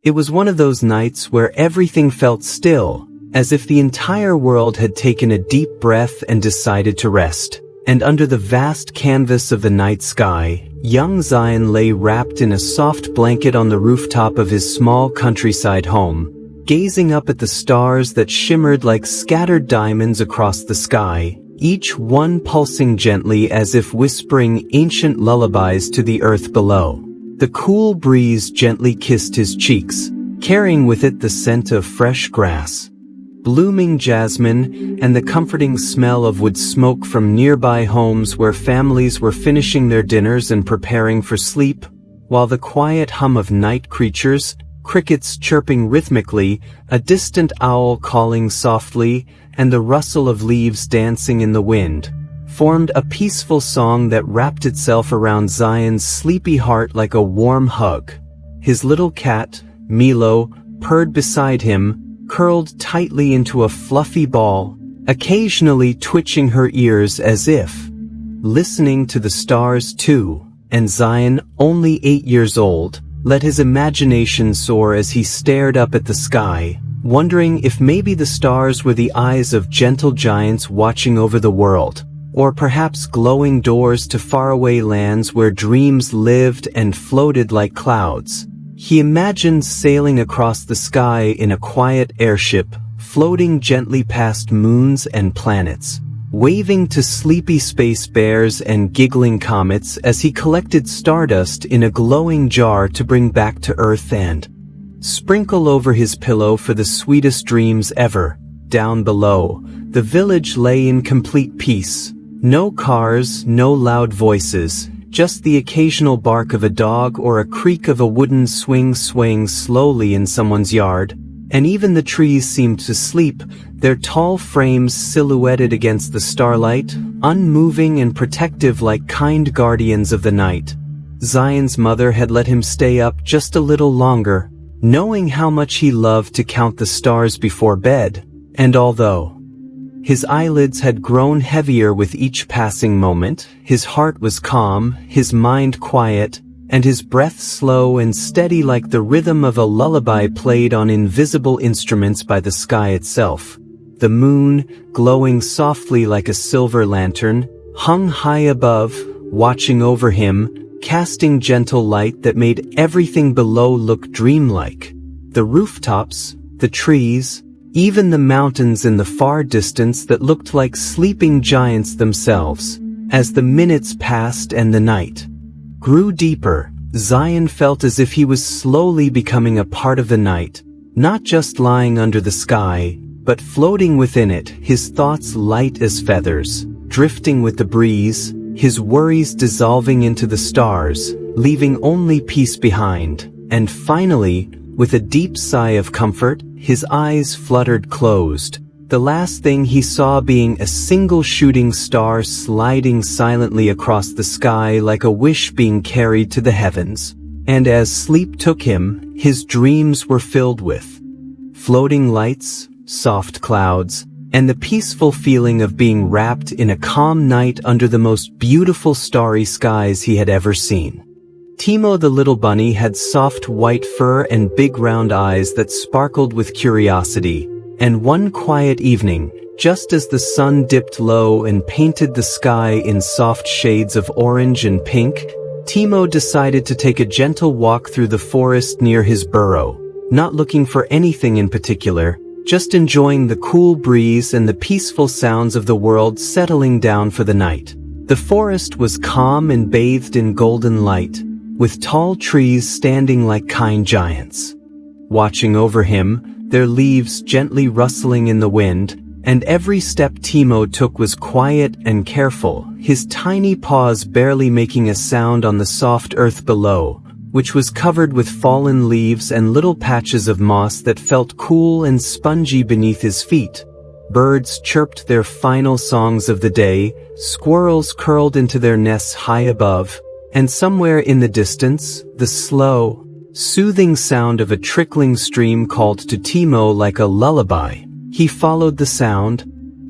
It was one of those nights where everything felt still, as if the entire world had taken a deep breath and decided to rest. And under the vast canvas of the night sky, young Zion lay wrapped in a soft blanket on the rooftop of his small countryside home, gazing up at the stars that shimmered like scattered diamonds across the sky, each one pulsing gently as if whispering ancient lullabies to the earth below. The cool breeze gently kissed his cheeks, carrying with it the scent of fresh grass, blooming jasmine, and the comforting smell of wood smoke from nearby homes where families were finishing their dinners and preparing for sleep, while the quiet hum of night creatures, crickets chirping rhythmically, a distant owl calling softly, and the rustle of leaves dancing in the wind, formed a peaceful song that wrapped itself around Zion's sleepy heart like a warm hug. His little cat, Milo, purred beside him, curled tightly into a fluffy ball, occasionally twitching her ears as if listening to the stars too. And Zion, only 8 years old, let his imagination soar as he stared up at the sky, wondering if maybe the stars were the eyes of gentle giants watching over the world, or perhaps glowing doors to faraway lands where dreams lived and floated like clouds. He imagined sailing across the sky in a quiet airship, floating gently past moons and planets, waving to sleepy space bears and giggling comets as he collected stardust in a glowing jar to bring back to Earth and sprinkle over his pillow for the sweetest dreams ever. Down below, the village lay in complete peace. No cars, no loud voices, just the occasional bark of a dog or a creak of a wooden swing swaying slowly in someone's yard, and even the trees seemed to sleep, their tall frames silhouetted against the starlight, unmoving and protective like kind guardians of the night. Zion's mother had let him stay up just a little longer, knowing how much he loved to count the stars before bed, and although his eyelids had grown heavier with each passing moment, his heart was calm, his mind quiet, and his breath slow and steady like the rhythm of a lullaby played on invisible instruments by the sky itself. The moon, glowing softly like a silver lantern, hung high above, watching over him, casting gentle light that made everything below look dreamlike. The rooftops, the trees, even the mountains in the far distance that looked like sleeping giants themselves. As the minutes passed and the night grew deeper, Zion felt as if he was slowly becoming a part of the night, not just lying under the sky, but floating within it, his thoughts light as feathers, drifting with the breeze, his worries dissolving into the stars, leaving only peace behind. And finally, with a deep sigh of comfort, his eyes fluttered closed, the last thing he saw being a single shooting star sliding silently across the sky like a wish being carried to the heavens. And as sleep took him, his dreams were filled with floating lights, soft clouds, and the peaceful feeling of being wrapped in a calm night under the most beautiful starry skies he had ever seen. Timo the little bunny had soft white fur and big round eyes that sparkled with curiosity, and one quiet evening, just as the sun dipped low and painted the sky in soft shades of orange and pink, Timo decided to take a gentle walk through the forest near his burrow, not looking for anything in particular, just enjoying the cool breeze and the peaceful sounds of the world settling down for the night. The forest was calm and bathed in golden light, with tall trees standing like kind giants, watching over him, their leaves gently rustling in the wind, and every step Timo took was quiet and careful, his tiny paws barely making a sound on the soft earth below, which was covered with fallen leaves and little patches of moss that felt cool and spongy beneath his feet. Birds chirped their final songs of the day, squirrels curled into their nests high above, and somewhere in the distance, the slow, soothing sound of a trickling stream called to Timo like a lullaby. He followed the sound,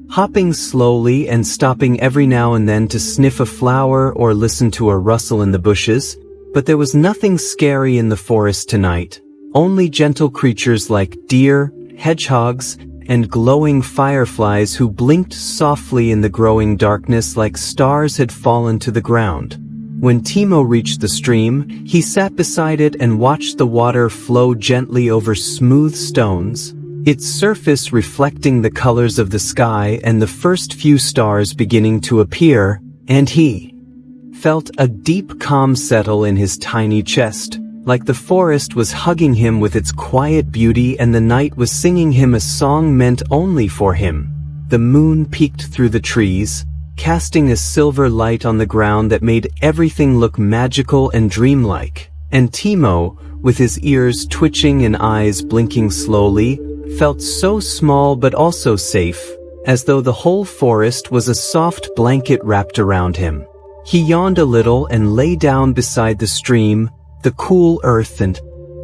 hopping slowly and stopping every now and then to sniff a flower or listen to a rustle in the bushes, but there was nothing scary in the forest tonight, only gentle creatures like deer, hedgehogs, and glowing fireflies who blinked softly in the growing darkness like stars had fallen to the ground. When Timo reached the stream, he sat beside it and watched the water flow gently over smooth stones, its surface reflecting the colors of the sky and the first few stars beginning to appear, and he felt a deep calm settle in his tiny chest, like the forest was hugging him with its quiet beauty and the night was singing him a song meant only for him. The moon peeked through the trees, casting a silver light on the ground that made everything look magical and dreamlike, and Timo, with his ears twitching and eyes blinking slowly, felt so small but also safe, as though the whole forest was a soft blanket wrapped around him. He yawned a little and lay down beside the stream, the cool earth and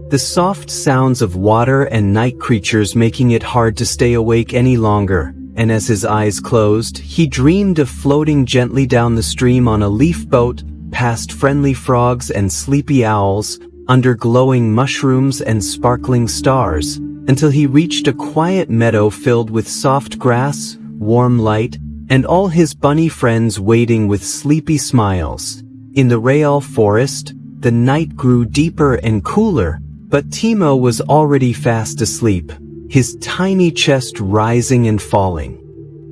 the soft sounds of water and night creatures making it hard to stay awake any longer, and as his eyes closed, he dreamed of floating gently down the stream on a leaf boat, past friendly frogs and sleepy owls, under glowing mushrooms and sparkling stars, until he reached a quiet meadow filled with soft grass, warm light, and all his bunny friends waiting with sleepy smiles. In the Real Forest, the night grew deeper and cooler, but Timo was already fast asleep, his tiny chest rising and falling.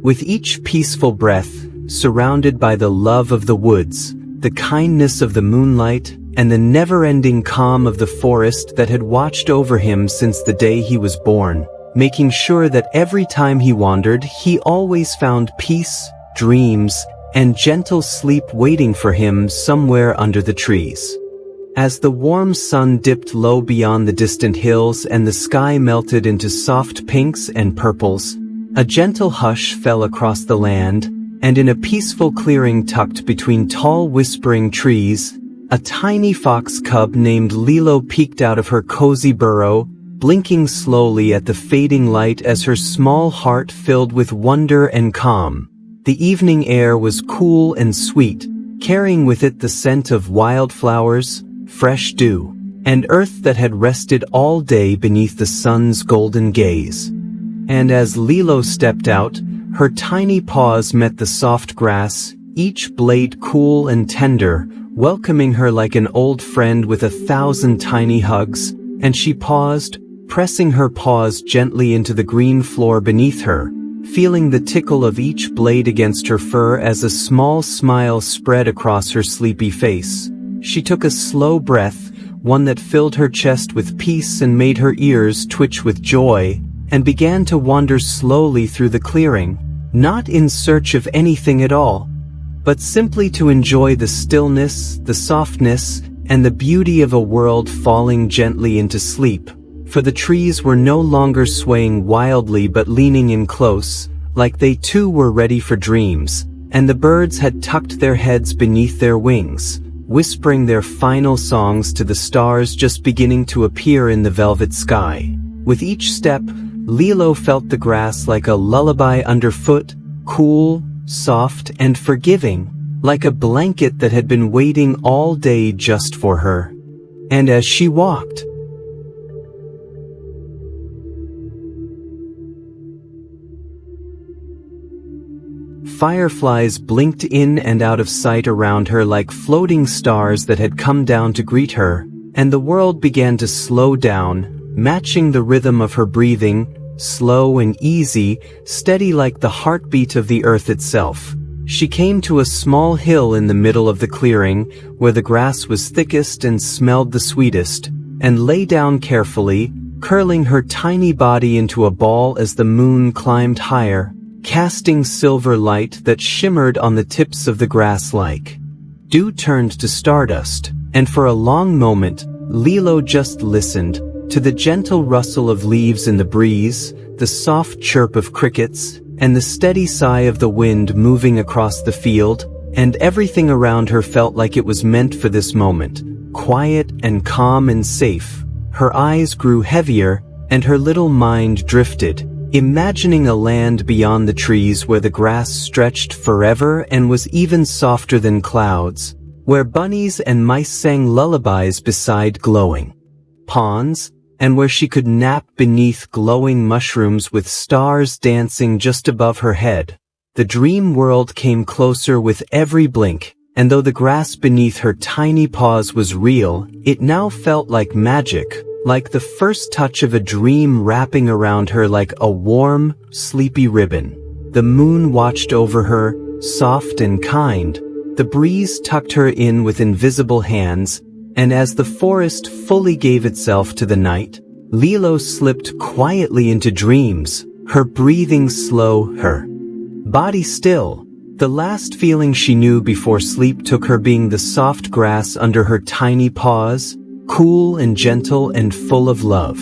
With each peaceful breath, surrounded by the love of the woods, the kindness of the moonlight, and the never-ending calm of the forest that had watched over him since the day he was born, making sure that every time he wandered, he always found peace, dreams, and gentle sleep waiting for him somewhere under the trees. As the warm sun dipped low beyond the distant hills and the sky melted into soft pinks and purples, a gentle hush fell across the land, and in a peaceful clearing tucked between tall whispering trees, a tiny fox cub named Lilo peeked out of her cozy burrow, blinking slowly at the fading light as her small heart filled with wonder and calm. The evening air was cool and sweet, carrying with it the scent of wildflowers, fresh dew, and earth that had rested all day beneath the sun's golden gaze. And as Lilo stepped out, her tiny paws met the soft grass, each blade cool and tender, welcoming her like an old friend with 1,000 tiny hugs, and she paused, pressing her paws gently into the green floor beneath her, feeling the tickle of each blade against her fur as a small smile spread across her sleepy face. She took a slow breath, one that filled her chest with peace and made her ears twitch with joy, and began to wander slowly through the clearing, not in search of anything at all, but simply to enjoy the stillness, the softness, and the beauty of a world falling gently into sleep. For the trees were no longer swaying wildly but leaning in close, like they too were ready for dreams, and the birds had tucked their heads beneath their wings, whispering their final songs to the stars just beginning to appear in the velvet sky. With each step, Lilo felt the grass like a lullaby underfoot, cool, soft, and forgiving, like a blanket that had been waiting all day just for her. And as she walked, fireflies blinked in and out of sight around her like floating stars that had come down to greet her, and the world began to slow down, matching the rhythm of her breathing, slow and easy, steady like the heartbeat of the earth itself. She came to a small hill in the middle of the clearing, where the grass was thickest and smelled the sweetest, and lay down carefully, curling her tiny body into a ball as the moon climbed higher, casting silver light that shimmered on the tips of the grass like dew turned to stardust, and for a long moment, Lilo just listened to the gentle rustle of leaves in the breeze, the soft chirp of crickets, and the steady sigh of the wind moving across the field, and everything around her felt like it was meant for this moment, quiet and calm and safe. Her eyes grew heavier, and her little mind drifted, imagining a land beyond the trees where the grass stretched forever and was even softer than clouds, where bunnies and mice sang lullabies beside glowing ponds, and where she could nap beneath glowing mushrooms with stars dancing just above her head. The dream world came closer with every blink, and though the grass beneath her tiny paws was real, it now felt like magic, like the first touch of a dream wrapping around her like a warm, sleepy ribbon. The moon watched over her, soft and kind. The breeze tucked her in with invisible hands, and as the forest fully gave itself to the night, Lilo slipped quietly into dreams, her breathing slow, her body still. The last feeling she knew before sleep took her being the soft grass under her tiny paws, cool and gentle and full of love.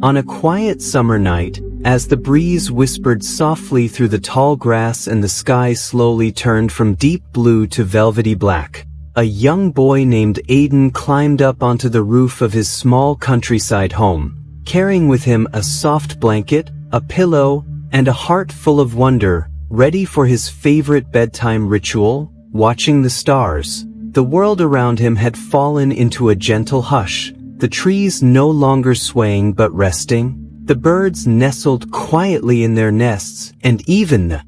On a quiet summer night, as the breeze whispered softly through the tall grass and the sky slowly turned from deep blue to velvety black, a young boy named Aiden climbed up onto the roof of his small countryside home, carrying with him a soft blanket, a pillow, and a heart full of wonder, ready for his favorite bedtime ritual, watching the stars. The world around him had fallen into a gentle hush, the trees no longer swaying but resting, the birds nestled quietly in their nests, and even the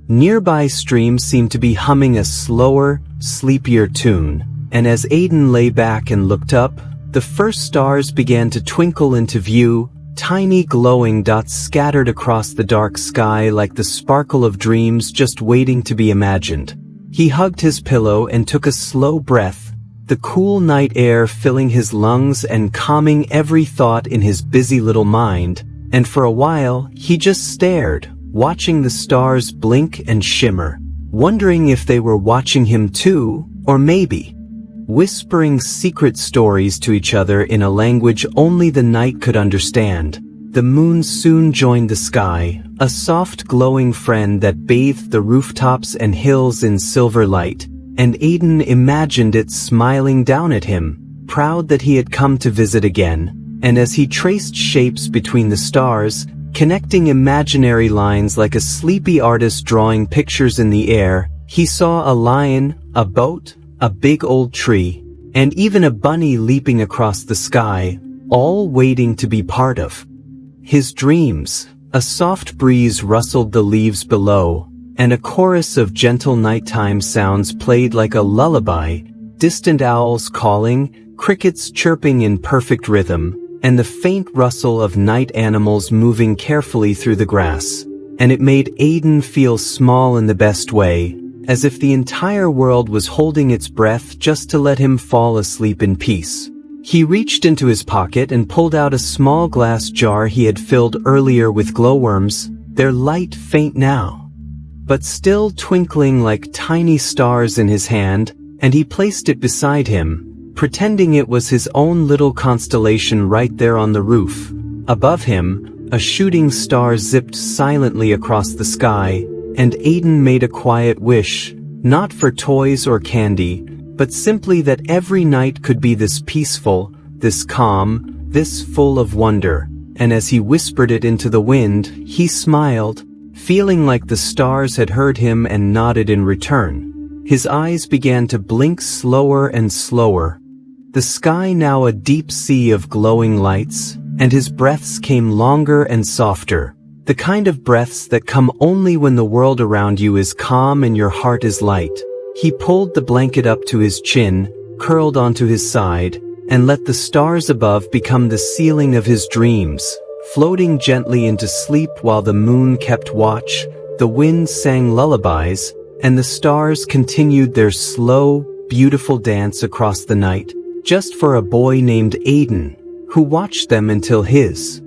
nearby stream seemed to be humming a slower, sleepier tune. And as Aiden lay back and looked up, the first stars began to twinkle into view, tiny glowing dots scattered across the dark sky like the sparkle of dreams just waiting to be imagined. He hugged his pillow and took a slow breath, the cool night air filling his lungs and calming every thought in his busy little mind, and for a while, he just stared, watching the stars blink and shimmer, wondering if they were watching him too, or maybe whispering secret stories to each other in a language only the night could understand. The moon soon joined the sky, a soft glowing friend that bathed the rooftops and hills in silver light, and Aiden imagined it smiling down at him, proud that he had come to visit again. And as he traced shapes between the stars, connecting imaginary lines like a sleepy artist drawing pictures in the air, he saw a lion, a boat, a big old tree, and even a bunny leaping across the sky, all waiting to be part of his dreams. A soft breeze rustled the leaves below, and a chorus of gentle nighttime sounds played like a lullaby, distant owls calling, crickets chirping in perfect rhythm, and the faint rustle of night animals moving carefully through the grass. And it made Aiden feel small in the best way, as if the entire world was holding its breath just to let him fall asleep in peace. He reached into his pocket and pulled out a small glass jar he had filled earlier with glowworms, their light faint now, but still twinkling like tiny stars in his hand, and he placed it beside him, pretending it was his own little constellation right there on the roof. Above him, a shooting star zipped silently across the sky, and Aiden made a quiet wish, not for toys or candy, but simply that every night could be this peaceful, this calm, this full of wonder. And as he whispered it into the wind, he smiled, feeling like the stars had heard him and nodded in return. His eyes began to blink slower and slower, the sky now a deep sea of glowing lights, and his breaths came longer and softer, the kind of breaths that come only when the world around you is calm and your heart is light. He pulled the blanket up to his chin, curled onto his side, and let the stars above become the ceiling of his dreams, floating gently into sleep while the moon kept watch, the wind sang lullabies, and the stars continued their slow, beautiful dance across the night, just for a boy named Aiden, who watched them until his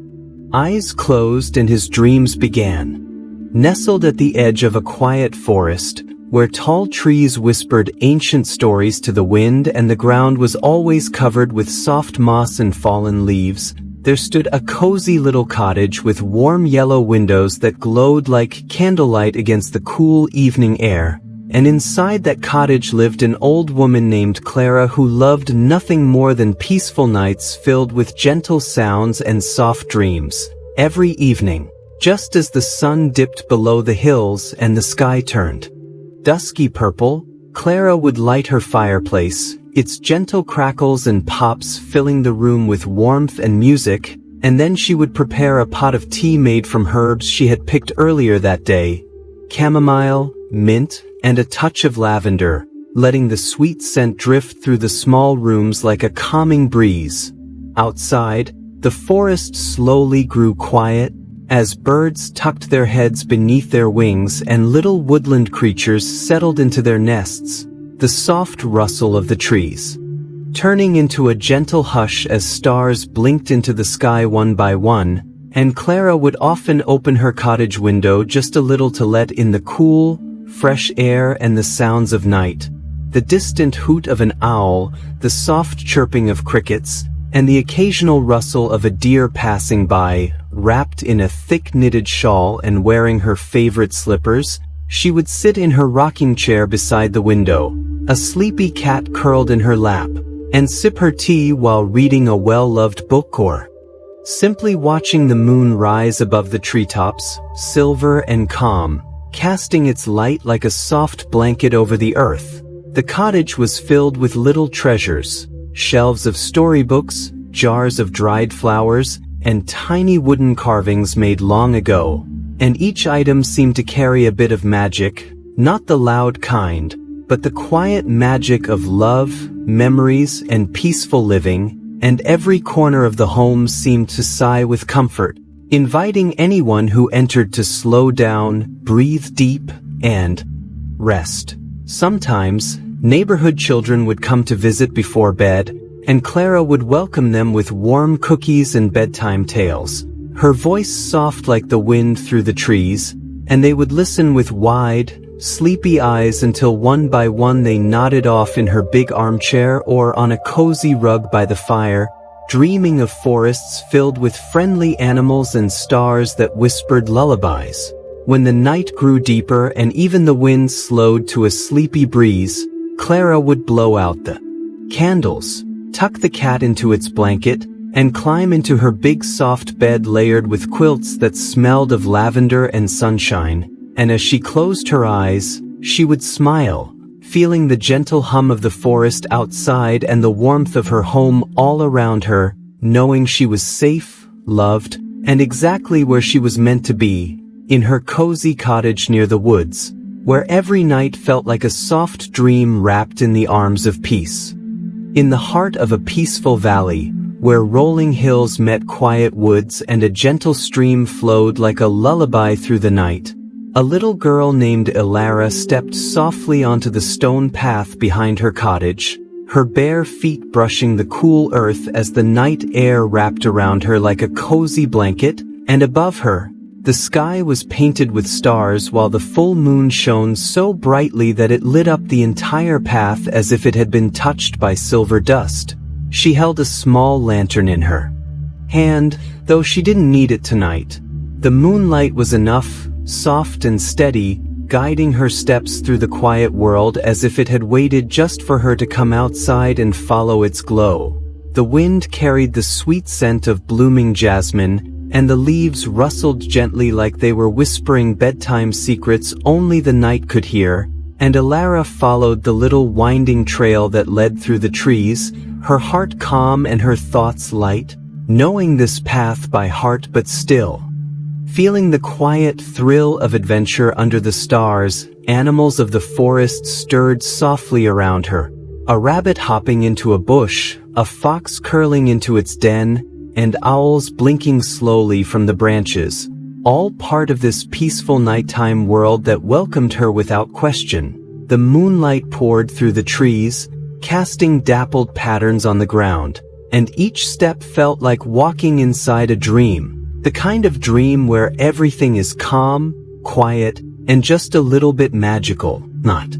eyes closed and his dreams began. Nestled at the edge of a quiet forest, where tall trees whispered ancient stories to the wind and the ground was always covered with soft moss and fallen leaves, there stood a cozy little cottage with warm yellow windows that glowed like candlelight against the cool evening air. And inside that cottage lived an old woman named Clara who loved nothing more than peaceful nights filled with gentle sounds and soft dreams. Every evening, just as the sun dipped below the hills and the sky turned dusky purple, Clara would light her fireplace, its gentle crackles and pops filling the room with warmth and music, and then she would prepare a pot of tea made from herbs she had picked earlier that day: chamomile, mint, and a touch of lavender, letting the sweet scent drift through the small rooms like a calming breeze. Outside, the forest slowly grew quiet, as birds tucked their heads beneath their wings and little woodland creatures settled into their nests, the soft rustle of the trees turning into a gentle hush as stars blinked into the sky one by one, and Clara would often open her cottage window just a little to let in the cool, fresh air and the sounds of night. The distant hoot of an owl, the soft chirping of crickets, and the occasional rustle of a deer passing by. Wrapped in a thick knitted shawl and wearing her favorite slippers, she would sit in her rocking chair beside the window, a sleepy cat curled in her lap, and sip her tea while reading a well-loved book or simply watching the moon rise above the treetops, silver and calm, casting its light like a soft blanket over the earth. The cottage was filled with little treasures: shelves of storybooks, jars of dried flowers, and tiny wooden carvings made long ago, and each item seemed to carry a bit of magic, not the loud kind, but the quiet magic of love, memories, and peaceful living, and every corner of the home seemed to sigh with comfort, inviting anyone who entered to slow down, breathe deep, and rest. Sometimes, neighborhood children would come to visit before bed, and Clara would welcome them with warm cookies and bedtime tales, her voice soft like the wind through the trees, and they would listen with wide, sleepy eyes until one by one they nodded off in her big armchair or on a cozy rug by the fire, dreaming of forests filled with friendly animals and stars that whispered lullabies. When the night grew deeper and even the wind slowed to a sleepy breeze, Clara would blow out the candles, tuck the cat into its blanket, and climb into her big soft bed layered with quilts that smelled of lavender and sunshine, and as she closed her eyes, she would smile, feeling the gentle hum of the forest outside and the warmth of her home all around her, knowing she was safe, loved, and exactly where she was meant to be, in her cozy cottage near the woods, where every night felt like a soft dream wrapped in the arms of peace. In the heart of a peaceful valley, where rolling hills met quiet woods and a gentle stream flowed like a lullaby through the night, a little girl named Ilara stepped softly onto the stone path behind her cottage, her bare feet brushing the cool earth as the night air wrapped around her like a cozy blanket, and above her, the sky was painted with stars while the full moon shone so brightly that it lit up the entire path as if it had been touched by silver dust. She held a small lantern in her hand, though she didn't need it tonight. The moonlight was enough, soft and steady, guiding her steps through the quiet world as if it had waited just for her to come outside and follow its glow. The wind carried the sweet scent of blooming jasmine, and the leaves rustled gently like they were whispering bedtime secrets only the night could hear, and Ilara followed the little winding trail that led through the trees, her heart calm and her thoughts light, knowing this path by heart but still feeling the quiet thrill of adventure under the stars. Animals of the forest stirred softly around her, a rabbit hopping into a bush, a fox curling into its den, and owls blinking slowly from the branches, all part of this peaceful nighttime world that welcomed her without question. The moonlight poured through the trees, casting dappled patterns on the ground, and each step felt like walking inside a dream, the kind of dream where everything is calm, quiet, and just a little bit magical, not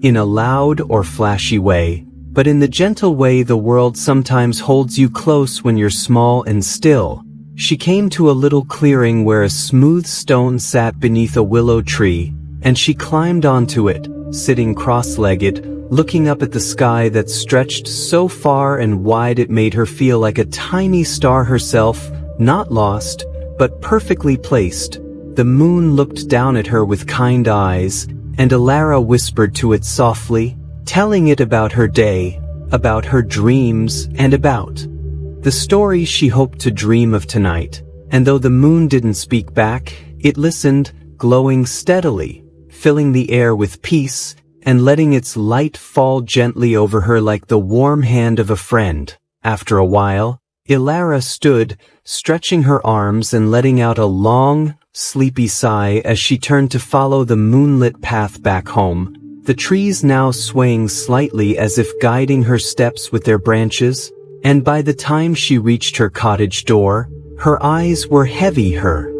in a loud or flashy way, but in the gentle way the world sometimes holds you close when you're small and still. She came to a little clearing where a smooth stone sat beneath a willow tree, and she climbed onto it, sitting cross-legged, looking up at the sky that stretched so far and wide it made her feel like a tiny star herself, not lost, but perfectly placed. The moon looked down at her with kind eyes, and Ilara whispered to it softly, telling it about her day, about her dreams, and about the story she hoped to dream of tonight. And though the moon didn't speak back, it listened, glowing steadily, filling the air with peace, and letting its light fall gently over her like the warm hand of a friend. After a while, Ilara stood, stretching her arms and letting out a long, sleepy sigh as she turned to follow the moonlit path back home, the trees now swaying slightly as if guiding her steps with their branches. And by the time she reached her cottage door, her eyes were heavy, her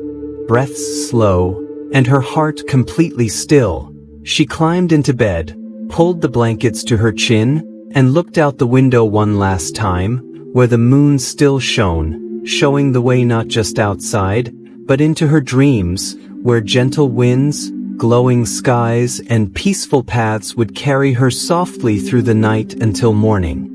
breaths slow, and her heart completely still. She climbed into bed, pulled the blankets to her chin, and looked out the window one last time, where the moon still shone, showing the way not just outside, but into her dreams, where gentle winds, glowing skies, and peaceful paths would carry her softly through the night until morning.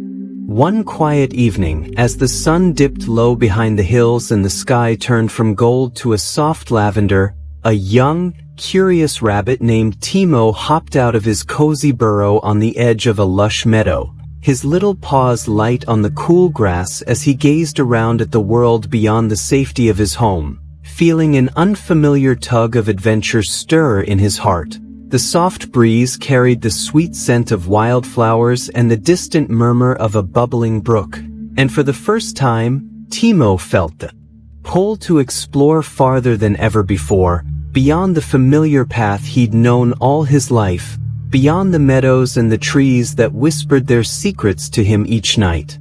One quiet evening, as the sun dipped low behind the hills and the sky turned from gold to a soft lavender, a young, curious rabbit named Timo hopped out of his cozy burrow on the edge of a lush meadow, his little paws light on the cool grass as he gazed around at the world beyond the safety of his home, feeling an unfamiliar tug of adventure stir in his heart. The soft breeze carried the sweet scent of wildflowers and the distant murmur of a bubbling brook, and for the first time, Timo felt the pull to explore farther than ever before, beyond the familiar path he'd known all his life, beyond the meadows and the trees that whispered their secrets to him each night.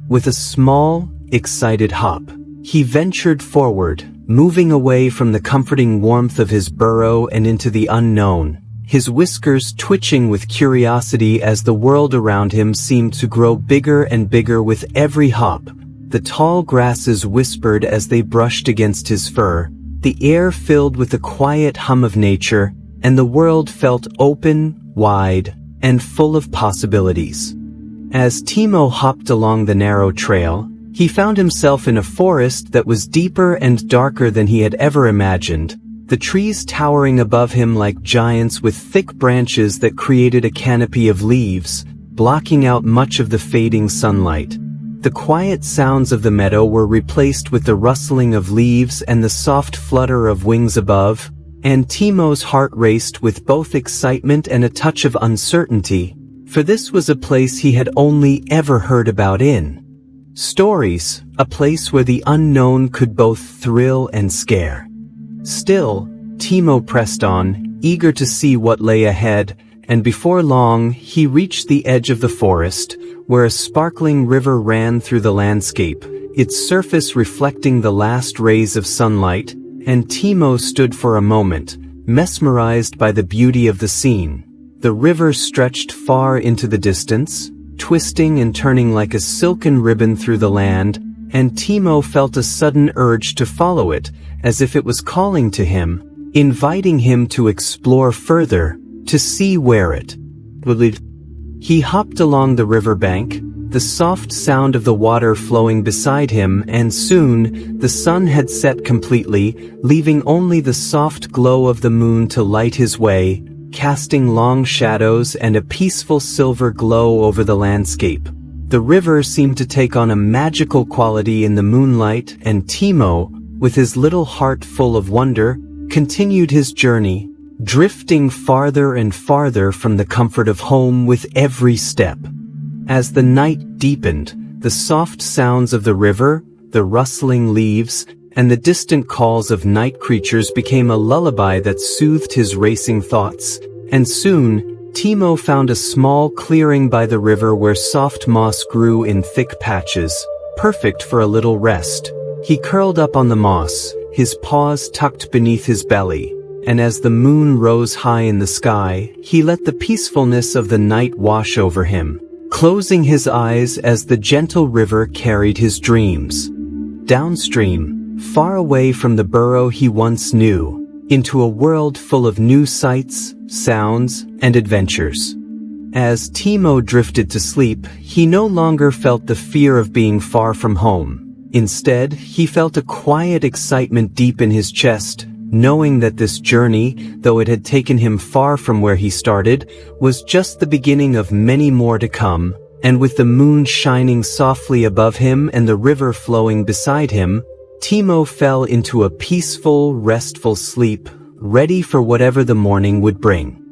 With a small, excited hop, he ventured forward, moving away from the comforting warmth of his burrow and into the unknown, his whiskers twitching with curiosity as the world around him seemed to grow bigger and bigger with every hop. The tall grasses whispered as they brushed against his fur, the air filled with the quiet hum of nature, and the world felt open, wide, and full of possibilities. As Timo hopped along the narrow trail, he found himself in a forest that was deeper and darker than he had ever imagined, the trees towering above him like giants with thick branches that created a canopy of leaves, blocking out much of the fading sunlight. The quiet sounds of the meadow were replaced with the rustling of leaves and the soft flutter of wings above, and Timo's heart raced with both excitement and a touch of uncertainty, for this was a place he had only ever heard about in stories, a place where the unknown could both thrill and scare. Still, Timo pressed on, eager to see what lay ahead, and before long he reached the edge of the forest, where a sparkling river ran through the landscape, its surface reflecting the last rays of sunlight, and Timo stood for a moment, mesmerized by the beauty of the scene. The river stretched far into the distance, twisting and turning like a silken ribbon through the land, and Timo felt a sudden urge to follow it, as if it was calling to him, inviting him to explore further, to see where it would lead. He hopped along the riverbank, the soft sound of the water flowing beside him, and soon, the sun had set completely, leaving only the soft glow of the moon to light his way, casting long shadows and a peaceful silver glow over the landscape. The river seemed to take on a magical quality in the moonlight, and Timo, with his little heart full of wonder, continued his journey, drifting farther and farther from the comfort of home with every step. As the night deepened, the soft sounds of the river, the rustling leaves, and the distant calls of night creatures became a lullaby that soothed his racing thoughts, and soon, Timo found a small clearing by the river where soft moss grew in thick patches, perfect for a little rest. He curled up on the moss, his paws tucked beneath his belly, and as the moon rose high in the sky, he let the peacefulness of the night wash over him, closing his eyes as the gentle river carried his dreams downstream, far away from the burrow he once knew, into a world full of new sights, sounds, and adventures. As Timo drifted to sleep, he no longer felt the fear of being far from home. Instead, he felt a quiet excitement deep in his chest, knowing that this journey, though it had taken him far from where he started, was just the beginning of many more to come, and with the moon shining softly above him and the river flowing beside him, Timo fell into a peaceful, restful sleep, ready for whatever the morning would bring.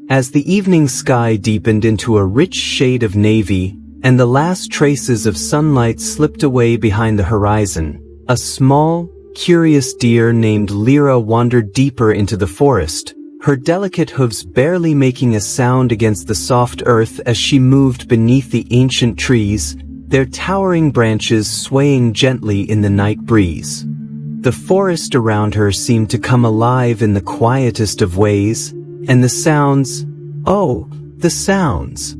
As the evening sky deepened into a rich shade of navy, and the last traces of sunlight slipped away behind the horizon, a small, curious deer named Lyra wandered deeper into the forest, her delicate hooves barely making a sound against the soft earth as she moved beneath the ancient trees, their towering branches swaying gently in the night breeze. The forest around her seemed to come alive in the quietest of ways, and the sounds, oh, the sounds!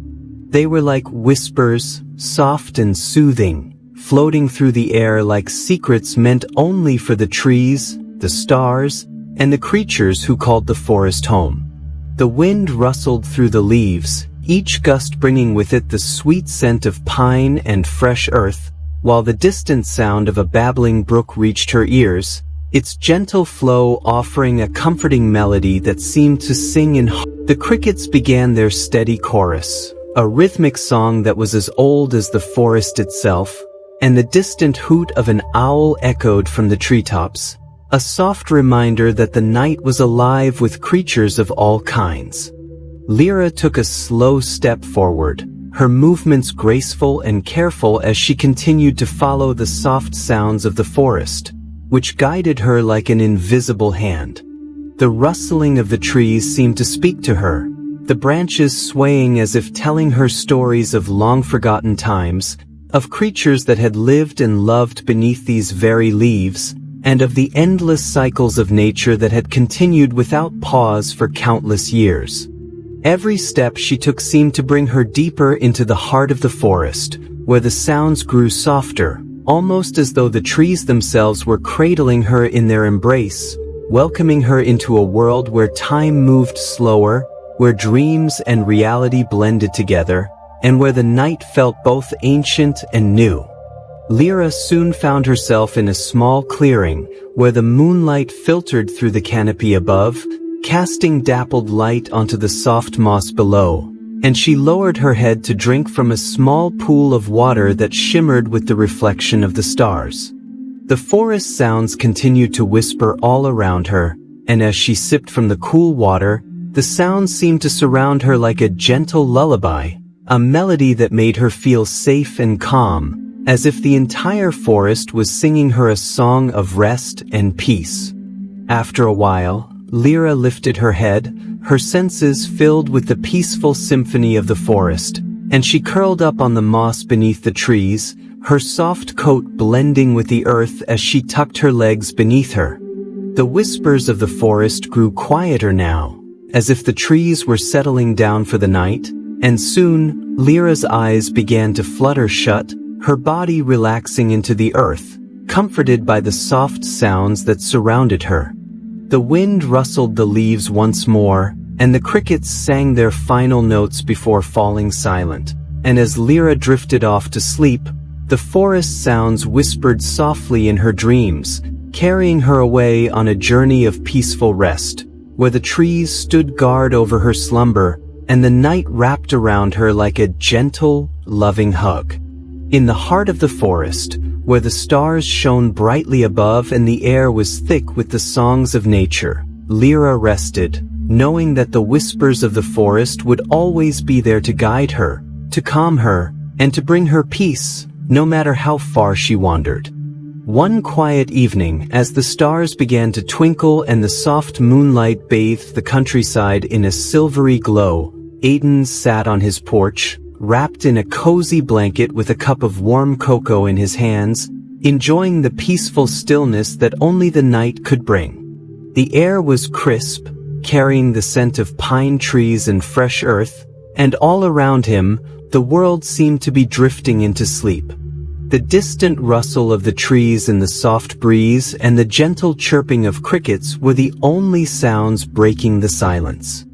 They were like whispers, soft and soothing, floating through the air like secrets meant only for the trees, the stars, and the creatures who called the forest home. The wind rustled through the leaves, each gust bringing with it the sweet scent of pine and fresh earth, while the distant sound of a babbling brook reached her ears, its gentle flow offering a comforting melody that seemed to sing in. The crickets began their steady chorus, a rhythmic song that was as old as the forest itself, and the distant hoot of an owl echoed from the treetops, a soft reminder that the night was alive with creatures of all kinds. Lyra took a slow step forward, her movements graceful and careful as she continued to follow the soft sounds of the forest, which guided her like an invisible hand. The rustling of the trees seemed to speak to her, the branches swaying as if telling her stories of long-forgotten times, of creatures that had lived and loved beneath these very leaves, and of the endless cycles of nature that had continued without pause for countless years. Every step she took seemed to bring her deeper into the heart of the forest, where the sounds grew softer, almost as though the trees themselves were cradling her in their embrace, welcoming her into a world where time moved slower, where dreams and reality blended together, and where the night felt both ancient and new. Lyra soon found herself in a small clearing, where the moonlight filtered through the canopy above, casting dappled light onto the soft moss below, and she lowered her head to drink from a small pool of water that shimmered with the reflection of the stars. The forest sounds continued to whisper all around her, and as she sipped from the cool water, the sounds seemed to surround her like a gentle lullaby, a melody that made her feel safe and calm, as if the entire forest was singing her a song of rest and peace. After a while, Lyra lifted her head, her senses filled with the peaceful symphony of the forest, and she curled up on the moss beneath the trees, her soft coat blending with the earth as she tucked her legs beneath her. The whispers of the forest grew quieter now, as if the trees were settling down for the night, and soon, Lyra's eyes began to flutter shut, her body relaxing into the earth, comforted by the soft sounds that surrounded her. The wind rustled the leaves once more, and the crickets sang their final notes before falling silent, and as Lyra drifted off to sleep, the forest sounds whispered softly in her dreams, carrying her away on a journey of peaceful rest, where the trees stood guard over her slumber, and the night wrapped around her like a gentle, loving hug. In the heart of the forest, where the stars shone brightly above and the air was thick with the songs of nature, Lyra rested, knowing that the whispers of the forest would always be there to guide her, to calm her, and to bring her peace, no matter how far she wandered. One quiet evening, as the stars began to twinkle and the soft moonlight bathed the countryside in a silvery glow, Aidan sat on his porch, wrapped in a cozy blanket with a cup of warm cocoa in his hands, enjoying the peaceful stillness that only the night could bring. The air was crisp, carrying the scent of pine trees and fresh earth, and all around him, the world seemed to be drifting into sleep. The distant rustle of the trees in the soft breeze and the gentle chirping of crickets were the only sounds breaking the silence.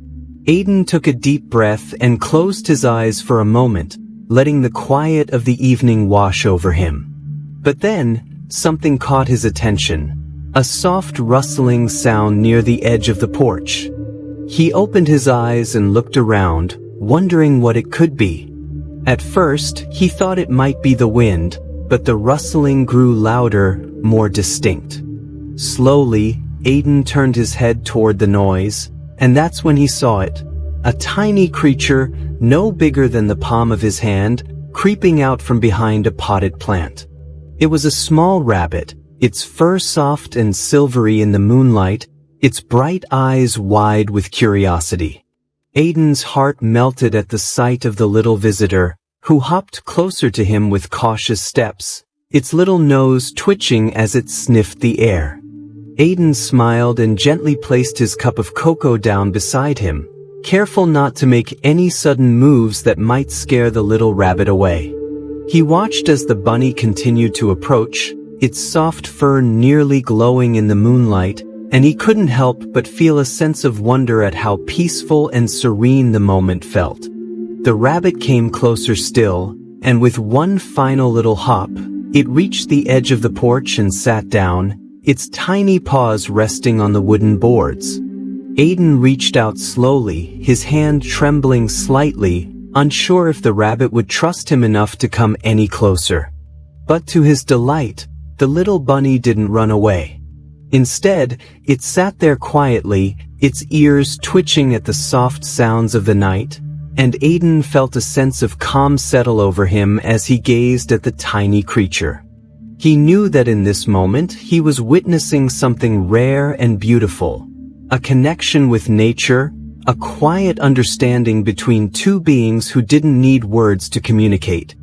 Aidan took a deep breath and closed his eyes for a moment, letting the quiet of the evening wash over him. But then, something caught his attention, a soft rustling sound near the edge of the porch. He opened his eyes and looked around, wondering what it could be. At first, he thought it might be the wind, but the rustling grew louder, more distinct. Slowly, Aiden turned his head toward the noise, and that's when he saw it. A tiny creature, no bigger than the palm of his hand, creeping out from behind a potted plant. It was a small rabbit, its fur soft and silvery in the moonlight, its bright eyes wide with curiosity. Aiden's heart melted at the sight of the little visitor, who hopped closer to him with cautious steps, its little nose twitching as it sniffed the air. Aiden smiled and gently placed his cup of cocoa down beside him, careful not to make any sudden moves that might scare the little rabbit away. He watched as the bunny continued to approach, its soft fur nearly glowing in the moonlight, and he couldn't help but feel a sense of wonder at how peaceful and serene the moment felt. The rabbit came closer still, and with one final little hop, it reached the edge of the porch and sat down, its tiny paws resting on the wooden boards. Aiden reached out slowly, his hand trembling slightly, unsure if the rabbit would trust him enough to come any closer. But to his delight, the little bunny didn't run away. Instead, it sat there quietly, its ears twitching at the soft sounds of the night, and Aiden felt a sense of calm settle over him as he gazed at the tiny creature. He knew that in this moment he was witnessing something rare and beautiful, a connection with nature, a quiet understanding between two beings who didn't need words to communicate.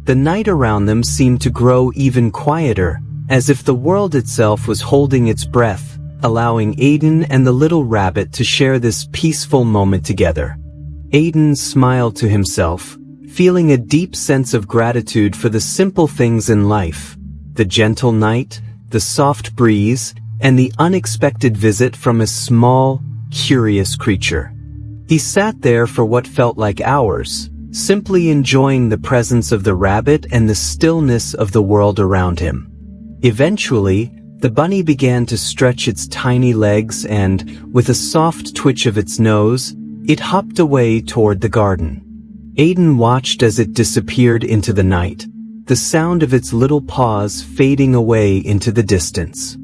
The night around them seemed to grow even quieter, as if the world itself was holding its breath, allowing Aiden and the little rabbit to share this peaceful moment together. Aiden smiled to himself, feeling a deep sense of gratitude for the simple things in life, the gentle night, the soft breeze, and the unexpected visit from a small, curious creature. He sat there for what felt like hours, simply enjoying the presence of the rabbit and the stillness of the world around him. Eventually, the bunny began to stretch its tiny legs and, with a soft twitch of its nose, it hopped away toward the garden. Aiden watched as it disappeared into the night, the sound of its little paws fading away into the distance.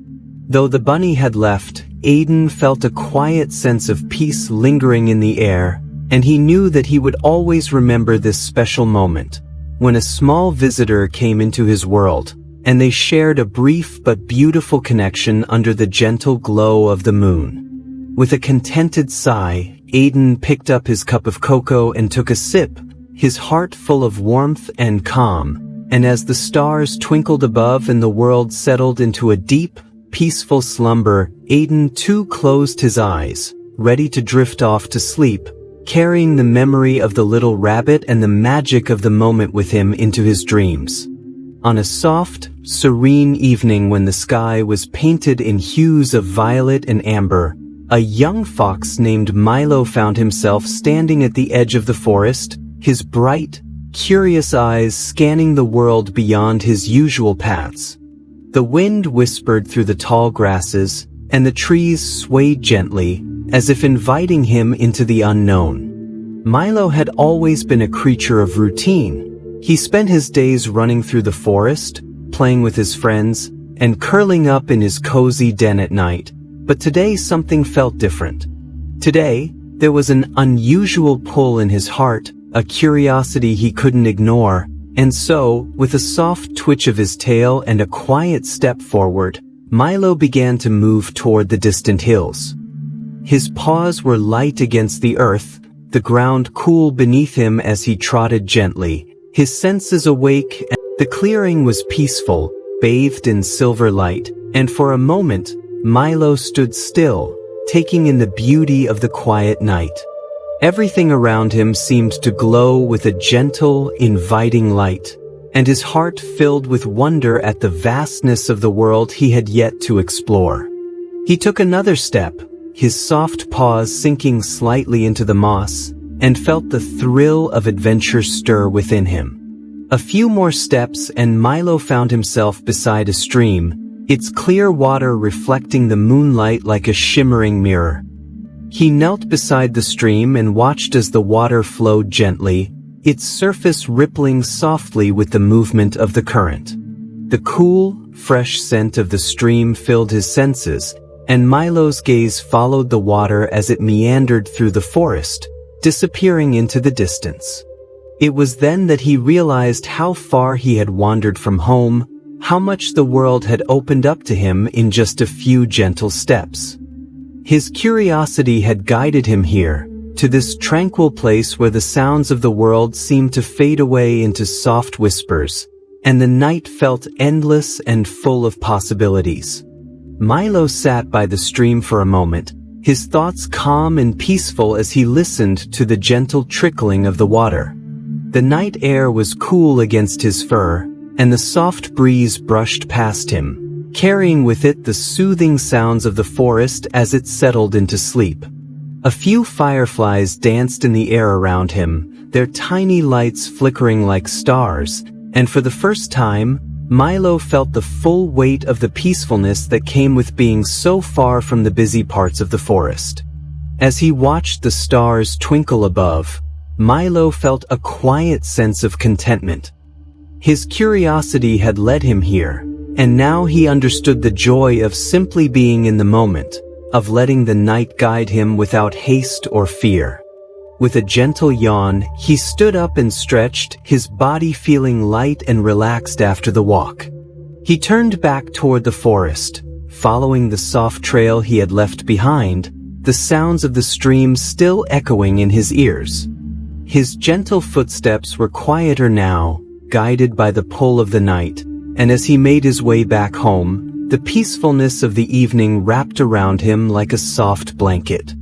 Though the bunny had left, Aiden felt a quiet sense of peace lingering in the air, and he knew that he would always remember this special moment, when a small visitor came into his world, and they shared a brief but beautiful connection under the gentle glow of the moon. With a contented sigh, Aiden picked up his cup of cocoa and took a sip, his heart full of warmth and calm, and as the stars twinkled above and the world settled into a deep, peaceful slumber, Aiden too closed his eyes, ready to drift off to sleep, carrying the memory of the little rabbit and the magic of the moment with him into his dreams. On a soft, serene evening when the sky was painted in hues of violet and amber, a young fox named Milo found himself standing at the edge of the forest, his bright, curious eyes scanning the world beyond his usual paths. The wind whispered through the tall grasses, and the trees swayed gently, as if inviting him into the unknown. Milo had always been a creature of routine. He spent his days running through the forest, playing with his friends, and curling up in his cozy den at night. But today something felt different. Today, there was an unusual pull in his heart, a curiosity he couldn't ignore, and so, with a soft twitch of his tail and a quiet step forward, Milo began to move toward the distant hills. His paws were light against the earth, the ground cool beneath him as he trotted gently, his senses awake, and the clearing was peaceful, bathed in silver light, and for a moment, Milo stood still, taking in the beauty of the quiet night. Everything around him seemed to glow with a gentle, inviting light, and his heart filled with wonder at the vastness of the world he had yet to explore. He took another step, his soft paws sinking slightly into the moss, and felt the thrill of adventure stir within him. A few more steps and Milo found himself beside a stream, its clear water reflecting the moonlight like a shimmering mirror. He knelt beside the stream and watched as the water flowed gently, its surface rippling softly with the movement of the current. The cool, fresh scent of the stream filled his senses, and Milo's gaze followed the water as it meandered through the forest, disappearing into the distance. It was then that he realized how far he had wandered from home, how much the world had opened up to him in just a few gentle steps. His curiosity had guided him here, to this tranquil place where the sounds of the world seemed to fade away into soft whispers, and the night felt endless and full of possibilities. Milo sat by the stream for a moment, his thoughts calm and peaceful as he listened to the gentle trickling of the water. The night air was cool against his fur, and the soft breeze brushed past him, carrying with it the soothing sounds of the forest as it settled into sleep. A few fireflies danced in the air around him, their tiny lights flickering like stars, and for the first time, Milo felt the full weight of the peacefulness that came with being so far from the busy parts of the forest. As he watched the stars twinkle above, Milo felt a quiet sense of contentment. His curiosity had led him here, and now he understood the joy of simply being in the moment, of letting the night guide him without haste or fear. With a gentle yawn, he stood up and stretched, his body feeling light and relaxed after the walk. He turned back toward the forest, following the soft trail he had left behind, the sounds of the stream still echoing in his ears. His gentle footsteps were quieter now, guided by the pull of the night, and as he made his way back home, the peacefulness of the evening wrapped around him like a soft blanket.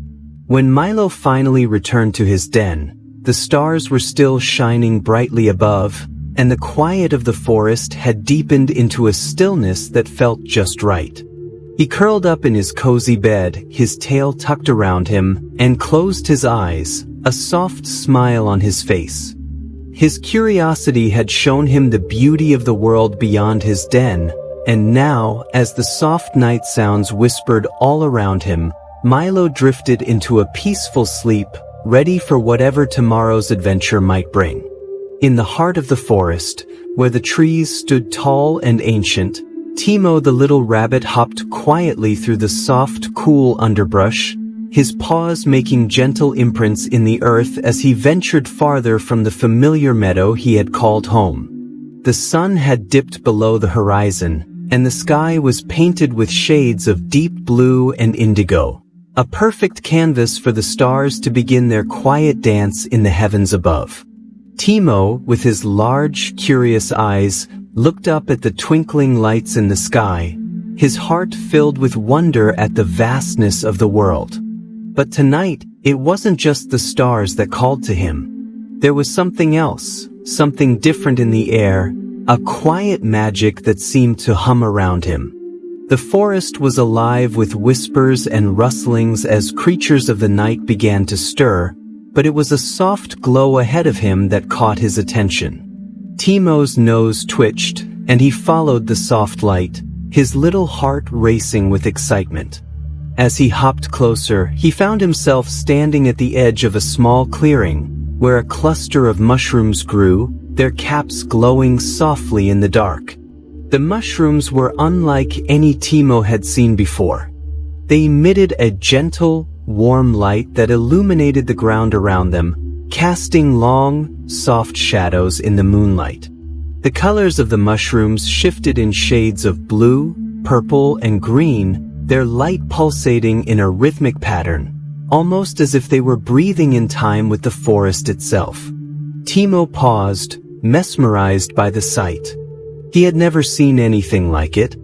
When Milo finally returned to his den, the stars were still shining brightly above, and the quiet of the forest had deepened into a stillness that felt just right. He curled up in his cozy bed, his tail tucked around him, and closed his eyes, a soft smile on his face. His curiosity had shown him the beauty of the world beyond his den, and now, as the soft night sounds whispered all around him, Milo drifted into a peaceful sleep, ready for whatever tomorrow's adventure might bring. In the heart of the forest, where the trees stood tall and ancient, Timo the little rabbit hopped quietly through the soft, cool underbrush, his paws making gentle imprints in the earth as he ventured farther from the familiar meadow he had called home. The sun had dipped below the horizon, and the sky was painted with shades of deep blue and indigo. A perfect canvas for the stars to begin their quiet dance in the heavens above. Timo, with his large, curious eyes, looked up at the twinkling lights in the sky, his heart filled with wonder at the vastness of the world. But tonight, it wasn't just the stars that called to him. There was something else, something different in the air, a quiet magic that seemed to hum around him. The forest was alive with whispers and rustlings as creatures of the night began to stir, but it was a soft glow ahead of him that caught his attention. Timo's nose twitched, and he followed the soft light, his little heart racing with excitement. As he hopped closer, he found himself standing at the edge of a small clearing, where a cluster of mushrooms grew, their caps glowing softly in the dark. The mushrooms were unlike any Timo had seen before. They emitted a gentle, warm light that illuminated the ground around them, casting long, soft shadows in the moonlight. The colors of the mushrooms shifted in shades of blue, purple, and green, their light pulsating in a rhythmic pattern, almost as if they were breathing in time with the forest itself. Timo paused, mesmerized by the sight. He had never seen anything like it.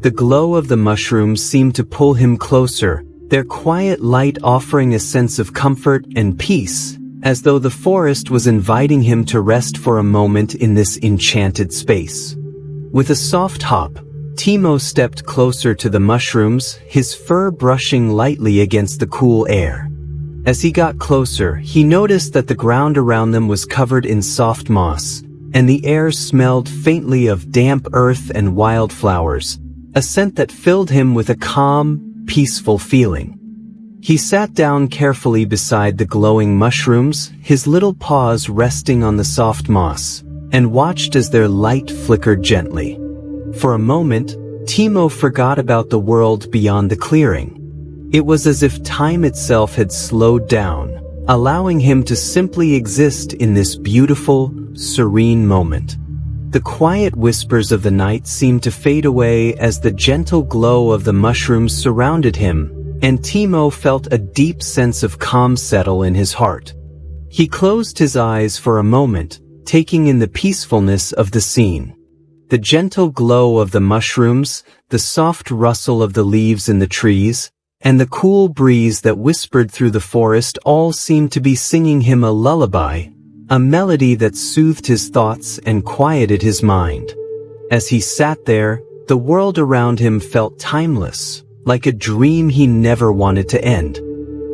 The glow of the mushrooms seemed to pull him closer, their quiet light offering a sense of comfort and peace, as though the forest was inviting him to rest for a moment in this enchanted space. With a soft hop, Timo stepped closer to the mushrooms, his fur brushing lightly against the cool air. As he got closer, he noticed that the ground around them was covered in soft moss, and the air smelled faintly of damp earth and wildflowers, a scent that filled him with a calm, peaceful feeling. He sat down carefully beside the glowing mushrooms, his little paws resting on the soft moss, and watched as their light flickered gently. For a moment, Timo forgot about the world beyond the clearing. It was as if time itself had slowed down, allowing him to simply exist in this beautiful, serene moment. The quiet whispers of the night seemed to fade away as the gentle glow of the mushrooms surrounded him, and Timo felt a deep sense of calm settle in his heart. He closed his eyes for a moment, taking in the peacefulness of the scene. The gentle glow of the mushrooms, the soft rustle of the leaves in the trees, and the cool breeze that whispered through the forest all seemed to be singing him a lullaby, a melody that soothed his thoughts and quieted his mind. As he sat there, the world around him felt timeless, like a dream he never wanted to end.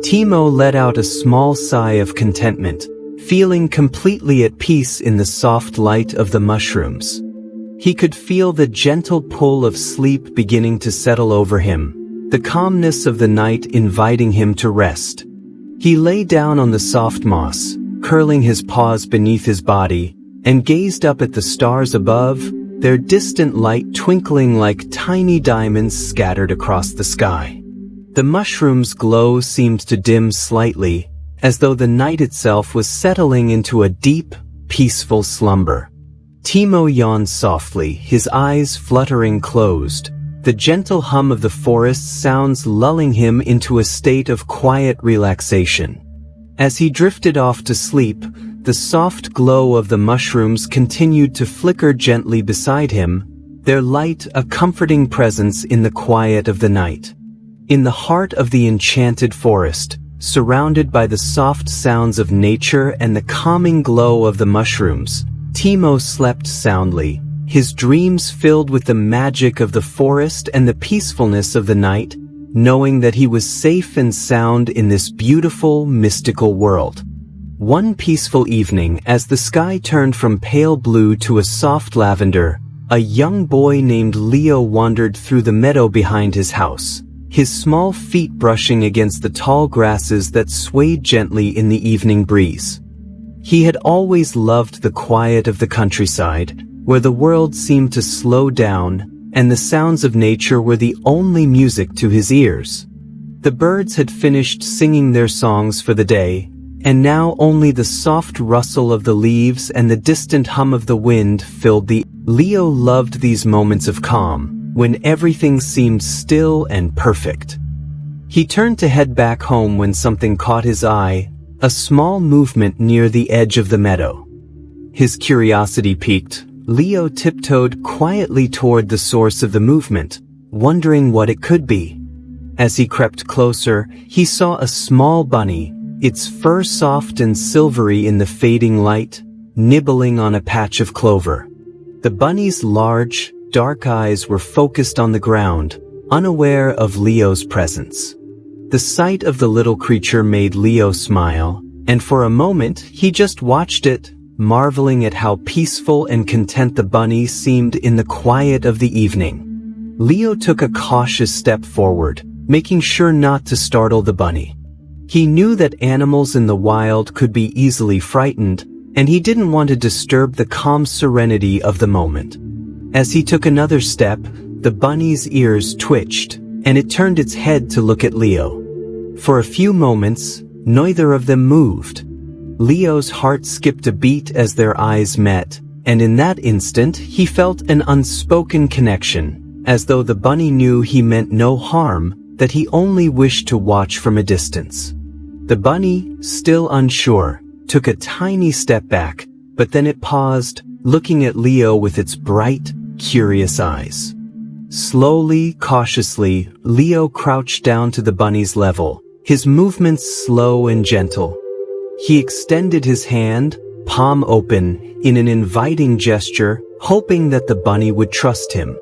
Timo let out a small sigh of contentment, feeling completely at peace in the soft light of the mushrooms. He could feel the gentle pull of sleep beginning to settle over him, the calmness of the night inviting him to rest. He lay down on the soft moss, curling his paws beneath his body, and gazed up at the stars above, their distant light twinkling like tiny diamonds scattered across the sky. The mushroom's glow seemed to dim slightly, as though the night itself was settling into a deep, peaceful slumber. Timo yawned softly, his eyes fluttering closed, the gentle hum of the forest sounds lulling him into a state of quiet relaxation. As he drifted off to sleep, the soft glow of the mushrooms continued to flicker gently beside him, their light a comforting presence in the quiet of the night. In the heart of the enchanted forest, surrounded by the soft sounds of nature and the calming glow of the mushrooms, Timo slept soundly, his dreams filled with the magic of the forest and the peacefulness of the night, knowing that he was safe and sound in this beautiful, mystical world. One peaceful evening, as the sky turned from pale blue to a soft lavender, a young boy named Leo wandered through the meadow behind his house, his small feet brushing against the tall grasses that swayed gently in the evening breeze. He had always loved the quiet of the countryside, where the world seemed to slow down, and the sounds of nature were the only music to his ears. The birds had finished singing their songs for the day, and now only the soft rustle of the leaves and the distant hum of the wind filled the air. Leo loved these moments of calm, when everything seemed still and perfect. He turned to head back home when something caught his eye, a small movement near the edge of the meadow. His curiosity piqued, Leo tiptoed quietly toward the source of the movement, wondering what it could be. As he crept closer, he saw a small bunny, its fur soft and silvery in the fading light, nibbling on a patch of clover. The bunny's large, dark eyes were focused on the ground, unaware of Leo's presence. The sight of the little creature made Leo smile, and for a moment he just watched it, marveling at how peaceful and content the bunny seemed in the quiet of the evening. Leo took a cautious step forward, making sure not to startle the bunny. He knew that animals in the wild could be easily frightened, and he didn't want to disturb the calm serenity of the moment. As he took another step, the bunny's ears twitched, and it turned its head to look at Leo. For a few moments, neither of them moved. Leo's heart skipped a beat as their eyes met, and in that instant he felt an unspoken connection, as though the bunny knew he meant no harm, that he only wished to watch from a distance. The bunny, still unsure, took a tiny step back, but then it paused, looking at Leo with its bright, curious eyes. Slowly, cautiously, Leo crouched down to the bunny's level, his movements slow and gentle. He extended his hand, palm open, in an inviting gesture, hoping that the bunny would trust him.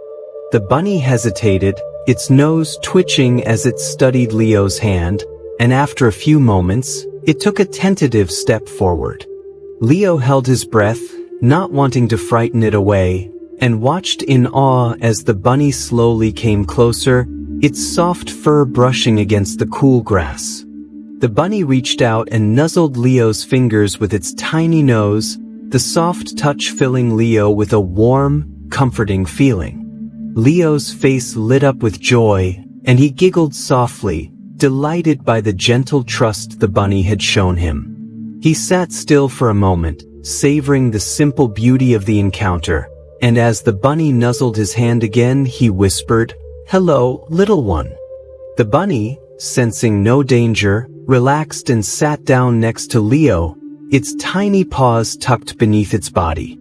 The bunny hesitated, its nose twitching as it studied Leo's hand, and after a few moments, it took a tentative step forward. Leo held his breath, not wanting to frighten it away, and watched in awe as the bunny slowly came closer, its soft fur brushing against the cool grass. The bunny reached out and nuzzled Leo's fingers with its tiny nose, the soft touch filling Leo with a warm, comforting feeling. Leo's face lit up with joy, and he giggled softly, delighted by the gentle trust the bunny had shown him. He sat still for a moment, savoring the simple beauty of the encounter, and as the bunny nuzzled his hand again, he whispered, "Hello, little one." The bunny, sensing no danger, relaxed and sat down next to Leo, its tiny paws tucked beneath its body.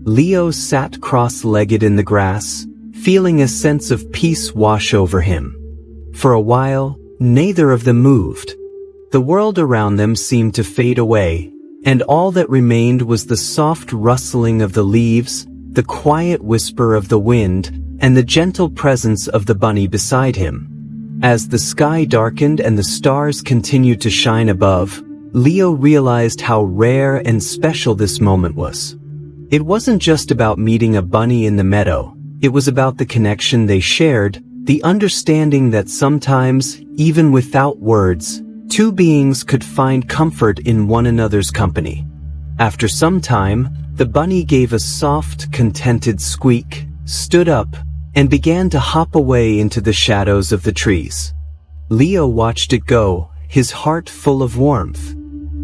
Leo sat cross-legged in the grass, feeling a sense of peace wash over him. For a while, neither of them moved. The world around them seemed to fade away, and all that remained was the soft rustling of the leaves, the quiet whisper of the wind, and the gentle presence of the bunny beside him. As the sky darkened and the stars continued to shine above, Leo realized how rare and special this moment was. It wasn't just about meeting a bunny in the meadow, it was about the connection they shared, the understanding that sometimes, even without words, two beings could find comfort in one another's company. After some time, the bunny gave a soft, contented squeak, stood up, and began to hop away into the shadows of the trees. Leo watched it go, his heart full of warmth.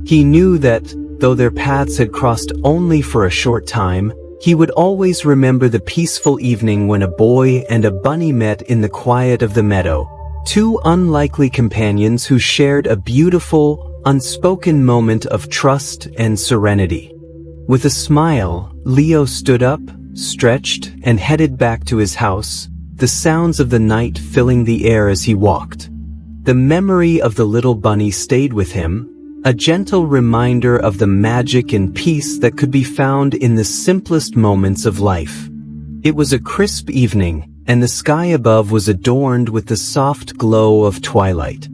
He knew that, though their paths had crossed only for a short time, he would always remember the peaceful evening when a boy and a bunny met in the quiet of the meadow, two unlikely companions who shared a beautiful, unspoken moment of trust and serenity. With a smile, Leo stood up, stretched, and headed back to his house, the sounds of the night filling the air as he walked. The memory of the little bunny stayed with him, a gentle reminder of the magic and peace that could be found in the simplest moments of life. It was a crisp evening, and the sky above was adorned with the soft glow of twilight.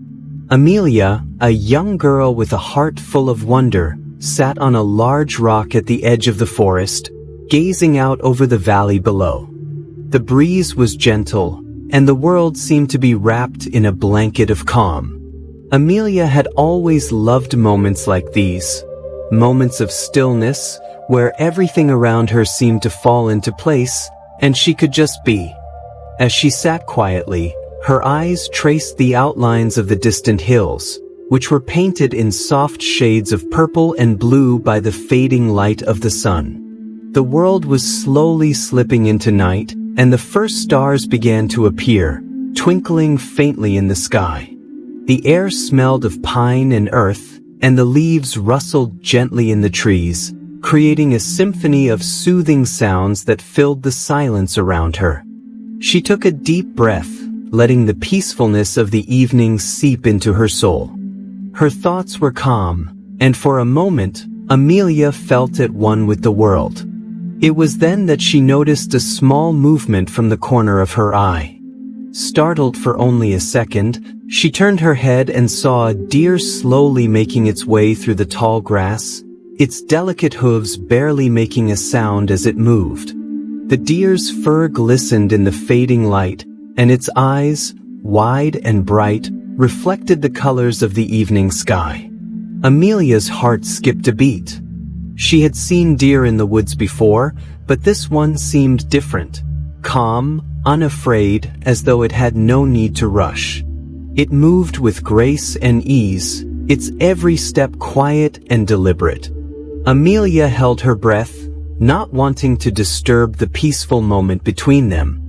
Amelia, a young girl with a heart full of wonder, sat on a large rock at the edge of the forest, gazing out over the valley below. The breeze was gentle, and the world seemed to be wrapped in a blanket of calm. Amelia had always loved moments like these, moments of stillness, where everything around her seemed to fall into place, and she could just be. As she sat quietly, her eyes traced the outlines of the distant hills, which were painted in soft shades of purple and blue by the fading light of the sun. The world was slowly slipping into night, and the first stars began to appear, twinkling faintly in the sky. The air smelled of pine and earth, and the leaves rustled gently in the trees, creating a symphony of soothing sounds that filled the silence around her. She took a deep breath, letting the peacefulness of the evening seep into her soul. Her thoughts were calm, and for a moment, Amelia felt at one with the world. It was then that she noticed a small movement from the corner of her eye. Startled for only a second, she turned her head and saw a deer slowly making its way through the tall grass, its delicate hooves barely making a sound as it moved. The deer's fur glistened in the fading light, and its eyes, wide and bright, reflected the colors of the evening sky. Amelia's heart skipped a beat. She had seen deer in the woods before, but this one seemed different, calm, unafraid, as though it had no need to rush. It moved with grace and ease, its every step quiet and deliberate. Amelia held her breath, not wanting to disturb the peaceful moment between them.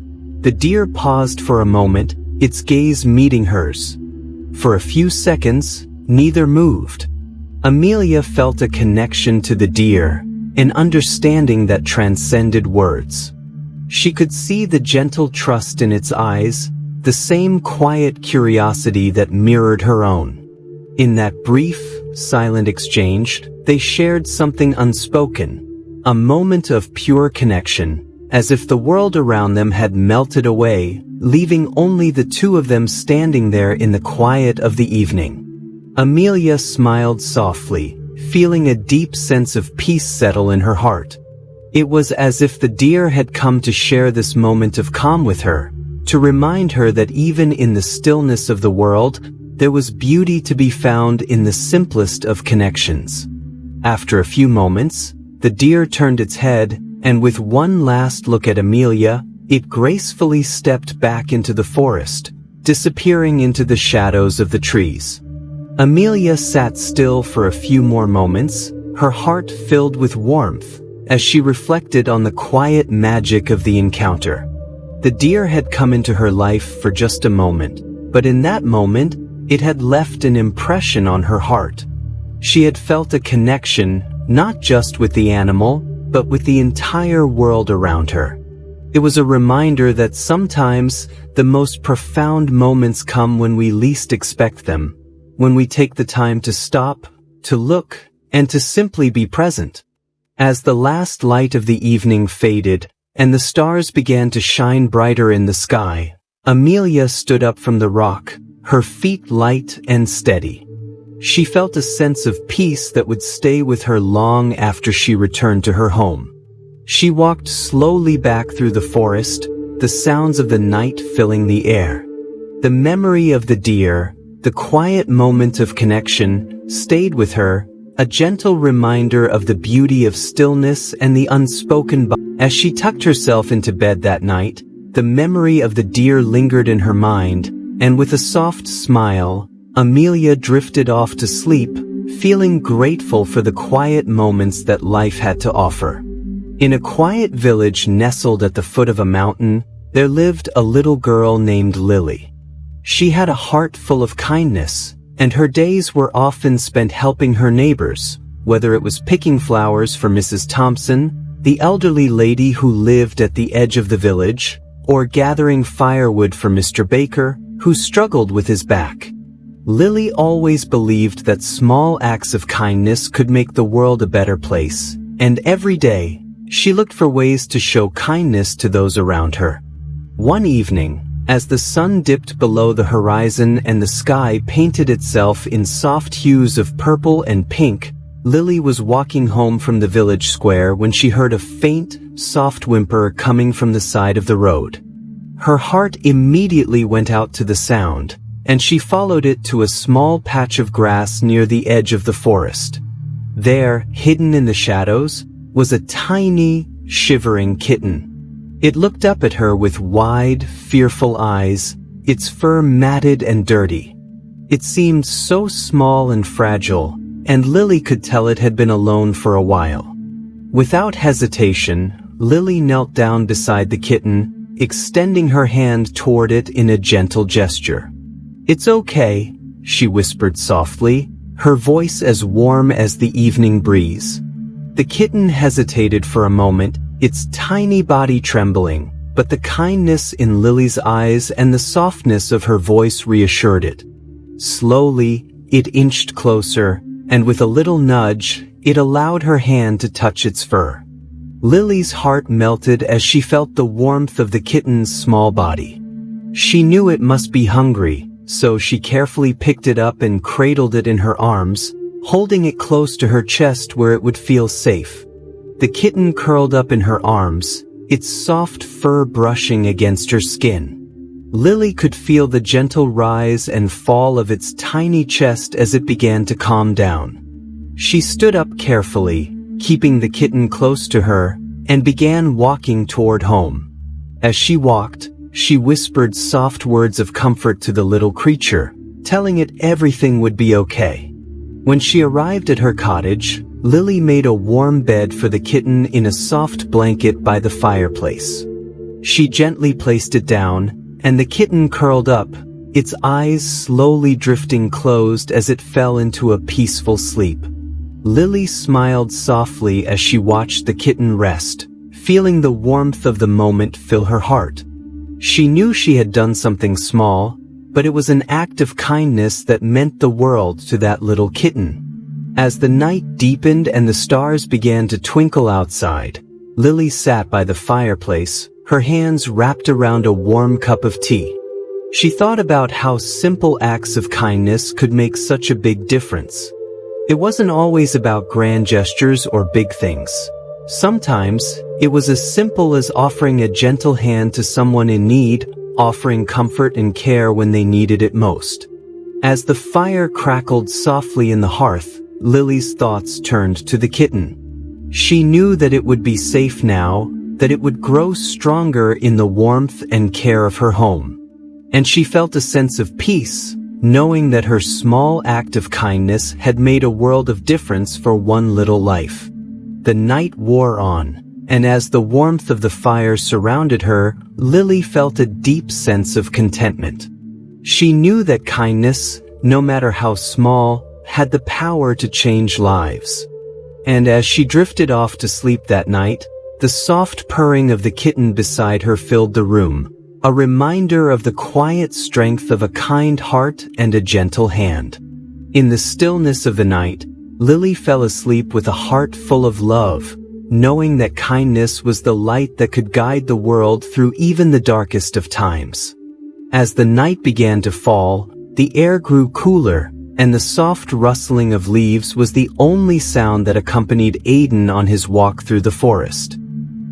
The deer paused for a moment, its gaze meeting hers. For a few seconds, neither moved. Amelia felt a connection to the deer, an understanding that transcended words. She could see the gentle trust in its eyes, the same quiet curiosity that mirrored her own. In that brief, silent exchange, they shared something unspoken, a moment of pure connection, as if the world around them had melted away, leaving only the two of them standing there in the quiet of the evening. Amelia smiled softly, feeling a deep sense of peace settle in her heart. It was as if the deer had come to share this moment of calm with her, to remind her that even in the stillness of the world, there was beauty to be found in the simplest of connections. After a few moments, the deer turned its head, and with one last look at Amelia, it gracefully stepped back into the forest, disappearing into the shadows of the trees. Amelia sat still for a few more moments, her heart filled with warmth, as she reflected on the quiet magic of the encounter. The deer had come into her life for just a moment, but in that moment, it had left an impression on her heart. She had felt a connection, not just with the animal, but with the entire world around her. It was a reminder that sometimes the most profound moments come when we least expect them, when we take the time to stop, to look, and to simply be present. As the last light of the evening faded, and the stars began to shine brighter in the sky, Amelia stood up from the rock, her feet light and steady. She felt a sense of peace that would stay with her long after she returned to her home. She walked slowly back through the forest, the sounds of the night filling the air. The memory of the deer, the quiet moment of connection, stayed with her, a gentle reminder of the beauty of stillness and the unspoken bond. As she tucked herself into bed that night, the memory of the deer lingered in her mind, and with a soft smile, Amelia drifted off to sleep, feeling grateful for the quiet moments that life had to offer. In a quiet village nestled at the foot of a mountain, there lived a little girl named Lily. She had a heart full of kindness, and her days were often spent helping her neighbors, whether it was picking flowers for Mrs. Thompson, the elderly lady who lived at the edge of the village, or gathering firewood for Mr. Baker, who struggled with his back. Lily always believed that small acts of kindness could make the world a better place, and every day, she looked for ways to show kindness to those around her. One evening, as the sun dipped below the horizon and the sky painted itself in soft hues of purple and pink, Lily was walking home from the village square when she heard a faint, soft whimper coming from the side of the road. Her heart immediately went out to the sound, and she followed it to a small patch of grass near the edge of the forest. There, hidden in the shadows, was a tiny, shivering kitten. It looked up at her with wide, fearful eyes, its fur matted and dirty. It seemed so small and fragile, and Lily could tell it had been alone for a while. Without hesitation, Lily knelt down beside the kitten, extending her hand toward it in a gentle gesture. "It's okay," she whispered softly, her voice as warm as the evening breeze. The kitten hesitated for a moment, its tiny body trembling, but the kindness in Lily's eyes and the softness of her voice reassured it. Slowly, it inched closer, and with a little nudge, it allowed her hand to touch its fur. Lily's heart melted as she felt the warmth of the kitten's small body. She knew it must be hungry, so she carefully picked it up and cradled it in her arms, holding it close to her chest where it would feel safe. The kitten curled up in her arms, its soft fur brushing against her skin. Lily could feel the gentle rise and fall of its tiny chest as it began to calm down. She stood up carefully, keeping the kitten close to her, and began walking toward home. As she walked, she whispered soft words of comfort to the little creature, telling it everything would be okay. When she arrived at her cottage, Lily made a warm bed for the kitten in a soft blanket by the fireplace. She gently placed it down, and the kitten curled up, its eyes slowly drifting closed as it fell into a peaceful sleep. Lily smiled softly as she watched the kitten rest, feeling the warmth of the moment fill her heart. She knew she had done something small, but it was an act of kindness that meant the world to that little kitten. As the night deepened and the stars began to twinkle outside, Lily sat by the fireplace, her hands wrapped around a warm cup of tea. She thought about how simple acts of kindness could make such a big difference. It wasn't always about grand gestures or big things. Sometimes, it was as simple as offering a gentle hand to someone in need, offering comfort and care when they needed it most. As the fire crackled softly in the hearth, Lily's thoughts turned to the kitten. She knew that it would be safe now, that it would grow stronger in the warmth and care of her home. And she felt a sense of peace, knowing that her small act of kindness had made a world of difference for one little life. The night wore on, and as the warmth of the fire surrounded her, Lily felt a deep sense of contentment. She knew that kindness, no matter how small, had the power to change lives. And as she drifted off to sleep that night, the soft purring of the kitten beside her filled the room, a reminder of the quiet strength of a kind heart and a gentle hand. In the stillness of the night, Lily fell asleep with a heart full of love, knowing that kindness was the light that could guide the world through even the darkest of times. As the night began to fall, the air grew cooler, and the soft rustling of leaves was the only sound that accompanied Aiden on his walk through the forest.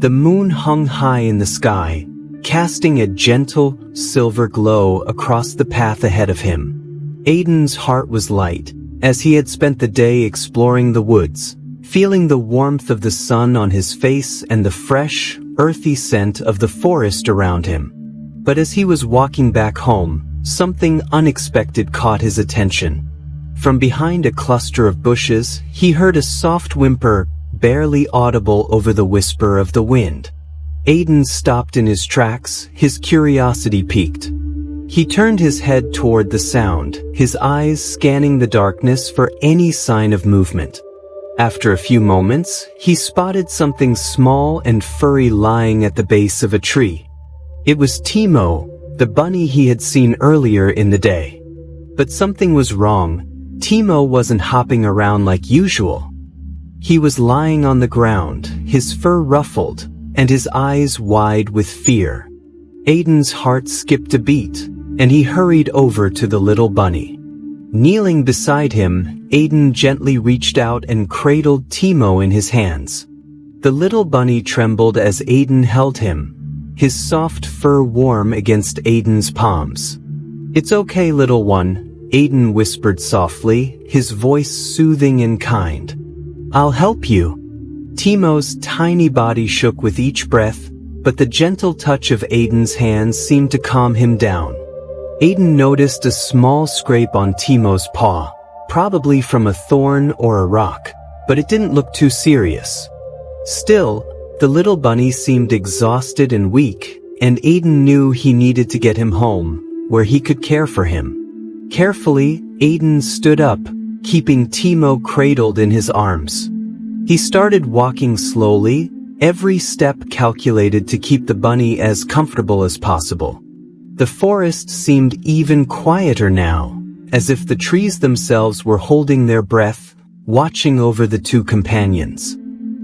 The moon hung high in the sky, casting a gentle, silver glow across the path ahead of him. Aiden's heart was light, as he had spent the day exploring the woods, feeling the warmth of the sun on his face and the fresh, earthy scent of the forest around him. But as he was walking back home, something unexpected caught his attention. From behind a cluster of bushes, he heard a soft whimper, barely audible over the whisper of the wind. Aiden stopped in his tracks, his curiosity piqued. He turned his head toward the sound, his eyes scanning the darkness for any sign of movement. After a few moments, he spotted something small and furry lying at the base of a tree. It was Timo, the bunny he had seen earlier in the day. But something was wrong. Timo wasn't hopping around like usual. He was lying on the ground, his fur ruffled, and his eyes wide with fear. Aiden's heart skipped a beat, and he hurried over to the little bunny. Kneeling beside him, Aiden gently reached out and cradled Timo in his hands. The little bunny trembled as Aiden held him, his soft fur warm against Aiden's palms. "It's okay, little one," Aiden whispered softly, his voice soothing and kind. "I'll help you." Timo's tiny body shook with each breath, but the gentle touch of Aiden's hands seemed to calm him down. Aiden noticed a small scrape on Timo's paw, probably from a thorn or a rock, but it didn't look too serious. Still, the little bunny seemed exhausted and weak, and Aiden knew he needed to get him home, where he could care for him. Carefully, Aiden stood up, keeping Timo cradled in his arms. He started walking slowly, every step calculated to keep the bunny as comfortable as possible. The forest seemed even quieter now, as if the trees themselves were holding their breath, watching over the two companions.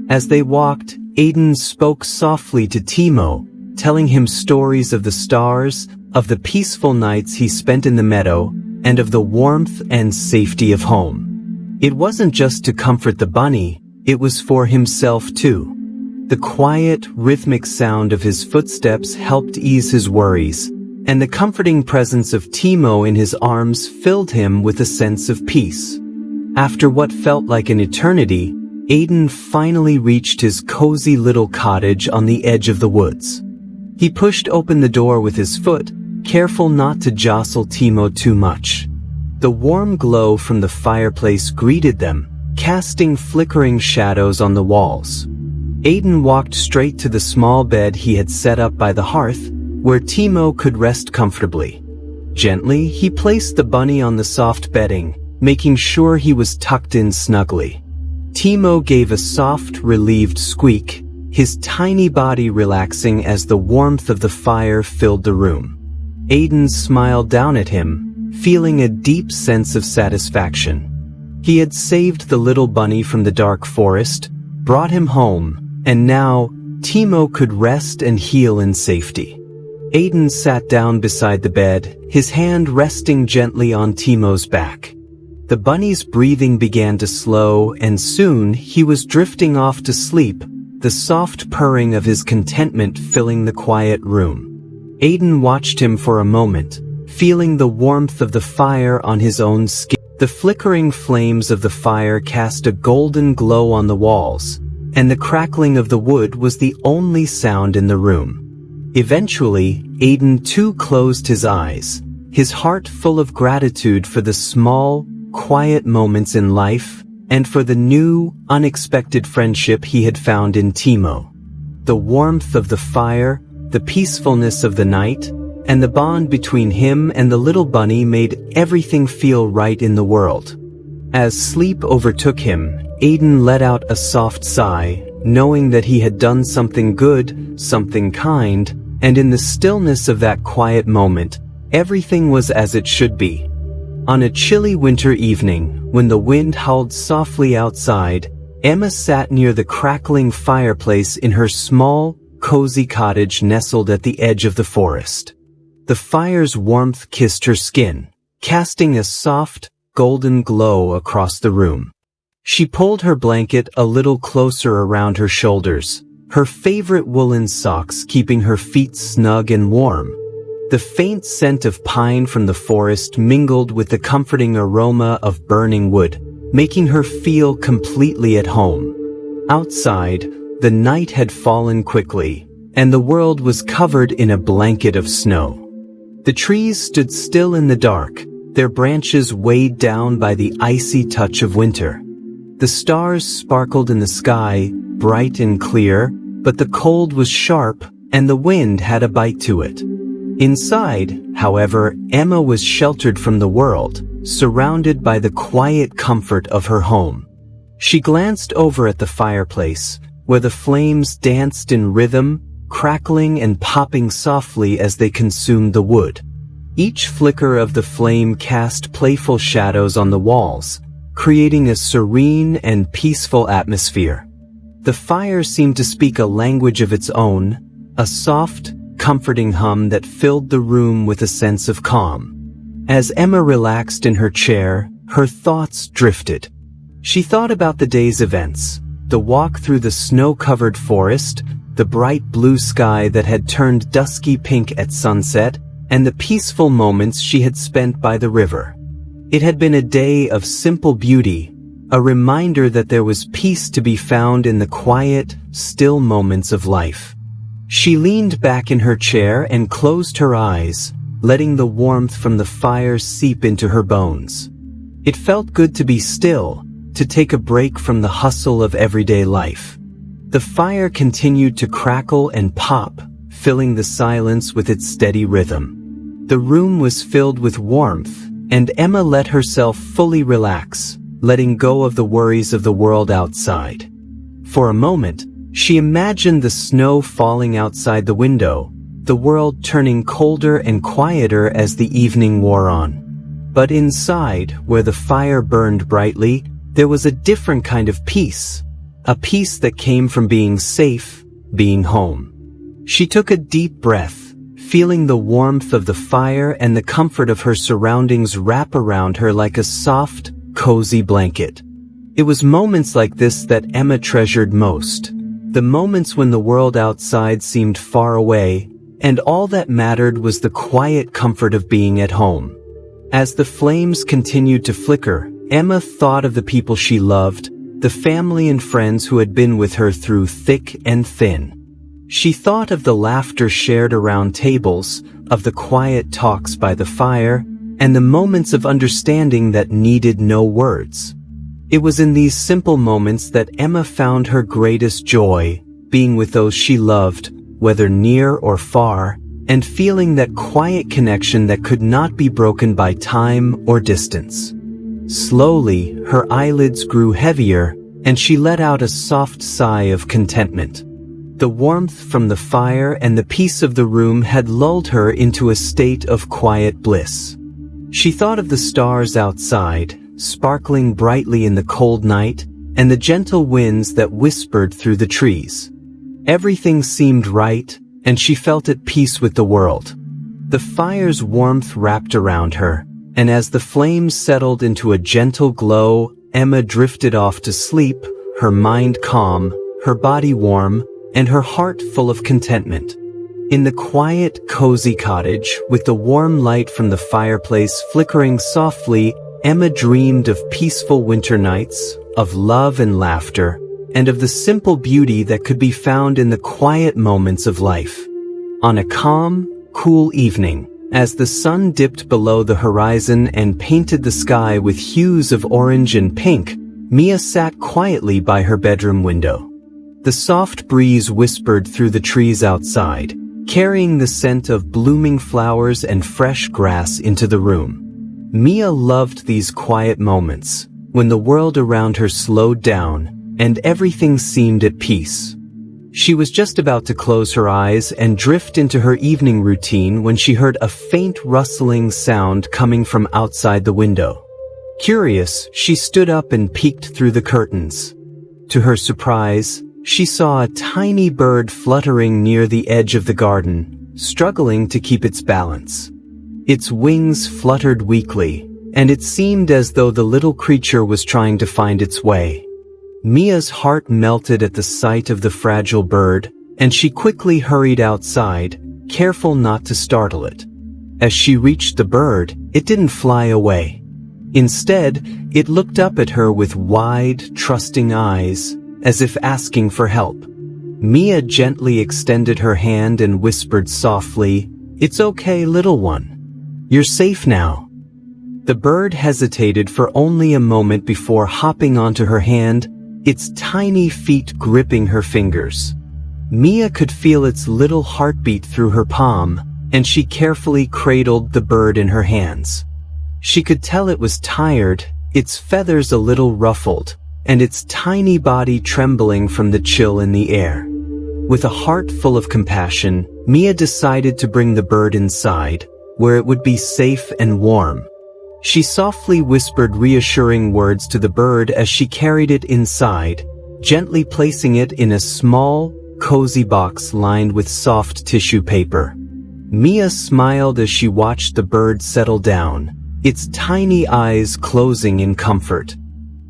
As they walked, Aiden spoke softly to Timo, telling him stories of the stars, of the peaceful nights he spent in the meadow, and of the warmth and safety of home. It wasn't just to comfort the bunny, it was for himself too. The quiet, rhythmic sound of his footsteps helped ease his worries, and the comforting presence of Timo in his arms filled him with a sense of peace. After what felt like an eternity, Aiden finally reached his cozy little cottage on the edge of the woods. He pushed open the door with his foot, careful not to jostle Timo too much. The warm glow from the fireplace greeted them, casting flickering shadows on the walls. Aiden walked straight to the small bed he had set up by the hearth, where Timo could rest comfortably. Gently, he placed the bunny on the soft bedding, making sure he was tucked in snugly. Timo gave a soft, relieved squeak, his tiny body relaxing as the warmth of the fire filled the room. Aiden smiled down at him, feeling a deep sense of satisfaction. He had saved the little bunny from the dark forest, brought him home, and now, Timo could rest and heal in safety. Aiden sat down beside the bed, his hand resting gently on Timo's back. The bunny's breathing began to slow, and soon he was drifting off to sleep, the soft purring of his contentment filling the quiet room. Aiden watched him for a moment, feeling the warmth of the fire on his own skin. The flickering flames of the fire cast a golden glow on the walls, and the crackling of the wood was the only sound in the room. Eventually, Aiden too closed his eyes, his heart full of gratitude for the small, quiet moments in life, and for the new, unexpected friendship he had found in Timo. The warmth of the fire, the peacefulness of the night, and the bond between him and the little bunny made everything feel right in the world. As sleep overtook him, Aiden let out a soft sigh, knowing that he had done something good, something kind, and in the stillness of that quiet moment, everything was as it should be. On a chilly winter evening, when the wind howled softly outside, Emma sat near the crackling fireplace in her small, cozy cottage nestled at the edge of the forest. The fire's warmth kissed her skin, casting a soft, golden glow across the room. She pulled her blanket a little closer around her shoulders, her favorite woolen socks keeping her feet snug and warm. The faint scent of pine from the forest mingled with the comforting aroma of burning wood, making her feel completely at home. Outside, the night had fallen quickly, and the world was covered in a blanket of snow. The trees stood still in the dark, their branches weighed down by the icy touch of winter. The stars sparkled in the sky, bright and clear, but the cold was sharp, and the wind had a bite to it. Inside, however, Emma was sheltered from the world, surrounded by the quiet comfort of her home. She glanced over at the fireplace, where the flames danced in rhythm, crackling and popping softly as they consumed the wood. Each flicker of the flame cast playful shadows on the walls, creating a serene and peaceful atmosphere. The fire seemed to speak a language of its own, a soft, comforting hum that filled the room with a sense of calm. As Emma relaxed in her chair, her thoughts drifted. She thought about the day's events, the walk through the snow-covered forest, the bright blue sky that had turned dusky pink at sunset, and the peaceful moments she had spent by the river. It had been a day of simple beauty, a reminder that there was peace to be found in the quiet, still moments of life. She leaned back in her chair and closed her eyes, letting the warmth from the fire seep into her bones. It felt good to be still, to take a break from the hustle of everyday life. The fire continued to crackle and pop, filling the silence with its steady rhythm. The room was filled with warmth, and Emma let herself fully relax, letting go of the worries of the world outside. For a moment, she imagined the snow falling outside the window, the world turning colder and quieter as the evening wore on. But inside, where the fire burned brightly, there was a different kind of peace. A peace that came from being safe, being home. She took a deep breath, feeling the warmth of the fire and the comfort of her surroundings wrap around her like a soft, cozy blanket. It was moments like this that Emma treasured most. The moments when the world outside seemed far away, and all that mattered was the quiet comfort of being at home. As the flames continued to flicker, Emma thought of the people she loved, the family and friends who had been with her through thick and thin. She thought of the laughter shared around tables, of the quiet talks by the fire, and the moments of understanding that needed no words. It was in these simple moments that Emma found her greatest joy, being with those she loved, whether near or far, and feeling that quiet connection that could not be broken by time or distance. Slowly, her eyelids grew heavier, and she let out a soft sigh of contentment. The warmth from the fire and the peace of the room had lulled her into a state of quiet bliss. She thought of the stars outside, sparkling brightly in the cold night, and the gentle winds that whispered through the trees. Everything seemed right, and she felt at peace with the world. The fire's warmth wrapped around her, and as the flames settled into a gentle glow, Emma drifted off to sleep, her mind calm, her body warm, and her heart full of contentment. In the quiet, cozy cottage, with the warm light from the fireplace flickering softly, Emma dreamed of peaceful winter nights, of love and laughter, and of the simple beauty that could be found in the quiet moments of life. On a calm, cool evening, as the sun dipped below the horizon and painted the sky with hues of orange and pink, Mia sat quietly by her bedroom window. The soft breeze whispered through the trees outside, carrying the scent of blooming flowers and fresh grass into the room. Mia loved these quiet moments, when the world around her slowed down, and everything seemed at peace. She was just about to close her eyes and drift into her evening routine when she heard a faint rustling sound coming from outside the window. Curious, she stood up and peeked through the curtains. To her surprise, she saw a tiny bird fluttering near the edge of the garden, struggling to keep its balance. Its wings fluttered weakly, and it seemed as though the little creature was trying to find its way. Mia's heart melted at the sight of the fragile bird, and she quickly hurried outside, careful not to startle it. As she reached the bird, it didn't fly away. Instead, it looked up at her with wide, trusting eyes, as if asking for help. Mia gently extended her hand and whispered softly, "It's okay, little one. You're safe now." The bird hesitated for only a moment before hopping onto her hand, its tiny feet gripping her fingers. Mia could feel its little heartbeat through her palm, and she carefully cradled the bird in her hands. She could tell it was tired, its feathers a little ruffled, and its tiny body trembling from the chill in the air. With a heart full of compassion, Mia decided to bring the bird inside, where it would be safe and warm. She softly whispered reassuring words to the bird as she carried it inside, gently placing it in a small, cozy box lined with soft tissue paper. Mia smiled as she watched the bird settle down, its tiny eyes closing in comfort.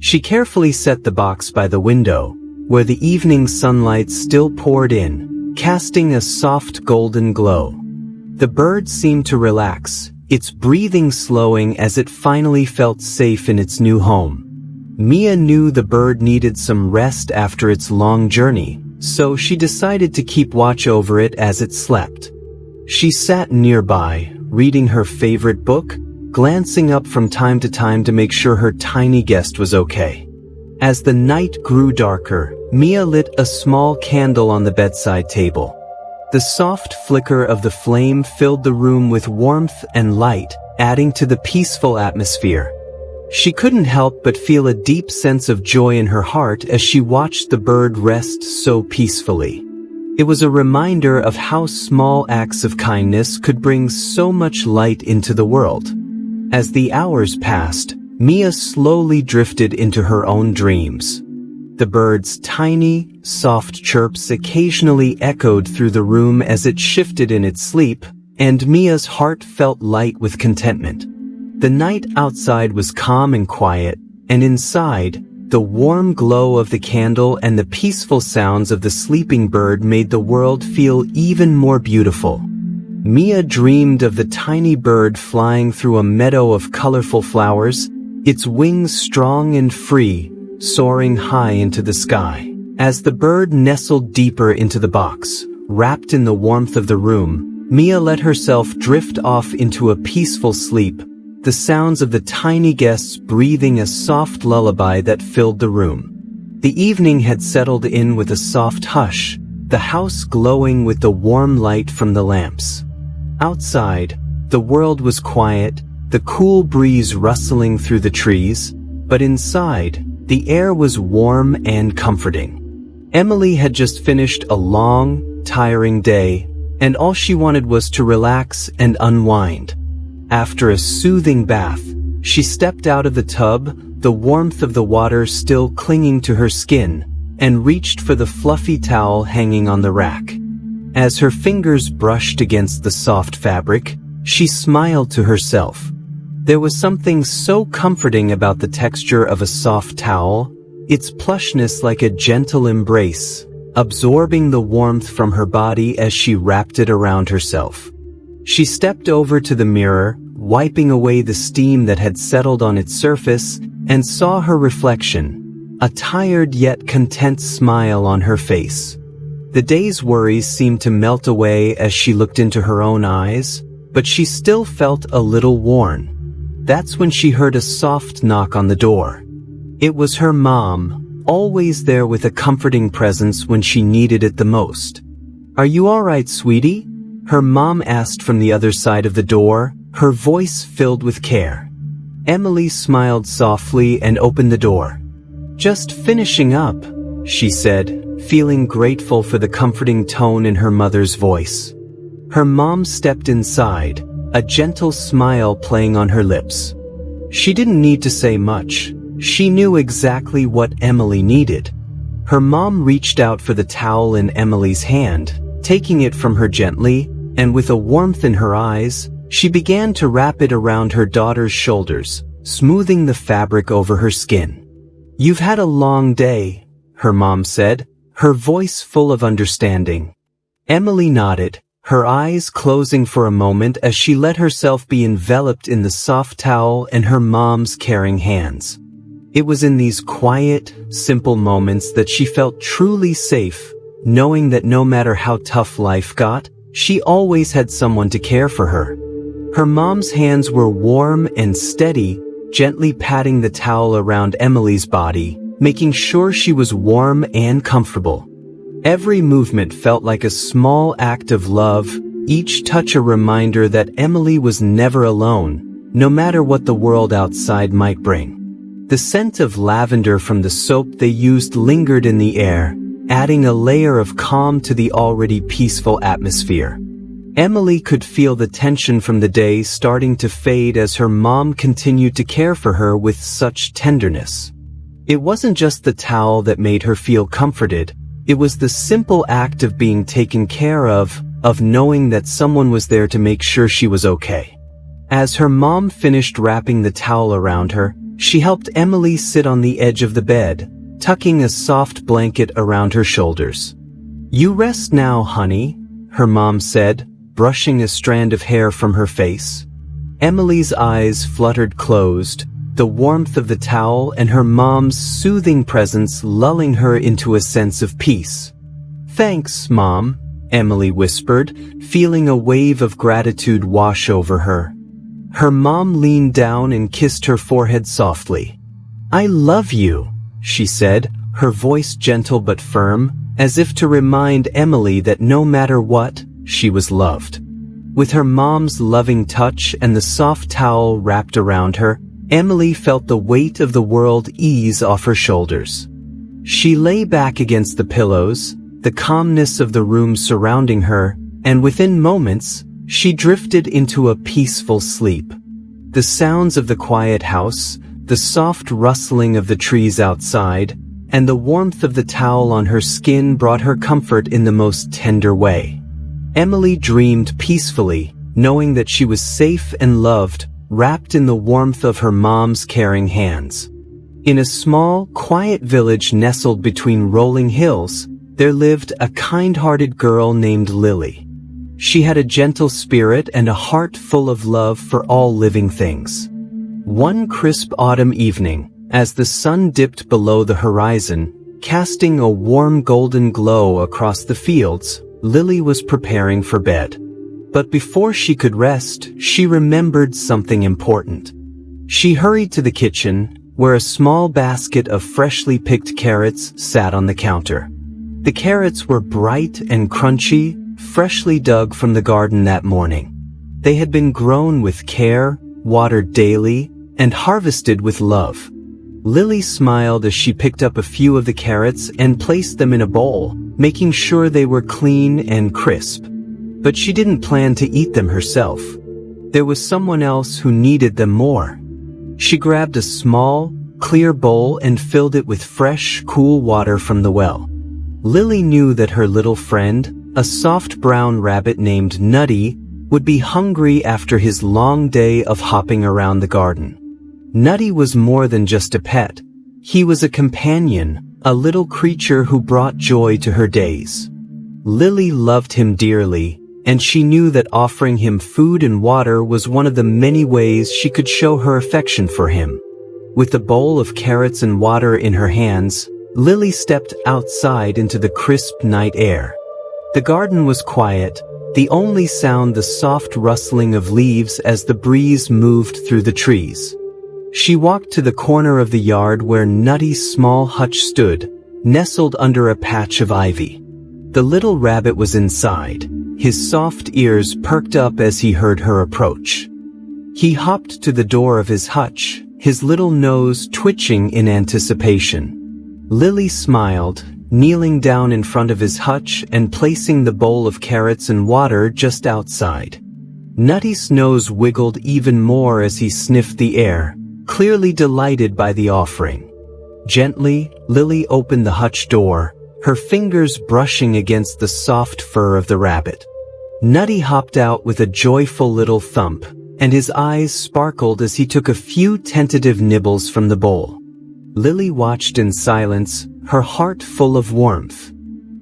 She carefully set the box by the window, where the evening sunlight still poured in, casting a soft golden glow. The bird seemed to relax, its breathing slowing as it finally felt safe in its new home. Mia knew the bird needed some rest after its long journey, so she decided to keep watch over it as it slept. She sat nearby, reading her favorite book, glancing up from time to time to make sure her tiny guest was okay. As the night grew darker, Mia lit a small candle on the bedside table. The soft flicker of the flame filled the room with warmth and light, adding to the peaceful atmosphere. She couldn't help but feel a deep sense of joy in her heart as she watched the bird rest so peacefully. It was a reminder of how small acts of kindness could bring so much light into the world. As the hours passed, Mia slowly drifted into her own dreams. The bird's tiny, soft chirps occasionally echoed through the room as it shifted in its sleep, and Mia's heart felt light with contentment. The night outside was calm and quiet, and inside, the warm glow of the candle and the peaceful sounds of the sleeping bird made the world feel even more beautiful. Mia dreamed of the tiny bird flying through a meadow of colorful flowers, its wings strong and free, soaring high into the sky. As the bird nestled deeper into the box, wrapped in the warmth of the room, Mia let herself drift off into a peaceful sleep, the sounds of the tiny guests breathing a soft lullaby that filled the room. The evening had settled in with a soft hush, the house glowing with the warm light from the lamps. Outside, the world was quiet, the cool breeze rustling through the trees, but inside, the air was warm and comforting. Emily had just finished a long, tiring day, and all she wanted was to relax and unwind. After a soothing bath, she stepped out of the tub, the warmth of the water still clinging to her skin, and reached for the fluffy towel hanging on the rack. As her fingers brushed against the soft fabric, she smiled to herself. There was something so comforting about the texture of a soft towel, its plushness like a gentle embrace, absorbing the warmth from her body as she wrapped it around herself. She stepped over to the mirror, wiping away the steam that had settled on its surface, and saw her reflection, a tired yet content smile on her face. The day's worries seemed to melt away as she looked into her own eyes, but she still felt a little worn. That's when she heard a soft knock on the door. It was her mom, always there with a comforting presence when she needed it the most. "Are you all right, sweetie?" her mom asked from the other side of the door, her voice filled with care. Emily smiled softly and opened the door. "Just finishing up," she said, feeling grateful for the comforting tone in her mother's voice. Her mom stepped inside, a gentle smile playing on her lips. She didn't need to say much. She knew exactly what Emily needed. Her mom reached out for the towel in Emily's hand, taking it from her gently, and with a warmth in her eyes, she began to wrap it around her daughter's shoulders, smoothing the fabric over her skin. "You've had a long day," her mom said, her voice full of understanding. Emily nodded, her eyes closing for a moment as she let herself be enveloped in the soft towel and her mom's caring hands. It was in these quiet, simple moments that she felt truly safe, knowing that no matter how tough life got, she always had someone to care for her. Her mom's hands were warm and steady, gently patting the towel around Emily's body, making sure she was warm and comfortable. Every movement felt like a small act of love, each touch a reminder that Emily was never alone, no matter what the world outside might bring. The scent of lavender from the soap they used lingered in the air, adding a layer of calm to the already peaceful atmosphere. Emily could feel the tension from the day starting to fade as her mom continued to care for her with such tenderness. It wasn't just the towel that made her feel comforted, it was the simple act of being taken care of knowing that someone was there to make sure she was okay. As her mom finished wrapping the towel around her, she helped Emily sit on the edge of the bed, tucking a soft blanket around her shoulders. "You rest now, honey," her mom said, brushing a strand of hair from her face. Emily's eyes fluttered closed, the warmth of the towel and her mom's soothing presence lulling her into a sense of peace. "Thanks, Mom," Emily whispered, feeling a wave of gratitude wash over her. Her mom leaned down and kissed her forehead softly. "I love you," she said, her voice gentle but firm, as if to remind Emily that no matter what, she was loved. With her mom's loving touch and the soft towel wrapped around her, Emily felt the weight of the world ease off her shoulders. She lay back against the pillows, the calmness of the room surrounding her, and within moments, she drifted into a peaceful sleep. The sounds of the quiet house, the soft rustling of the trees outside, and the warmth of the towel on her skin brought her comfort in the most tender way. Emily dreamed peacefully, knowing that she was safe and loved, wrapped in the warmth of her mom's caring hands. In a small, quiet village nestled between rolling hills, there lived a kind-hearted girl named Lily. She had a gentle spirit and a heart full of love for all living things. One crisp autumn evening, as the sun dipped below the horizon, casting a warm golden glow across the fields, Lily was preparing for bed. But before she could rest, she remembered something important. She hurried to the kitchen, where a small basket of freshly picked carrots sat on the counter. The carrots were bright and crunchy, freshly dug from the garden that morning. They had been grown with care, watered daily, and harvested with love. Lily smiled as she picked up a few of the carrots and placed them in a bowl, making sure they were clean and crisp. But she didn't plan to eat them herself. There was someone else who needed them more. She grabbed a small, clear bowl and filled it with fresh, cool water from the well. Lily knew that her little friend, a soft brown rabbit named Nutty, would be hungry after his long day of hopping around the garden. Nutty was more than just a pet. He was a companion, a little creature who brought joy to her days. Lily loved him dearly, and she knew that offering him food and water was one of the many ways she could show her affection for him. With a bowl of carrots and water in her hands, Lily stepped outside into the crisp night air. The garden was quiet, the only sound the soft rustling of leaves as the breeze moved through the trees. She walked to the corner of the yard where Nutty's small hutch stood, nestled under a patch of ivy. The little rabbit was inside, his soft ears perked up as he heard her approach. He hopped to the door of his hutch, his little nose twitching in anticipation. Lily smiled, kneeling down in front of his hutch and placing the bowl of carrots and water just outside. Nutty's nose wiggled even more as he sniffed the air, clearly delighted by the offering. Gently, Lily opened the hutch door, her fingers brushing against the soft fur of the rabbit. Nutty hopped out with a joyful little thump, and his eyes sparkled as he took a few tentative nibbles from the bowl. Lily watched in silence, her heart full of warmth.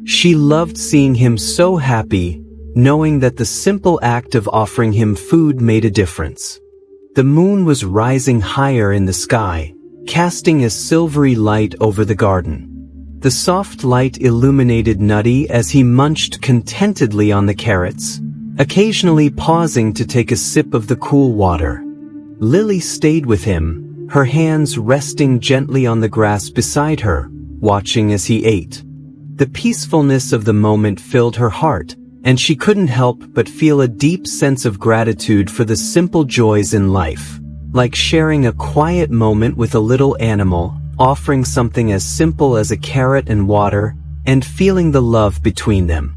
She loved seeing him so happy, knowing that the simple act of offering him food made a difference. The moon was rising higher in the sky, casting a silvery light over the garden. The soft light illuminated Nutty as he munched contentedly on the carrots, occasionally pausing to take a sip of the cool water. Lily stayed with him, her hands resting gently on the grass beside her, watching as he ate. The peacefulness of the moment filled her heart, and she couldn't help but feel a deep sense of gratitude for the simple joys in life, like sharing a quiet moment with a little animal, offering something as simple as a carrot and water, and feeling the love between them.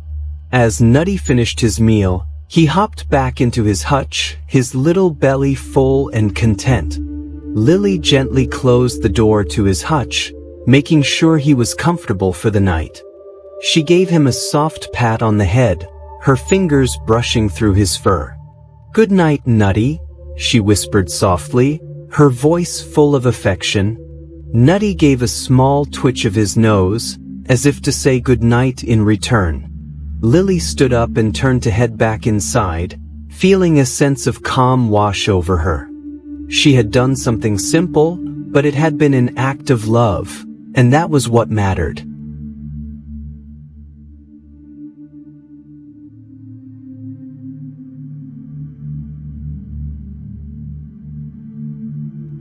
As Nutty finished his meal, he hopped back into his hutch, his little belly full and content. Lily gently closed the door to his hutch, making sure he was comfortable for the night. She gave him a soft pat on the head, her fingers brushing through his fur. "Good night, Nutty," she whispered softly, her voice full of affection. Nutty gave a small twitch of his nose, as if to say good night in return. Lily stood up and turned to head back inside, feeling a sense of calm wash over her. She had done something simple, but it had been an act of love, and that was what mattered.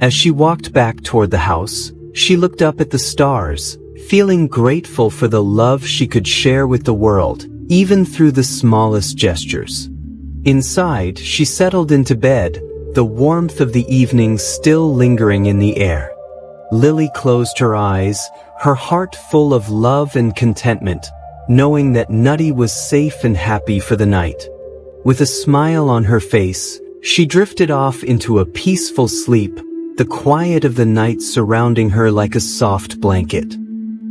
As she walked back toward the house, she looked up at the stars, feeling grateful for the love she could share with the world, even through the smallest gestures. Inside, she settled into bed, the warmth of the evening still lingering in the air. Lily closed her eyes, her heart full of love and contentment, knowing that Nutty was safe and happy for the night. With a smile on her face, she drifted off into a peaceful sleep, the quiet of the night surrounding her like a soft blanket.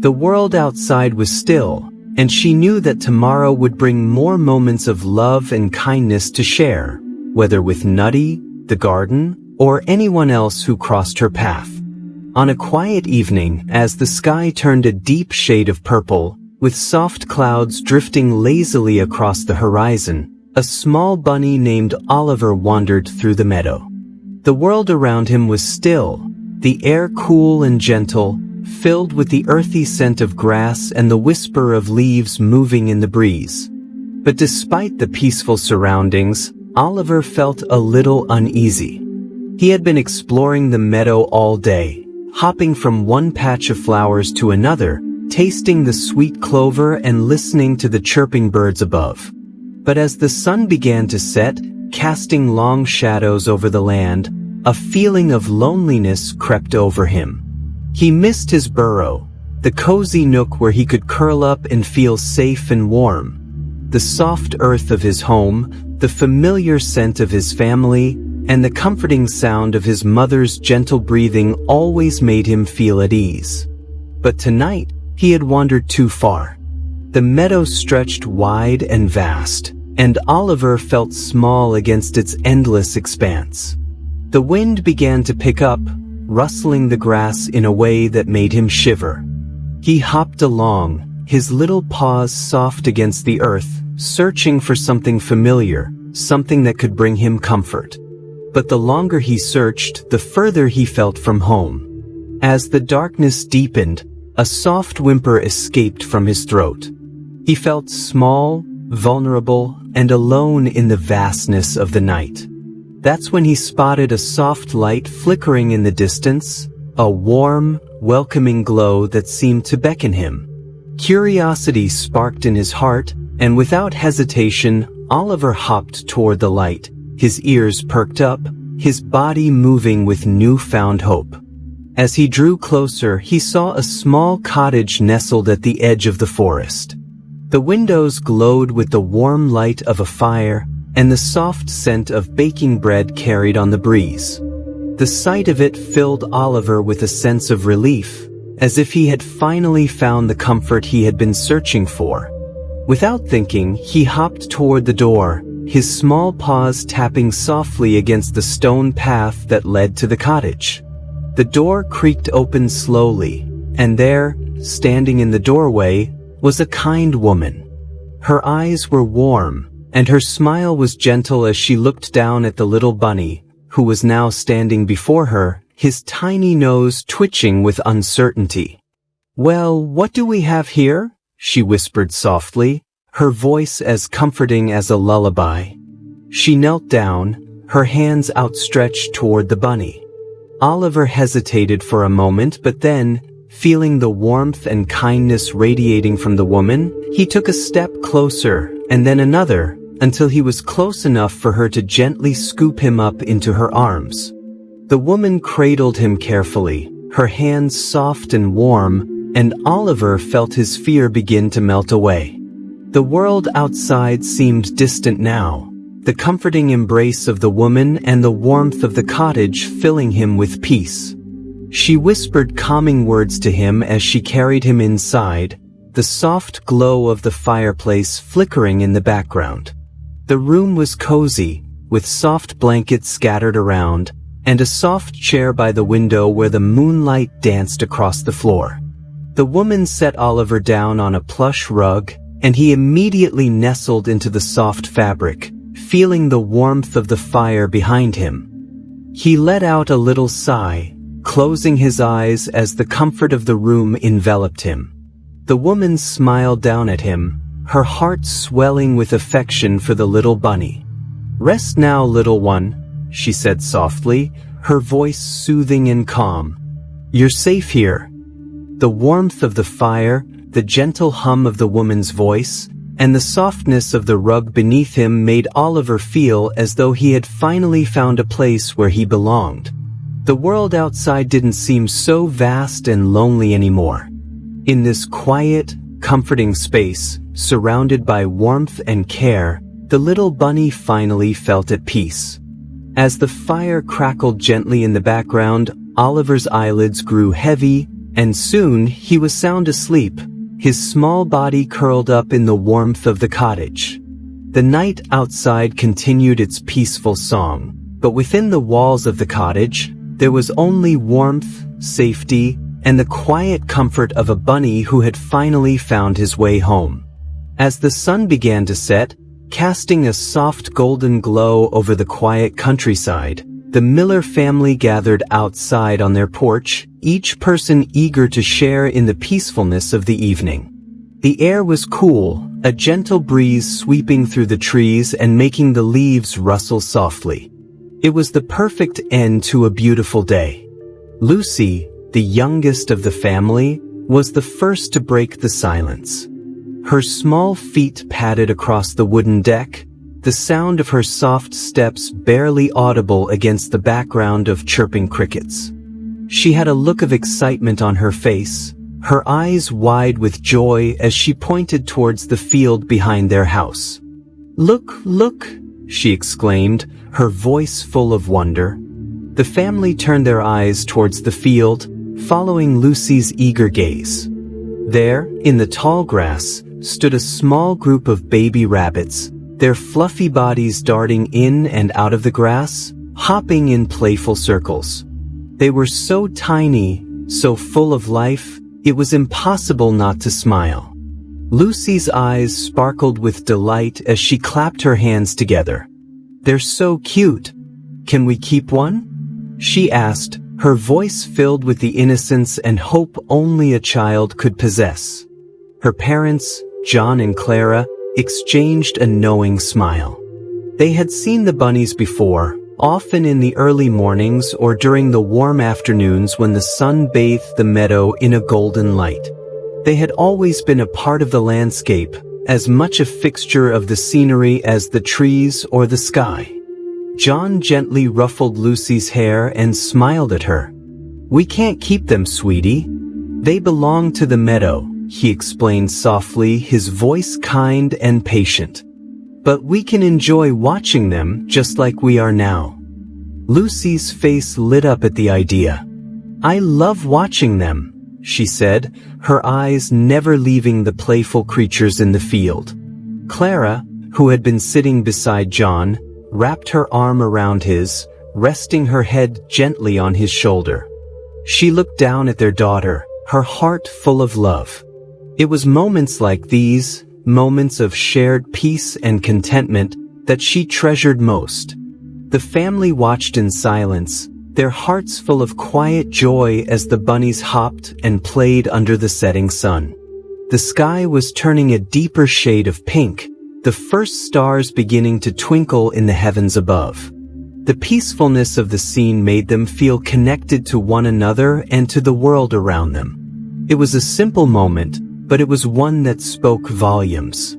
The world outside was still, and she knew that tomorrow would bring more moments of love and kindness to share, whether with Nutty, the garden, or anyone else who crossed her path. On a quiet evening, as the sky turned a deep shade of purple, with soft clouds drifting lazily across the horizon, a small bunny named Oliver wandered through the meadow. The world around him was still, the air cool and gentle, filled with the earthy scent of grass and the whisper of leaves moving in the breeze. But despite the peaceful surroundings, Oliver felt a little uneasy. He had been exploring the meadow all day, hopping from one patch of flowers to another, tasting the sweet clover and listening to the chirping birds above. But as the sun began to set, casting long shadows over the land, a feeling of loneliness crept over him. He missed his burrow, the cozy nook where he could curl up and feel safe and warm. The soft earth of his home, the familiar scent of his family, and the comforting sound of his mother's gentle breathing always made him feel at ease. But tonight, he had wandered too far. The meadow stretched wide and vast, and Oliver felt small against its endless expanse. The wind began to pick up, rustling the grass in a way that made him shiver. He hopped along, his little paws soft against the earth, searching for something familiar, something that could bring him comfort. But the longer he searched, the further he felt from home. As the darkness deepened, a soft whimper escaped from his throat. He felt small, vulnerable, and alone in the vastness of the night. That's when he spotted a soft light flickering in the distance, a warm, welcoming glow that seemed to beckon him. Curiosity sparked in his heart, and without hesitation, Oliver hopped toward the light, his ears perked up, his body moving with newfound hope. As he drew closer, he saw a small cottage nestled at the edge of the forest. The windows glowed with the warm light of a fire, and the soft scent of baking bread carried on the breeze. The sight of it filled Oliver with a sense of relief, as if he had finally found the comfort he had been searching for. Without thinking, he hopped toward the door, his small paws tapping softly against the stone path that led to the cottage. The door creaked open slowly, and there, standing in the doorway, was a kind woman. Her eyes were warm, and her smile was gentle as she looked down at the little bunny, who was now standing before her, his tiny nose twitching with uncertainty. "Well, what do we have here?" she whispered softly, her voice as comforting as a lullaby. She knelt down, her hands outstretched toward the bunny. Oliver hesitated for a moment, but then, feeling the warmth and kindness radiating from the woman, he took a step closer, and then another, until he was close enough for her to gently scoop him up into her arms. The woman cradled him carefully, her hands soft and warm, and Oliver felt his fear begin to melt away. The world outside seemed distant now, the comforting embrace of the woman and the warmth of the cottage filling him with peace. She whispered calming words to him as she carried him inside, the soft glow of the fireplace flickering in the background. The room was cozy, with soft blankets scattered around, and a soft chair by the window where the moonlight danced across the floor. The woman set Oliver down on a plush rug, and he immediately nestled into the soft fabric, feeling the warmth of the fire behind him. He let out a little sigh, closing his eyes as the comfort of the room enveloped him. The woman smiled down at him, her heart swelling with affection for the little bunny. "Rest now, little one," she said softly, her voice soothing and calm. "You're safe here." The warmth of the fire, the gentle hum of the woman's voice, and the softness of the rug beneath him made Oliver feel as though he had finally found a place where he belonged. The world outside didn't seem so vast and lonely anymore. In this quiet, comforting space, surrounded by warmth and care, the little bunny finally felt at peace. As the fire crackled gently in the background, Oliver's eyelids grew heavy, and soon he was sound asleep, his small body curled up in the warmth of the cottage. The night outside continued its peaceful song, but within the walls of the cottage, there was only warmth, safety, and the quiet comfort of a bunny who had finally found his way home. As the sun began to set, casting a soft golden glow over the quiet countryside, the Miller family gathered outside on their porch, each person eager to share in the peacefulness of the evening. The air was cool, a gentle breeze sweeping through the trees and making the leaves rustle softly. It was the perfect end to a beautiful day. Lucy, the youngest of the family, was the first to break the silence. Her small feet padded across the wooden deck, the sound of her soft steps barely audible against the background of chirping crickets. She had a look of excitement on her face, her eyes wide with joy as she pointed towards the field behind their house. "Look, look!" she exclaimed, her voice full of wonder. The family turned their eyes towards the field, following Lucy's eager gaze. There, in the tall grass, stood a small group of baby rabbits, their fluffy bodies darting in and out of the grass, hopping in playful circles. They were so tiny, so full of life, It was impossible not to smile. Lucy's eyes sparkled with delight as she clapped her hands together. "They're so cute. Can we keep one?" she asked, her voice filled with the innocence and hope only a child could possess. Her parents, John and Clara, exchanged a knowing smile. They had seen the bunnies before, often in the early mornings or during the warm afternoons when the sun bathed the meadow in a golden light. They had always been a part of the landscape, as much a fixture of the scenery as the trees or the sky. John gently ruffled Lucy's hair and smiled at her. "We can't keep them, sweetie. They belong to the meadow," he explained softly, his voice kind and patient. "But we can enjoy watching them just like we are now." Lucy's face lit up at the idea. "I love watching them," she said, her eyes never leaving the playful creatures in the field. Clara, who had been sitting beside John, wrapped her arm around his, resting her head gently on his shoulder. She looked down at their daughter, her heart full of love. It was moments like these, moments of shared peace and contentment, that she treasured most. The family watched in silence, their hearts full of quiet joy as the bunnies hopped and played under the setting sun. The sky was turning a deeper shade of pink, the first stars beginning to twinkle in the heavens above. The peacefulness of the scene made them feel connected to one another and to the world around them. It was a simple moment, but it was one that spoke volumes.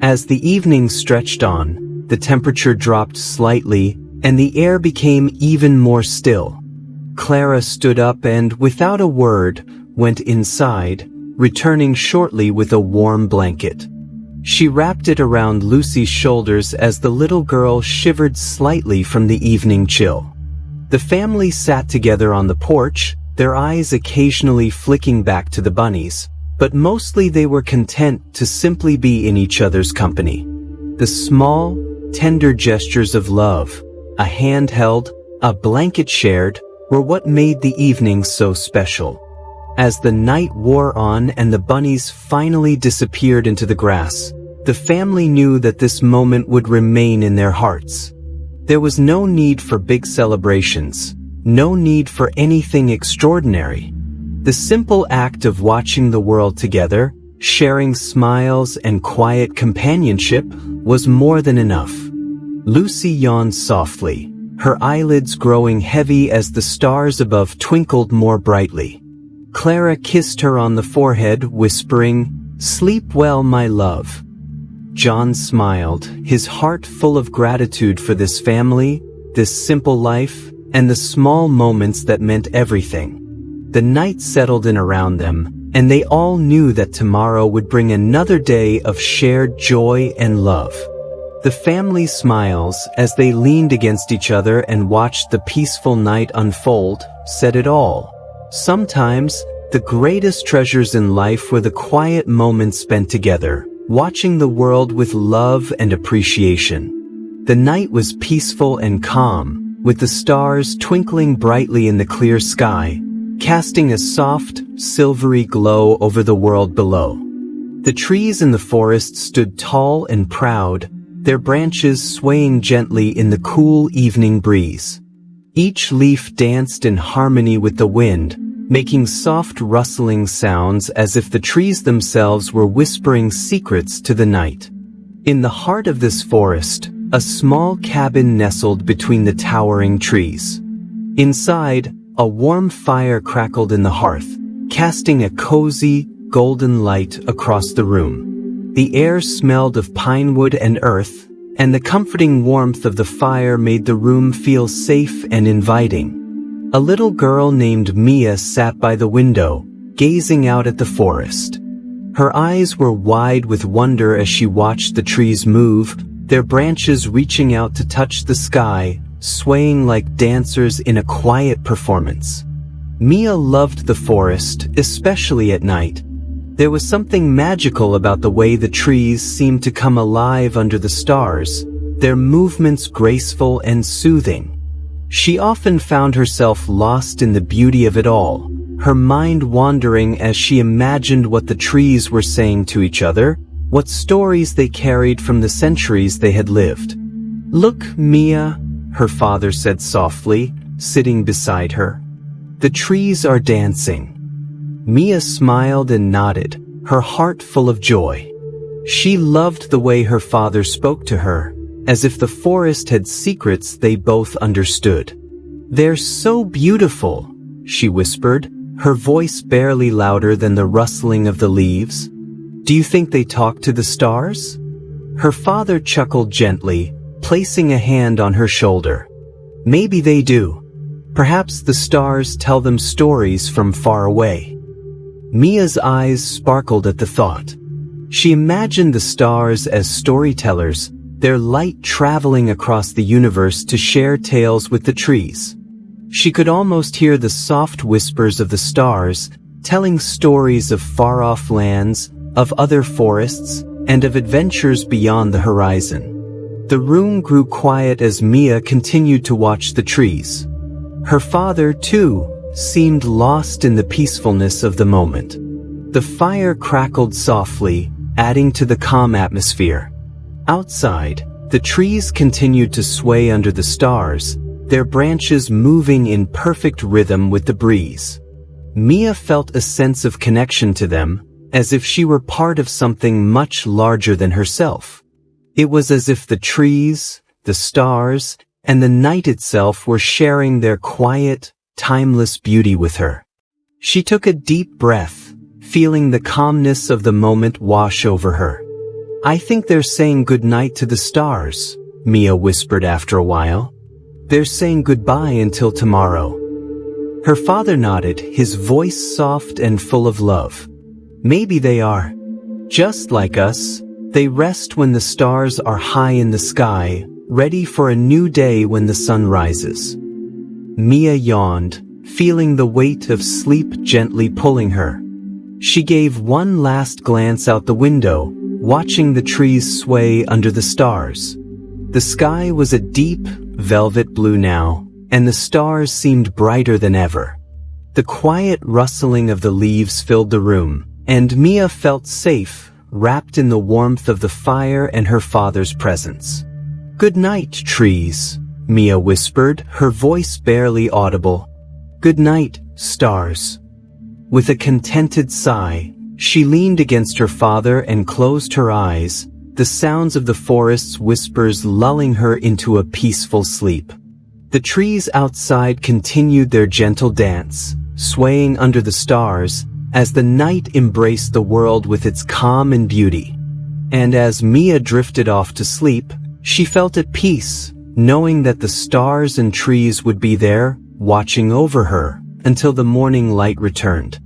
As the evening stretched on, the temperature dropped slightly, and the air became even more still. Clara stood up and, without a word, went inside, returning shortly with a warm blanket. She wrapped it around Lucy's shoulders as the little girl shivered slightly from the evening chill. The family sat together on the porch, their eyes occasionally flicking back to the bunnies, but mostly they were content to simply be in each other's company. The small, tender gestures of love, a hand held, a blanket shared, were what made the evening so special. As the night wore on and the bunnies finally disappeared into the grass, the family knew that this moment would remain in their hearts. There was no need for big celebrations, no need for anything extraordinary. The simple act of watching the world together, sharing smiles and quiet companionship, was more than enough. Lucy yawned softly, her eyelids growing heavy as the stars above twinkled more brightly. Clara kissed her on the forehead, whispering, "Sleep well, my love." John smiled, his heart full of gratitude for this family, this simple life, and the small moments that meant everything. The night settled in around them, and they all knew that tomorrow would bring another day of shared joy and love. The family's smiles, as they leaned against each other and watched the peaceful night unfold, said it all. Sometimes, the greatest treasures in life were the quiet moments spent together, watching the world with love and appreciation. The night was peaceful and calm, with the stars twinkling brightly in the clear sky, casting a soft, silvery glow over the world below. The trees in the forest stood tall and proud, their branches swaying gently in the cool evening breeze. Each leaf danced in harmony with the wind, making soft rustling sounds as if the trees themselves were whispering secrets to the night. In the heart of this forest, a small cabin nestled between the towering trees. Inside, a warm fire crackled in the hearth, casting a cozy, golden light across the room. The air smelled of pine wood and earth, and the comforting warmth of the fire made the room feel safe and inviting. A little girl named Mia sat by the window, gazing out at the forest. Her eyes were wide with wonder as she watched the trees move, their branches reaching out to touch the sky, swaying like dancers in a quiet performance. Mia loved the forest, especially at night. There was something magical about the way the trees seemed to come alive under the stars, their movements graceful and soothing. She often found herself lost in the beauty of it all, her mind wandering as she imagined what the trees were saying to each other, what stories they carried from the centuries they had lived. "Look, Mia," her father said softly, sitting beside her. "The trees are dancing." Mia smiled and nodded, her heart full of joy. She loved the way her father spoke to her, as if the forest had secrets they both understood. "They're so beautiful," she whispered, her voice barely louder than the rustling of the leaves. "Do you think they talk to the stars?" Her father chuckled gently, placing a hand on her shoulder. "Maybe they do. Perhaps the stars tell them stories from far away." Mia's eyes sparkled at the thought. She imagined the stars as storytellers, their light traveling across the universe to share tales with the trees. She could almost hear the soft whispers of the stars, telling stories of far-off lands, of other forests, and of adventures beyond the horizon. The room grew quiet as Mia continued to watch the trees. Her father, too, seemed lost in the peacefulness of the moment. The fire crackled softly, adding to the calm atmosphere. Outside, the trees continued to sway under the stars, their branches moving in perfect rhythm with the breeze. Mia felt a sense of connection to them, as if she were part of something much larger than herself. It was as if the trees, the stars, and the night itself were sharing their quiet, timeless beauty with her. She took a deep breath, feeling the calmness of the moment wash over her. "I think they're saying goodnight to the stars," Mia whispered after a while. "They're saying goodbye until tomorrow." Her father nodded, his voice soft and full of love. "Maybe they are. Just like us, they rest when the stars are high in the sky, ready for a new day when the sun rises." Mia yawned, feeling the weight of sleep gently pulling her. She gave one last glance out the window, watching the trees sway under the stars. The sky was a deep, velvet blue now, and the stars seemed brighter than ever. The quiet rustling of the leaves filled the room, and Mia felt safe, wrapped in the warmth of the fire and her father's presence. "Good night, trees," Mia whispered, her voice barely audible. "Good night, stars." With a contented sigh, she leaned against her father and closed her eyes, the sounds of the forest's whispers lulling her into a peaceful sleep. The trees outside continued their gentle dance, swaying under the stars, as the night embraced the world with its calm and beauty. And as Mia drifted off to sleep, she felt at peace, knowing that the stars and trees would be there, watching over her, until the morning light returned.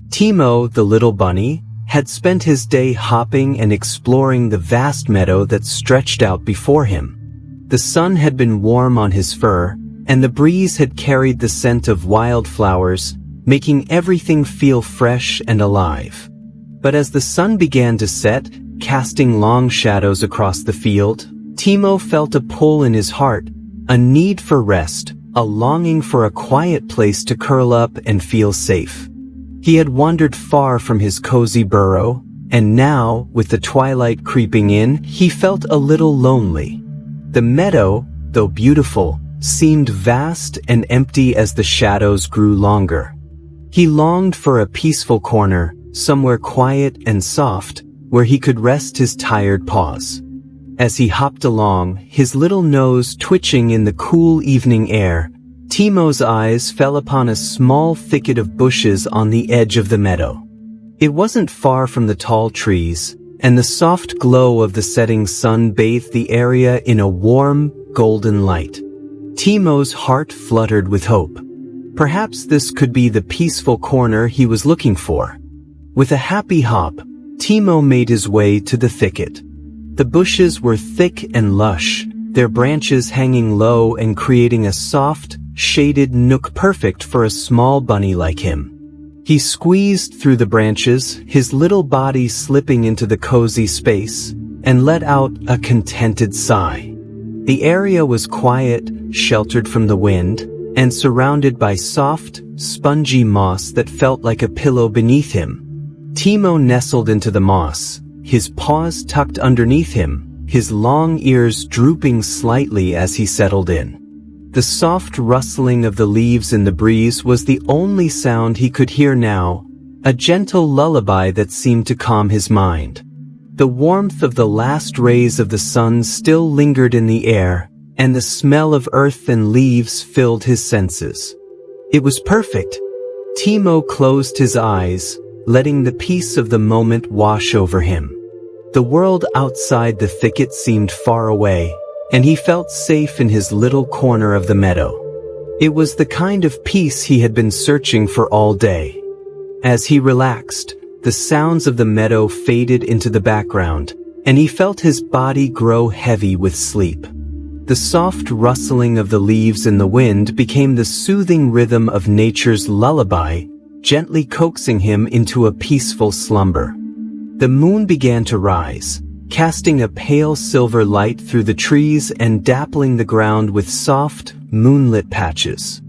Timo, the little bunny, had spent his day hopping and exploring the vast meadow that stretched out before him. The sun had been warm on his fur, and the breeze had carried the scent of wildflowers, making everything feel fresh and alive. But as the sun began to set, casting long shadows across the field, Timo felt a pull in his heart, a need for rest, a longing for a quiet place to curl up and feel safe. He had wandered far from his cozy burrow, and now, with the twilight creeping in, he felt a little lonely. The meadow, though beautiful, seemed vast and empty as the shadows grew longer. He longed for a peaceful corner, somewhere quiet and soft, where he could rest his tired paws. As he hopped along, his little nose twitching in the cool evening air, Timo's eyes fell upon a small thicket of bushes on the edge of the meadow. It wasn't far from the tall trees, and the soft glow of the setting sun bathed the area in a warm, golden light. Timo's heart fluttered with hope. Perhaps this could be the peaceful corner he was looking for. With a happy hop, Timo made his way to the thicket. The bushes were thick and lush, their branches hanging low and creating a soft, shaded nook perfect for a small bunny like him. He squeezed through the branches, his little body slipping into the cozy space, and let out a contented sigh. The area was quiet, sheltered from the wind, and surrounded by soft, spongy moss that felt like a pillow beneath him. Timo nestled into the moss, his paws tucked underneath him, his long ears drooping slightly as he settled in. The soft rustling of the leaves in the breeze was the only sound he could hear now, a gentle lullaby that seemed to calm his mind. The warmth of the last rays of the sun still lingered in the air, and the smell of earth and leaves filled his senses. It was perfect. Timo closed his eyes, letting the peace of the moment wash over him. The world outside the thicket seemed far away, and he felt safe in his little corner of the meadow. It was the kind of peace he had been searching for all day. As he relaxed, the sounds of the meadow faded into the background, and he felt his body grow heavy with sleep. The soft rustling of the leaves in the wind became the soothing rhythm of nature's lullaby, gently coaxing him into a peaceful slumber. The moon began to rise, casting a pale silver light through the trees and dappling the ground with soft, moonlit patches.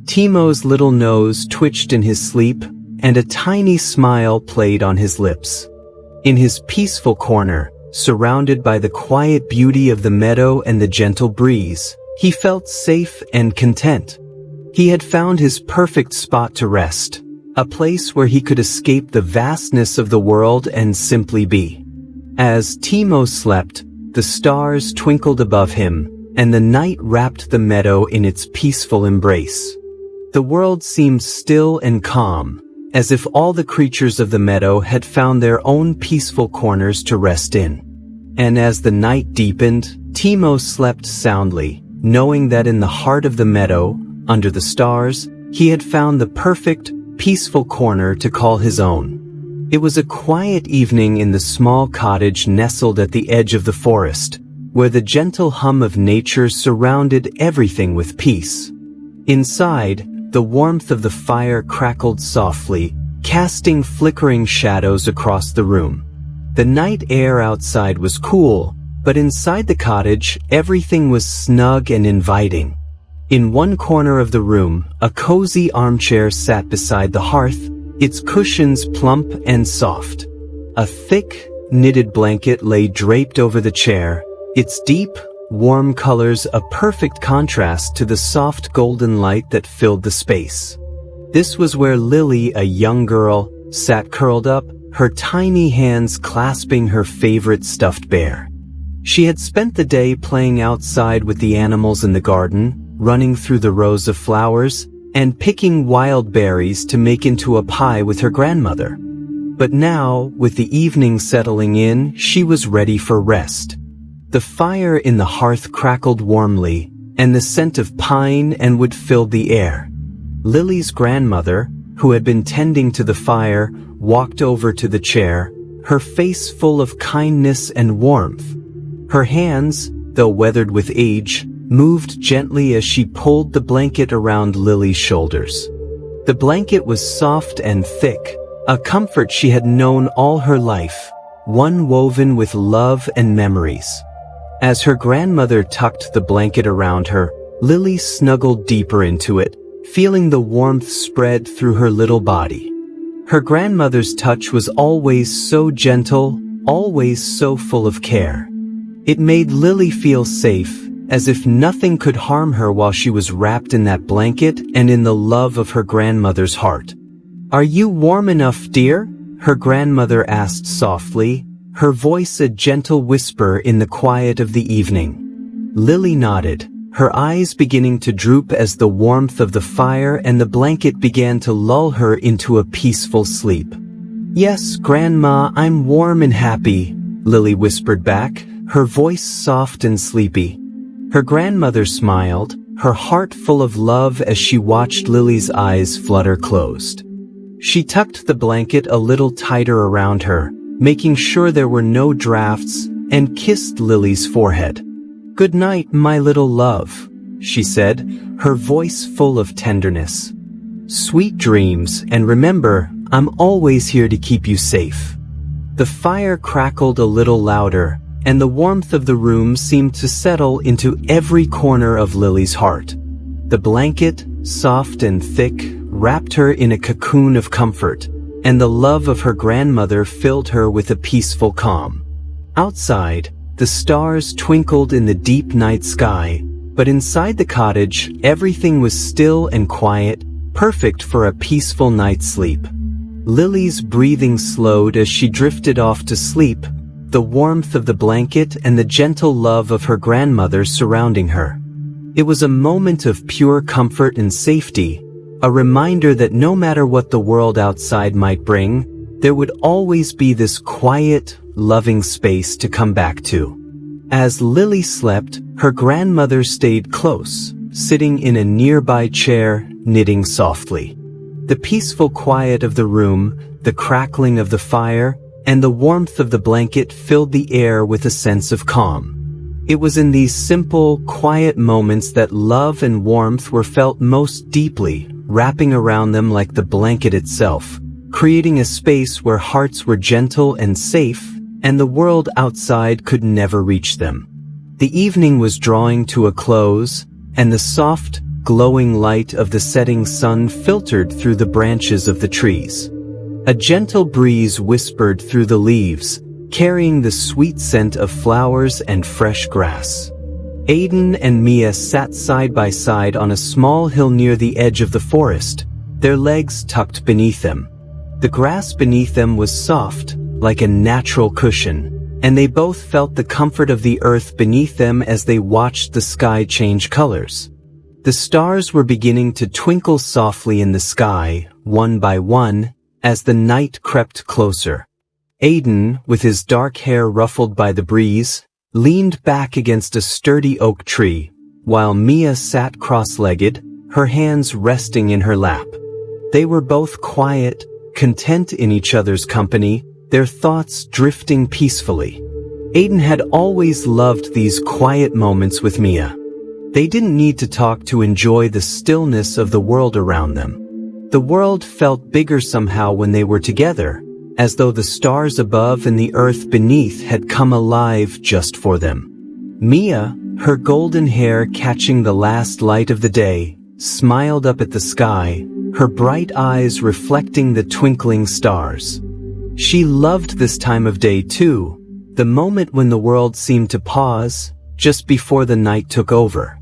Timo's little nose twitched in his sleep, and a tiny smile played on his lips. In his peaceful corner, surrounded by the quiet beauty of the meadow and the gentle breeze, he felt safe and content. He had found his perfect spot to rest, a place where he could escape the vastness of the world and simply be. As Timo slept, the stars twinkled above him, and the night wrapped the meadow in its peaceful embrace. The world seemed still and calm, as if all the creatures of the meadow had found their own peaceful corners to rest in. And as the night deepened, Timo slept soundly, knowing that in the heart of the meadow, under the stars, he had found the perfect, peaceful corner to call his own. It was a quiet evening in the small cottage nestled at the edge of the forest, where the gentle hum of nature surrounded everything with peace. Inside, the warmth of the fire crackled softly, casting flickering shadows across the room. The night air outside was cool, but inside the cottage, everything was snug and inviting. In one corner of the room, a cozy armchair sat beside the hearth, its cushions plump and soft. A thick, knitted blanket lay draped over the chair, its deep, warm colors a perfect contrast to the soft golden light that filled the space. This was where Lily, a young girl, sat curled up, her tiny hands clasping her favorite stuffed bear. She had spent the day playing outside with the animals in the garden, running through the rows of flowers, and picking wild berries to make into a pie with her grandmother. But now, with the evening settling in, she was ready for rest. The fire in the hearth crackled warmly, and the scent of pine and wood filled the air. Lily's grandmother, who had been tending to the fire, walked over to the chair, her face full of kindness and warmth. Her hands, though weathered with age, moved gently as she pulled the blanket around Lily's shoulders. The blanket was soft and thick, a comfort she had known all her life, one woven with love and memories. As her grandmother tucked the blanket around her, Lily snuggled deeper into it, feeling the warmth spread through her little body. Her grandmother's touch was always so gentle, always so full of care. It made Lily feel safe, as if nothing could harm her while she was wrapped in that blanket and in the love of her grandmother's heart. "Are you warm enough, dear?" her grandmother asked softly, her voice a gentle whisper in the quiet of the evening. Lily nodded, her eyes beginning to droop as the warmth of the fire and the blanket began to lull her into a peaceful sleep. "Yes, Grandma, I'm warm and happy," Lily whispered back, her voice soft and sleepy. Her grandmother smiled, her heart full of love as she watched Lily's eyes flutter closed. She tucked the blanket a little tighter around her, making sure there were no drafts, and kissed Lily's forehead. "Good night, my little love," she said, her voice full of tenderness. "Sweet dreams, and remember, I'm always here to keep you safe." The fire crackled a little louder, and the warmth of the room seemed to settle into every corner of Lily's heart. The blanket, soft and thick, wrapped her in a cocoon of comfort, and the love of her grandmother filled her with a peaceful calm. Outside, the stars twinkled in the deep night sky, but inside the cottage, everything was still and quiet, perfect for a peaceful night's sleep. Lily's breathing slowed as she drifted off to sleep, the warmth of the blanket and the gentle love of her grandmother surrounding her. It was a moment of pure comfort and safety, a reminder that no matter what the world outside might bring, there would always be this quiet, loving space to come back to. As Lily slept, her grandmother stayed close, sitting in a nearby chair, knitting softly. The peaceful quiet of the room, the crackling of the fire, and the warmth of the blanket filled the air with a sense of calm. It was in these simple, quiet moments that love and warmth were felt most deeply, wrapping around them like the blanket itself, creating a space where hearts were gentle and safe, and the world outside could never reach them. The evening was drawing to a close, and the soft, glowing light of the setting sun filtered through the branches of the trees. A gentle breeze whispered through the leaves, carrying the sweet scent of flowers and fresh grass. Aiden and Mia sat side by side on a small hill near the edge of the forest, their legs tucked beneath them. The grass beneath them was soft, like a natural cushion, and they both felt the comfort of the earth beneath them as they watched the sky change colors. The stars were beginning to twinkle softly in the sky, one by one, as the night crept closer. Aiden, with his dark hair ruffled by the breeze, leaned back against a sturdy oak tree, while Mia sat cross-legged, her hands resting in her lap. They were both quiet, content in each other's company, their thoughts drifting peacefully. Aiden had always loved these quiet moments with Mia. They didn't need to talk to enjoy the stillness of the world around them. The world felt bigger somehow when they were together, as though the stars above and the earth beneath had come alive just for them. Mia, her golden hair catching the last light of the day, smiled up at the sky, her bright eyes reflecting the twinkling stars. She loved this time of day too, the moment when the world seemed to pause, just before the night took over.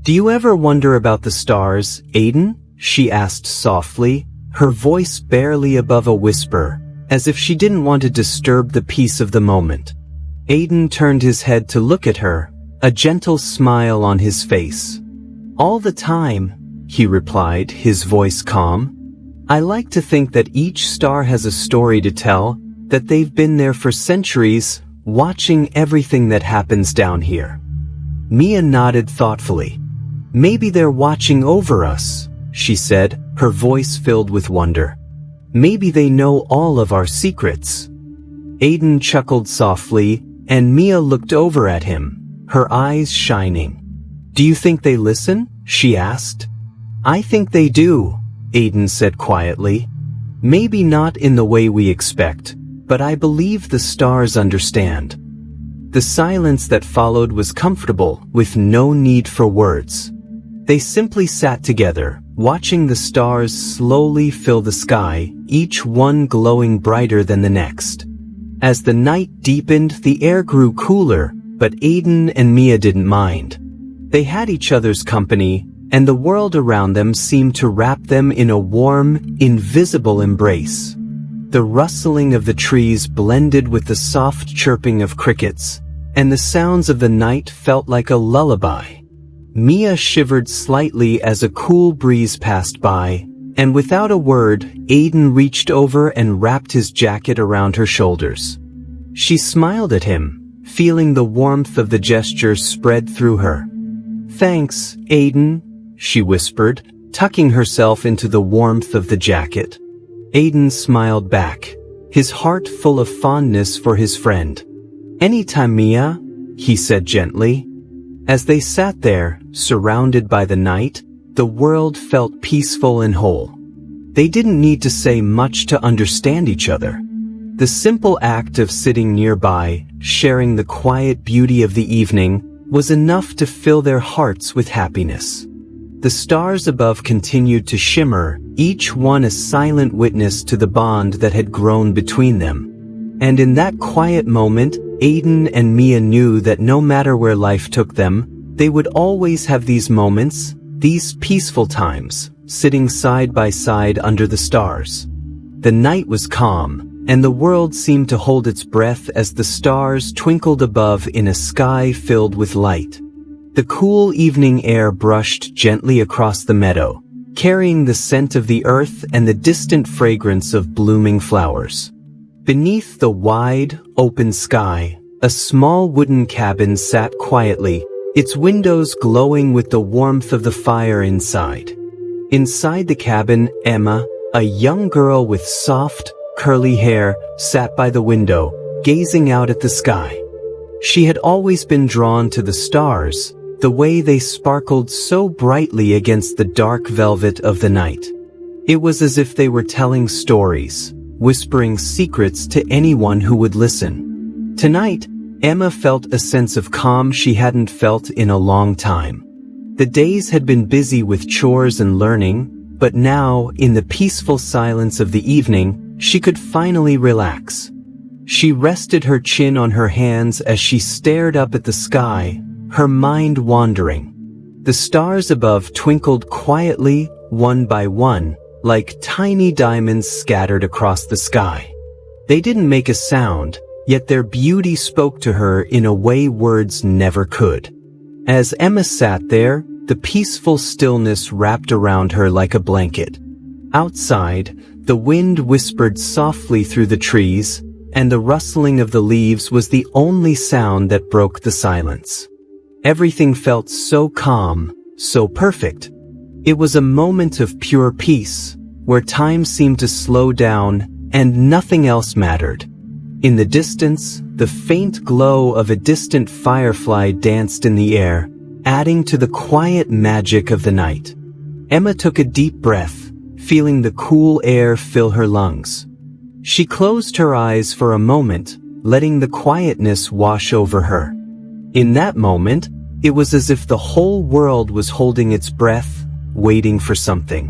"Do you ever wonder about the stars, Aiden?" she asked softly, her voice barely above a whisper, as if she didn't want to disturb the peace of the moment. Aiden turned his head to look at her, a gentle smile on his face. "All the time," he replied, his voice calm. "I like to think that each star has a story to tell, that they've been there for centuries, watching everything that happens down here." Mia nodded thoughtfully. "Maybe they're watching over us," she said, her voice filled with wonder. "Maybe they know all of our secrets." Aiden chuckled softly, and Mia looked over at him, her eyes shining. "Do you think they listen?" she asked. "I think they do," Aiden said quietly. "Maybe not in the way we expect, but I believe the stars understand." The silence that followed was comfortable, with no need for words. They simply sat together, watching the stars slowly fill the sky, each one glowing brighter than the next. As the night deepened, the air grew cooler, but Aiden and Mia didn't mind. They had each other's company, and the world around them seemed to wrap them in a warm, invisible embrace. The rustling of the trees blended with the soft chirping of crickets, and the sounds of the night felt like a lullaby. Mia shivered slightly as a cool breeze passed by, and without a word, Aiden reached over and wrapped his jacket around her shoulders. She smiled at him, feeling the warmth of the gesture spread through her. "Thanks, Aiden," she whispered, tucking herself into the warmth of the jacket. Aiden smiled back, his heart full of fondness for his friend. "Anytime, Mia," he said gently. As they sat there, surrounded by the night, the world felt peaceful and whole. They didn't need to say much to understand each other. The simple act of sitting nearby, sharing the quiet beauty of the evening, was enough to fill their hearts with happiness. The stars above continued to shimmer, each one a silent witness to the bond that had grown between them. And in that quiet moment, Aiden and Mia knew that no matter where life took them, they would always have these moments, these peaceful times, sitting side by side under the stars. The night was calm, and the world seemed to hold its breath as the stars twinkled above in a sky filled with light. The cool evening air brushed gently across the meadow, carrying the scent of the earth and the distant fragrance of blooming flowers. Beneath the wide, open sky, a small wooden cabin sat quietly, its windows glowing with the warmth of the fire inside. Inside the cabin, Emma, a young girl with soft, curly hair, sat by the window, gazing out at the sky. She had always been drawn to the stars, the way they sparkled so brightly against the dark velvet of the night. It was as if they were telling stories, whispering secrets to anyone who would listen. Tonight, Emma felt a sense of calm she hadn't felt in a long time. The days had been busy with chores and learning, but now, in the peaceful silence of the evening, she could finally relax. She rested her chin on her hands as she stared up at the sky, her mind wandering. The stars above twinkled quietly, one by one, like tiny diamonds scattered across the sky. They didn't make a sound, yet their beauty spoke to her in a way words never could. As Emma sat there, the peaceful stillness wrapped around her like a blanket. Outside, the wind whispered softly through the trees, and the rustling of the leaves was the only sound that broke the silence. Everything felt so calm, so perfect. It was a moment of pure peace, where time seemed to slow down and nothing else mattered. In the distance, the faint glow of a distant firefly danced in the air, adding to the quiet magic of the night. Emma took a deep breath, feeling the cool air fill her lungs. She closed her eyes for a moment, letting the quietness wash over her. In that moment, it was as if the whole world was holding its breath, waiting for something.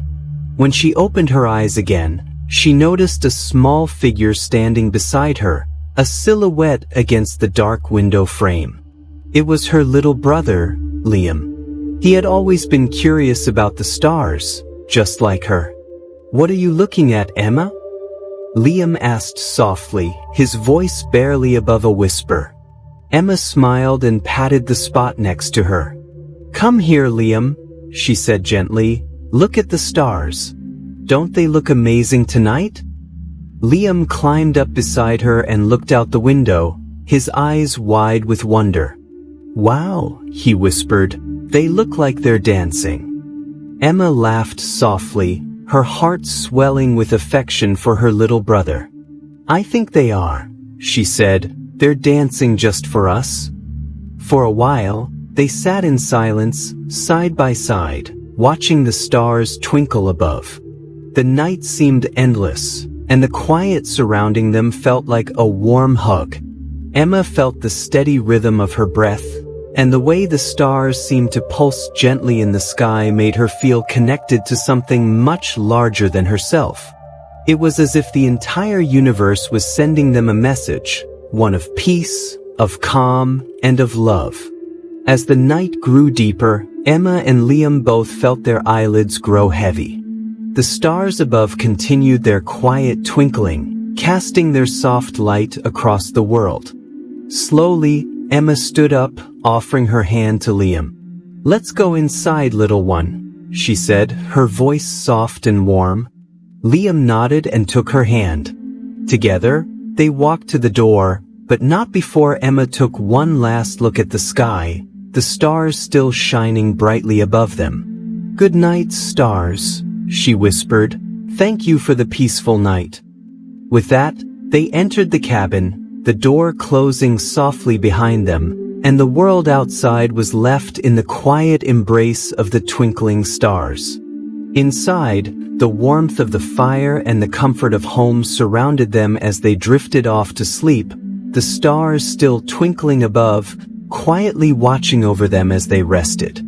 When she opened her eyes again, she noticed a small figure standing beside her, a silhouette against the dark window frame. It was her little brother, Liam. He had always been curious about the stars, just like her. "What are you looking at, Emma?" Liam asked softly, his voice barely above a whisper. Emma smiled and patted the spot next to her. "Come here, Liam," she said gently. "Look at the stars. Don't they look amazing tonight?" Liam climbed up beside her and looked out the window, his eyes wide with wonder. "Wow," he whispered, "they look like they're dancing." Emma laughed softly, her heart swelling with affection for her little brother. "I think they are," she said. "They're dancing just for us." For a while, they sat in silence, side by side, watching the stars twinkle above. The night seemed endless, and the quiet surrounding them felt like a warm hug. Emma felt the steady rhythm of her breath, and the way the stars seemed to pulse gently in the sky made her feel connected to something much larger than herself. It was as if the entire universe was sending them a message, one of peace, of calm, and of love. As the night grew deeper, Emma and Liam both felt their eyelids grow heavy. The stars above continued their quiet twinkling, casting their soft light across the world. Slowly, Emma stood up, offering her hand to Liam. "Let's go inside, little one," she said, her voice soft and warm. Liam nodded and took her hand. Together, they walked to the door, but not before Emma took one last look at the sky, the stars still shining brightly above them. "Good night, stars," she whispered. "Thank you for the peaceful night." With that, they entered the cabin, the door closing softly behind them, and the world outside was left in the quiet embrace of the twinkling stars. Inside, the warmth of the fire and the comfort of home surrounded them as they drifted off to sleep, the stars still twinkling above, quietly watching over them as they rested.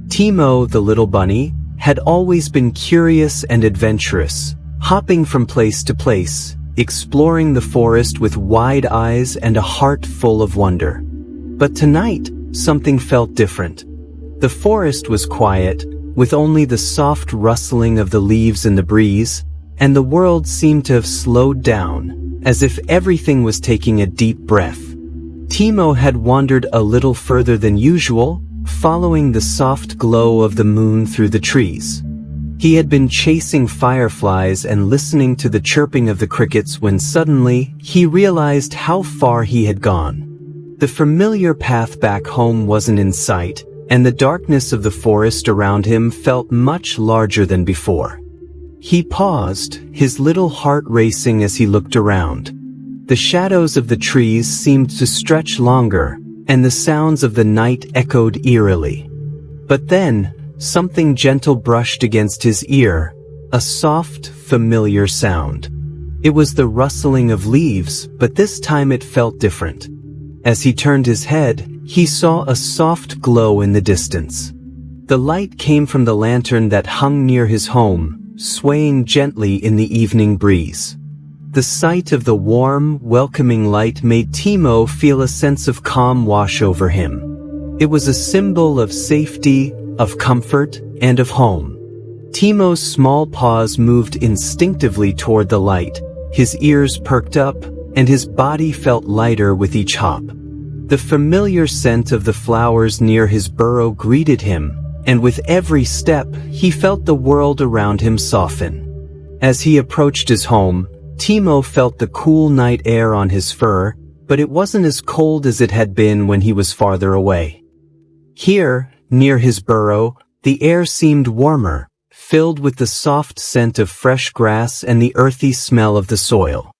Timo, the little bunny, had always been curious and adventurous, hopping from place to place, exploring the forest with wide eyes and a heart full of wonder. But tonight, something felt different. The forest was quiet, with only the soft rustling of the leaves in the breeze, and the world seemed to have slowed down, as if everything was taking a deep breath. Timo had wandered a little further than usual, following the soft glow of the moon through the trees. He had been chasing fireflies and listening to the chirping of the crickets when suddenly he realized how far he had gone. The familiar path back home wasn't in sight, and the darkness of the forest around him felt much larger than before. He paused, his little heart racing as he looked around. The shadows of the trees seemed to stretch longer, and the sounds of the night echoed eerily. But then, something gentle brushed against his ear, a soft, familiar sound. It was the rustling of leaves, but this time it felt different. As he turned his head, he saw a soft glow in the distance. The light came from the lantern that hung near his home, swaying gently in the evening breeze. The sight of the warm, welcoming light made Timo feel a sense of calm wash over him. It was a symbol of safety, of comfort, and of home. Timo's small paws moved instinctively toward the light, his ears perked up, and his body felt lighter with each hop. The familiar scent of the flowers near his burrow greeted him, and with every step, he felt the world around him soften. As he approached his home, Timo felt the cool night air on his fur, but it wasn't as cold as it had been when he was farther away. Here, near his burrow, the air seemed warmer, filled with the soft scent of fresh grass and the earthy smell of the soil.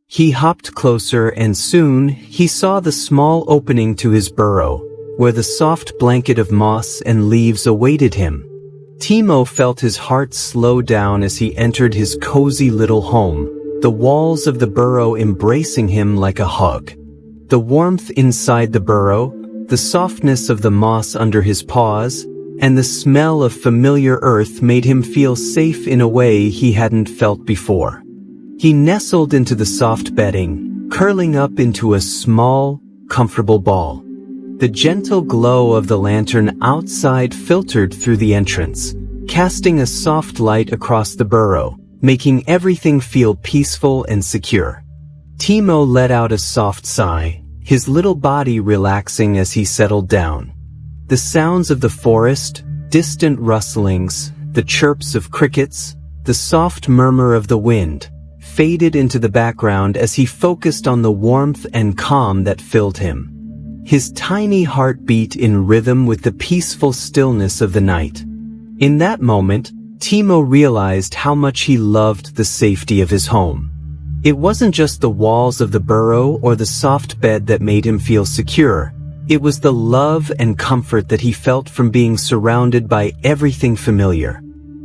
He hopped closer and soon, he saw the small opening to his burrow, where the soft blanket of moss and leaves awaited him. Timo felt his heart slow down as he entered his cozy little home, the walls of the burrow embracing him like a hug. The warmth inside the burrow, the softness of the moss under his paws, and the smell of familiar earth made him feel safe in a way he hadn't felt before. He nestled into the soft bedding, curling up into a small, comfortable ball. The gentle glow of the lantern outside filtered through the entrance, casting a soft light across the burrow, making everything feel peaceful and secure. Timo let out a soft sigh, his little body relaxing as he settled down. The sounds of the forest, distant rustlings, the chirps of crickets, the soft murmur of the wind, faded into the background as he focused on the warmth and calm that filled him. His tiny heart beat in rhythm with the peaceful stillness of the night. In that moment, Timo realized how much he loved the safety of his home. It wasn't just the walls of the burrow or the soft bed that made him feel secure. It was the love and comfort that he felt from being surrounded by everything familiar.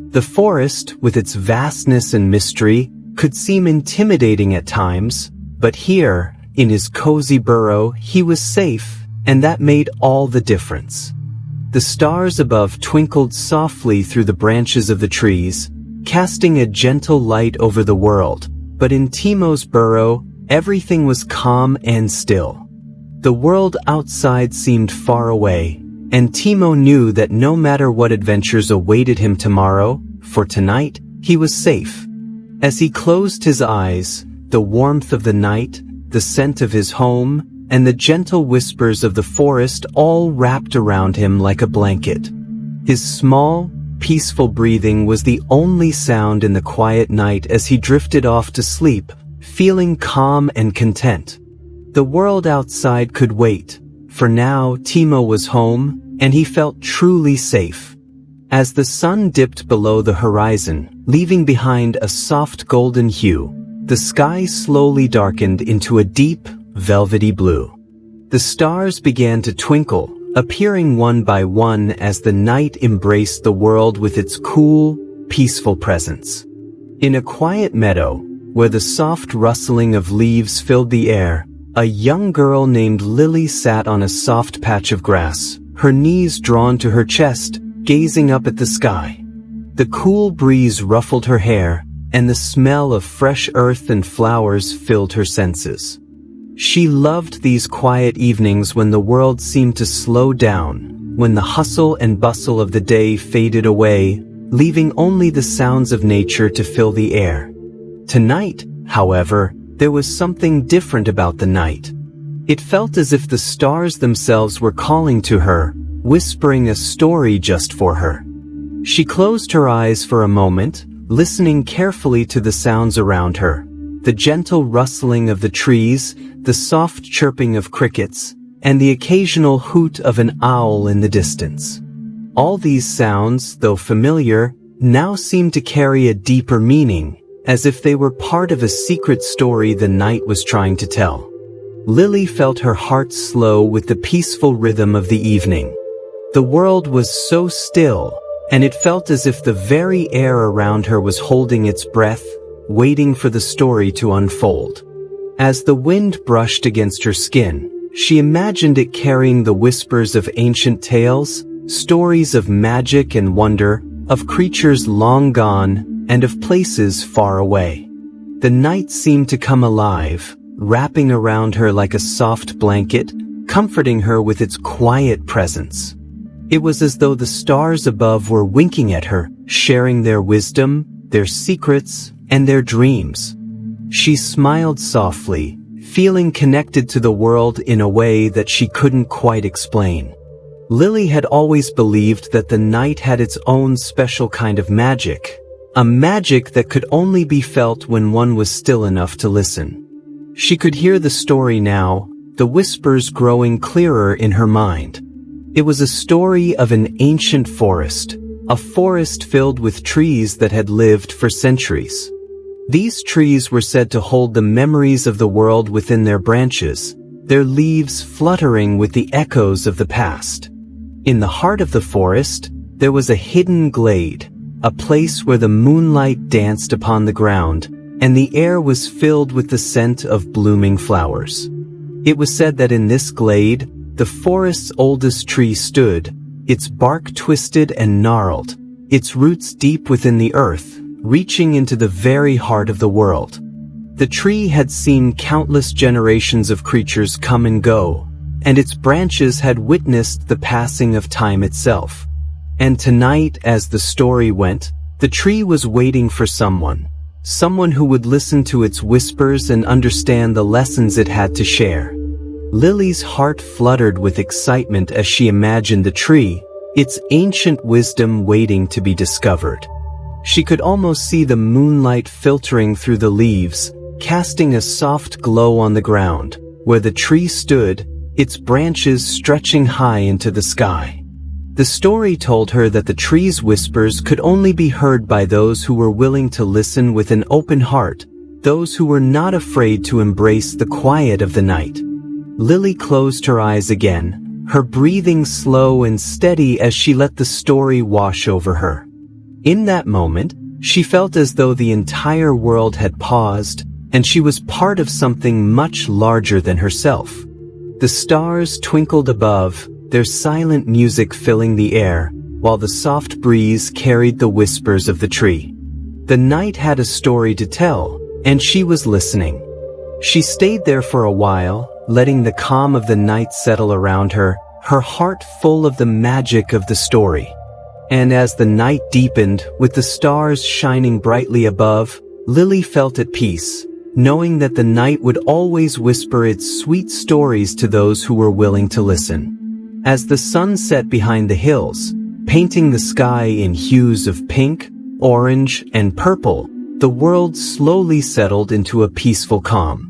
The forest, with its vastness and mystery, could seem intimidating at times, but here, in his cozy burrow, he was safe, and that made all the difference. The stars above twinkled softly through the branches of the trees, casting a gentle light over the world, but in Timo's burrow, everything was calm and still. The world outside seemed far away, and Timo knew that no matter what adventures awaited him tomorrow, for tonight, he was safe. As he closed his eyes, the warmth of the night, the scent of his home, and the gentle whispers of the forest all wrapped around him like a blanket. His small, peaceful breathing was the only sound in the quiet night as he drifted off to sleep, feeling calm and content. The world outside could wait, for now Timo was home, and he felt truly safe. As the sun dipped below the horizon, leaving behind a soft golden hue, the sky slowly darkened into a deep, velvety blue. The stars began to twinkle, appearing one by one as the night embraced the world with its cool, peaceful presence. In a quiet meadow, where the soft rustling of leaves filled the air, a young girl named Lily sat on a soft patch of grass, her knees drawn to her chest, gazing up at the sky. The cool breeze ruffled her hair, and the smell of fresh earth and flowers filled her senses. She loved these quiet evenings when the world seemed to slow down, when the hustle and bustle of the day faded away, leaving only the sounds of nature to fill the air. Tonight, however, there was something different about the night. It felt as if the stars themselves were calling to her, whispering a story just for her. She closed her eyes for a moment, listening carefully to the sounds around her, the gentle rustling of the trees, the soft chirping of crickets, and the occasional hoot of an owl in the distance. All these sounds, though familiar, now seemed to carry a deeper meaning, as if they were part of a secret story the night was trying to tell. Lily felt her heart slow with the peaceful rhythm of the evening. The world was so still, and it felt as if the very air around her was holding its breath, waiting for the story to unfold. As the wind brushed against her skin, she imagined it carrying the whispers of ancient tales, stories of magic and wonder, of creatures long gone, and of places far away. The night seemed to come alive, wrapping around her like a soft blanket, comforting her with its quiet presence. It was as though the stars above were winking at her, sharing their wisdom, their secrets, and their dreams. She smiled softly, feeling connected to the world in a way that she couldn't quite explain. Lily had always believed that the night had its own special kind of magic, a magic that could only be felt when one was still enough to listen. She could hear the story now, the whispers growing clearer in her mind. It was a story of an ancient forest, a forest filled with trees that had lived for centuries. These trees were said to hold the memories of the world within their branches, their leaves fluttering with the echoes of the past. In the heart of the forest, there was a hidden glade, a place where the moonlight danced upon the ground, and the air was filled with the scent of blooming flowers. It was said that in this glade, the forest's oldest tree stood, its bark twisted and gnarled, its roots deep within the earth, reaching into the very heart of the world. The tree had seen countless generations of creatures come and go, and its branches had witnessed the passing of time itself. And tonight, as the story went, the tree was waiting for someone who would listen to its whispers and understand the lessons it had to share. Lily's heart fluttered with excitement as she imagined the tree, its ancient wisdom waiting to be discovered. She could almost see the moonlight filtering through the leaves, casting a soft glow on the ground, where the tree stood, its branches stretching high into the sky. The story told her that the tree's whispers could only be heard by those who were willing to listen with an open heart, those who were not afraid to embrace the quiet of the night. Lily closed her eyes again, her breathing slow and steady as she let the story wash over her. In that moment, she felt as though the entire world had paused, and she was part of something much larger than herself. The stars twinkled above, their silent music filling the air, while the soft breeze carried the whispers of the tree. The night had a story to tell, and she was listening. She stayed there for a while, letting the calm of the night settle around her, her heart full of the magic of the story. And as the night deepened, with the stars shining brightly above, Lily felt at peace, knowing that the night would always whisper its sweet stories to those who were willing to listen. As the sun set behind the hills, painting the sky in hues of pink, orange, and purple, the world slowly settled into a peaceful calm.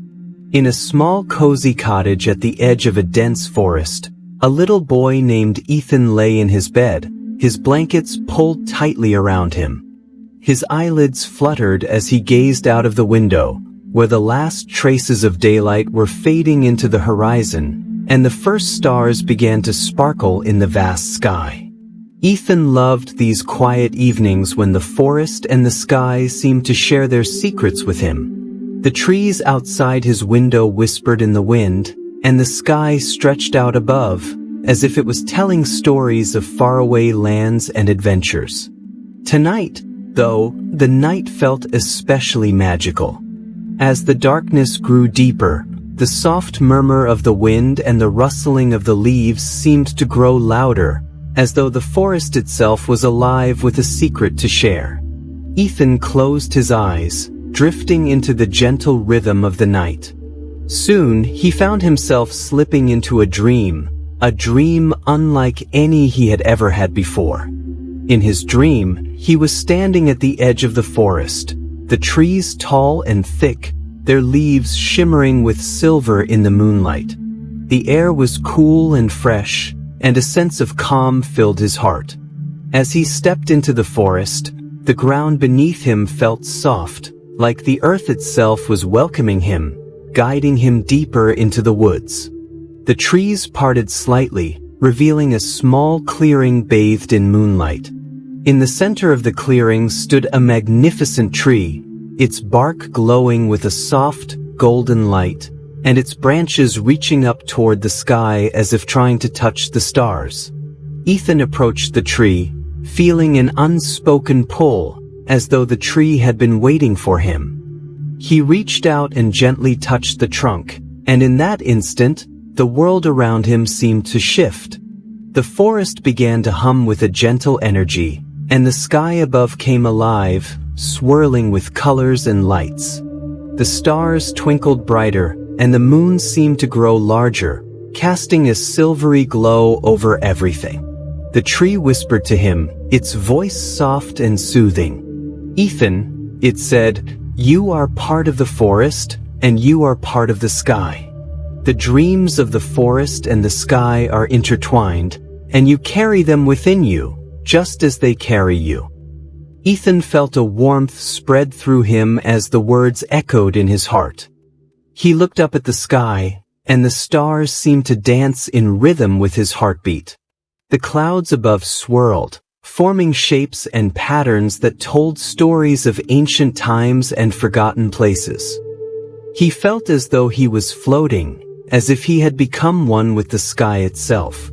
In a small cozy cottage at the edge of a dense forest, a little boy named Ethan lay in his bed, his blankets pulled tightly around him. His eyelids fluttered as he gazed out of the window, where the last traces of daylight were fading into the horizon, and the first stars began to sparkle in the vast sky. Ethan loved these quiet evenings when the forest and the sky seemed to share their secrets with him. The trees outside his window whispered in the wind, and the sky stretched out above, as if it was telling stories of faraway lands and adventures. Tonight, though, the night felt especially magical. As the darkness grew deeper, the soft murmur of the wind and the rustling of the leaves seemed to grow louder, as though the forest itself was alive with a secret to share. Ethan closed his eyes, drifting into the gentle rhythm of the night. Soon, he found himself slipping into a dream unlike any he had ever had before. In his dream, he was standing at the edge of the forest, the trees tall and thick, their leaves shimmering with silver in the moonlight. The air was cool and fresh, and a sense of calm filled his heart. As he stepped into the forest, the ground beneath him felt soft, like the earth itself was welcoming him, guiding him deeper into the woods. The trees parted slightly, revealing a small clearing bathed in moonlight. In the center of the clearing stood a magnificent tree, its bark glowing with a soft, golden light, and its branches reaching up toward the sky as if trying to touch the stars. Ethan approached the tree, feeling an unspoken pull, as though the tree had been waiting for him. He reached out and gently touched the trunk, and in that instant, the world around him seemed to shift. The forest began to hum with a gentle energy, and the sky above came alive, swirling with colors and lights. The stars twinkled brighter, and the moon seemed to grow larger, casting a silvery glow over everything. The tree whispered to him, its voice soft and soothing. "Ethan," it said, "you are part of the forest, and you are part of the sky. The dreams of the forest and the sky are intertwined, and you carry them within you, just as they carry you." Ethan felt a warmth spread through him as the words echoed in his heart. He looked up at the sky, and the stars seemed to dance in rhythm with his heartbeat. The clouds above swirled, forming shapes and patterns that told stories of ancient times and forgotten places. He felt as though he was floating, as if he had become one with the sky itself.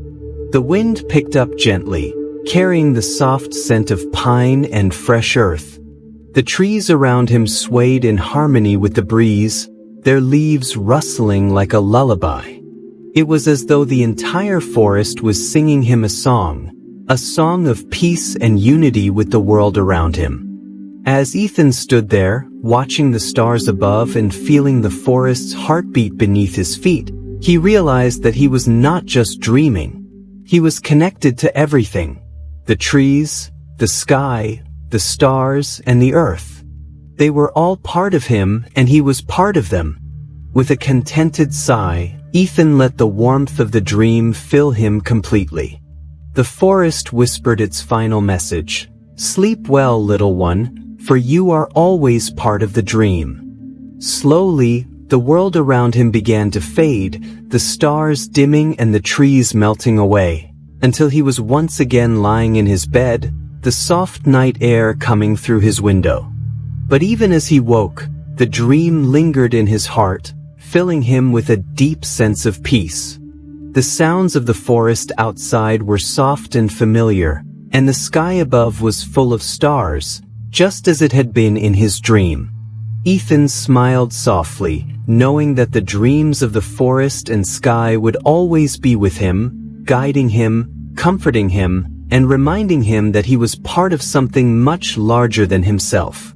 The wind picked up gently, carrying the soft scent of pine and fresh earth. The trees around him swayed in harmony with the breeze, their leaves rustling like a lullaby. It was as though the entire forest was singing him a song of peace and unity with the world around him. As Ethan stood there, watching the stars above and feeling the forest's heartbeat beneath his feet, he realized that he was not just dreaming. He was connected to everything: the trees, the sky, the stars, and the earth. They were all part of him, and he was part of them. With a contented sigh, Ethan let the warmth of the dream fill him completely. The forest whispered its final message: "Sleep well, little one, for you are always part of the dream." Slowly, the world around him began to fade, the stars dimming and the trees melting away, until he was once again lying in his bed, the soft night air coming through his window. But even as he woke, the dream lingered in his heart, filling him with a deep sense of peace. The sounds of the forest outside were soft and familiar, and the sky above was full of stars, just as it had been in his dream. Ethan smiled softly, knowing that the dreams of the forest and sky would always be with him, guiding him, comforting him, and reminding him that he was part of something much larger than himself.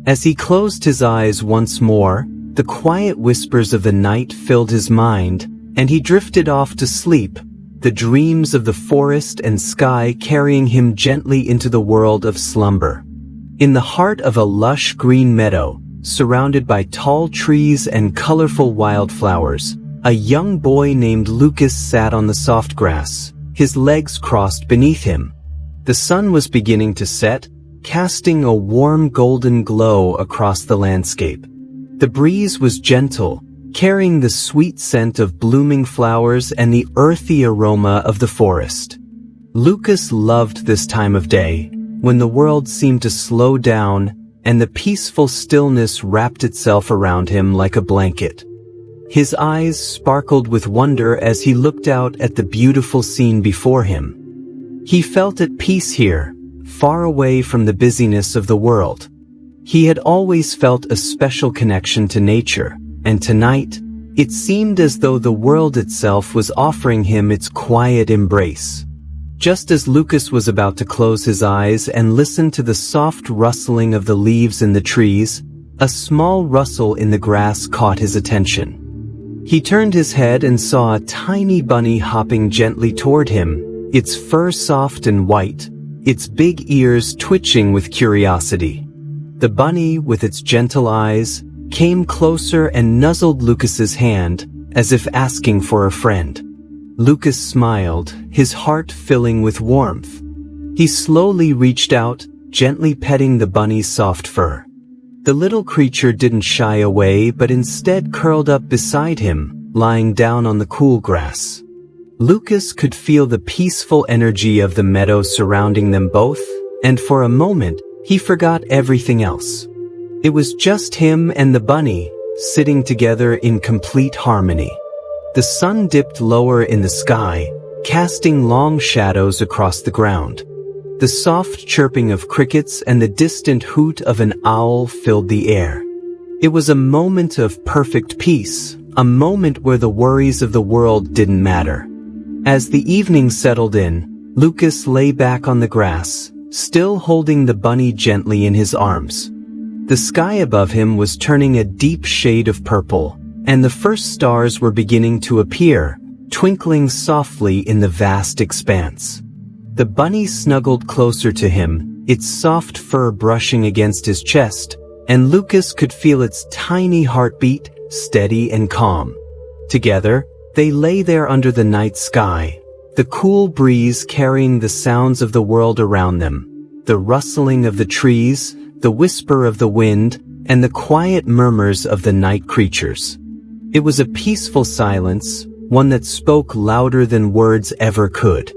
As he closed his eyes once more, the quiet whispers of the night filled his mind, and he drifted off to sleep, the dreams of the forest and sky carrying him gently into the world of slumber. In the heart of a lush green meadow, surrounded by tall trees and colorful wildflowers, a young boy named Lucas sat on the soft grass, his legs crossed beneath him. The sun was beginning to set, casting a warm golden glow across the landscape. The breeze was gentle, carrying the sweet scent of blooming flowers and the earthy aroma of the forest. Lucas loved this time of day, when the world seemed to slow down and the peaceful stillness wrapped itself around him like a blanket. His eyes sparkled with wonder as he looked out at the beautiful scene before him. He felt at peace here, far away from the busyness of the world. He had always felt a special connection to nature, and tonight, it seemed as though the world itself was offering him its quiet embrace. Just as Lucas was about to close his eyes and listen to the soft rustling of the leaves in the trees, a small rustle in the grass caught his attention. He turned his head and saw a tiny bunny hopping gently toward him, its fur soft and white, its big ears twitching with curiosity. The bunny, with its gentle eyes, came closer and nuzzled Lucas's hand, as if asking for a friend. Lucas smiled, his heart filling with warmth. He slowly reached out, gently petting the bunny's soft fur. The little creature didn't shy away but instead curled up beside him, lying down on the cool grass. Lucas could feel the peaceful energy of the meadow surrounding them both, and for a moment, he forgot everything else. It was just him and the bunny, sitting together in complete harmony. The sun dipped lower in the sky, casting long shadows across the ground. The soft chirping of crickets and the distant hoot of an owl filled the air. It was a moment of perfect peace, a moment where the worries of the world didn't matter. As the evening settled in, Lucas lay back on the grass, still holding the bunny gently in his arms. The sky above him was turning a deep shade of purple, and the first stars were beginning to appear, twinkling softly in the vast expanse. The bunny snuggled closer to him, its soft fur brushing against his chest, and Lucas could feel its tiny heartbeat, steady and calm. Together, they lay there under the night sky, the cool breeze carrying the sounds of the world around them, the rustling of the trees, the whisper of the wind, and the quiet murmurs of the night creatures. It was a peaceful silence, one that spoke louder than words ever could.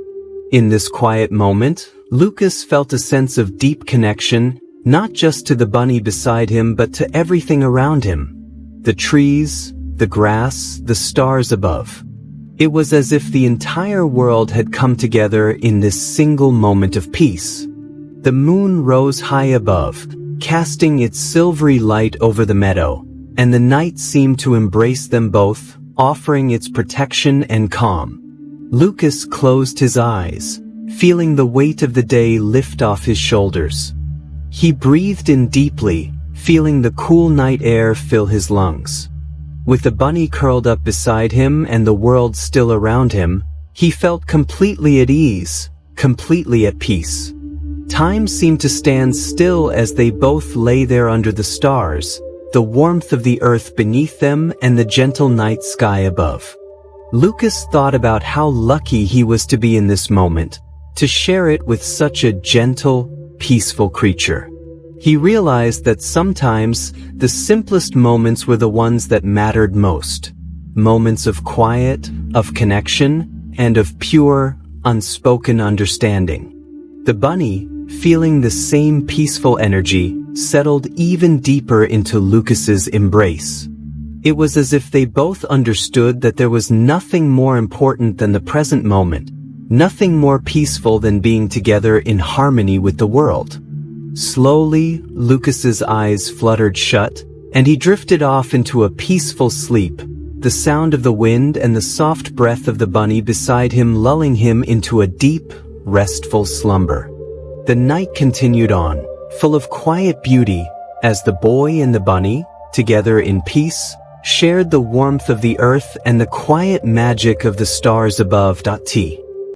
In this quiet moment, Lucas felt a sense of deep connection, not just to the bunny beside him but to everything around him. The trees, the grass, the stars above. It was as if the entire world had come together in this single moment of peace. The moon rose high above, casting its silvery light over the meadow, and the night seemed to embrace them both, offering its protection and calm. Lucas closed his eyes, feeling the weight of the day lift off his shoulders. He breathed in deeply, feeling the cool night air fill his lungs. With the bunny curled up beside him and the world still around him, he felt completely at ease, completely at peace. Time seemed to stand still as they both lay there under the stars, the warmth of the earth beneath them and the gentle night sky above. Lucas thought about how lucky he was to be in this moment, to share it with such a gentle, peaceful creature. He realized that sometimes the simplest moments were the ones that mattered most. Moments of quiet, of connection, and of pure, unspoken understanding. The bunny, feeling the same peaceful energy, settled even deeper into Lucas's embrace. It was as if they both understood that there was nothing more important than the present moment, nothing more peaceful than being together in harmony with the world. Slowly, Lucas's eyes fluttered shut, and he drifted off into a peaceful sleep, the sound of the wind and the soft breath of the bunny beside him lulling him into a deep, restful slumber. The night continued on, full of quiet beauty, as the boy and the bunny, together in peace, shared the warmth of the earth and the quiet magic of the stars above. T.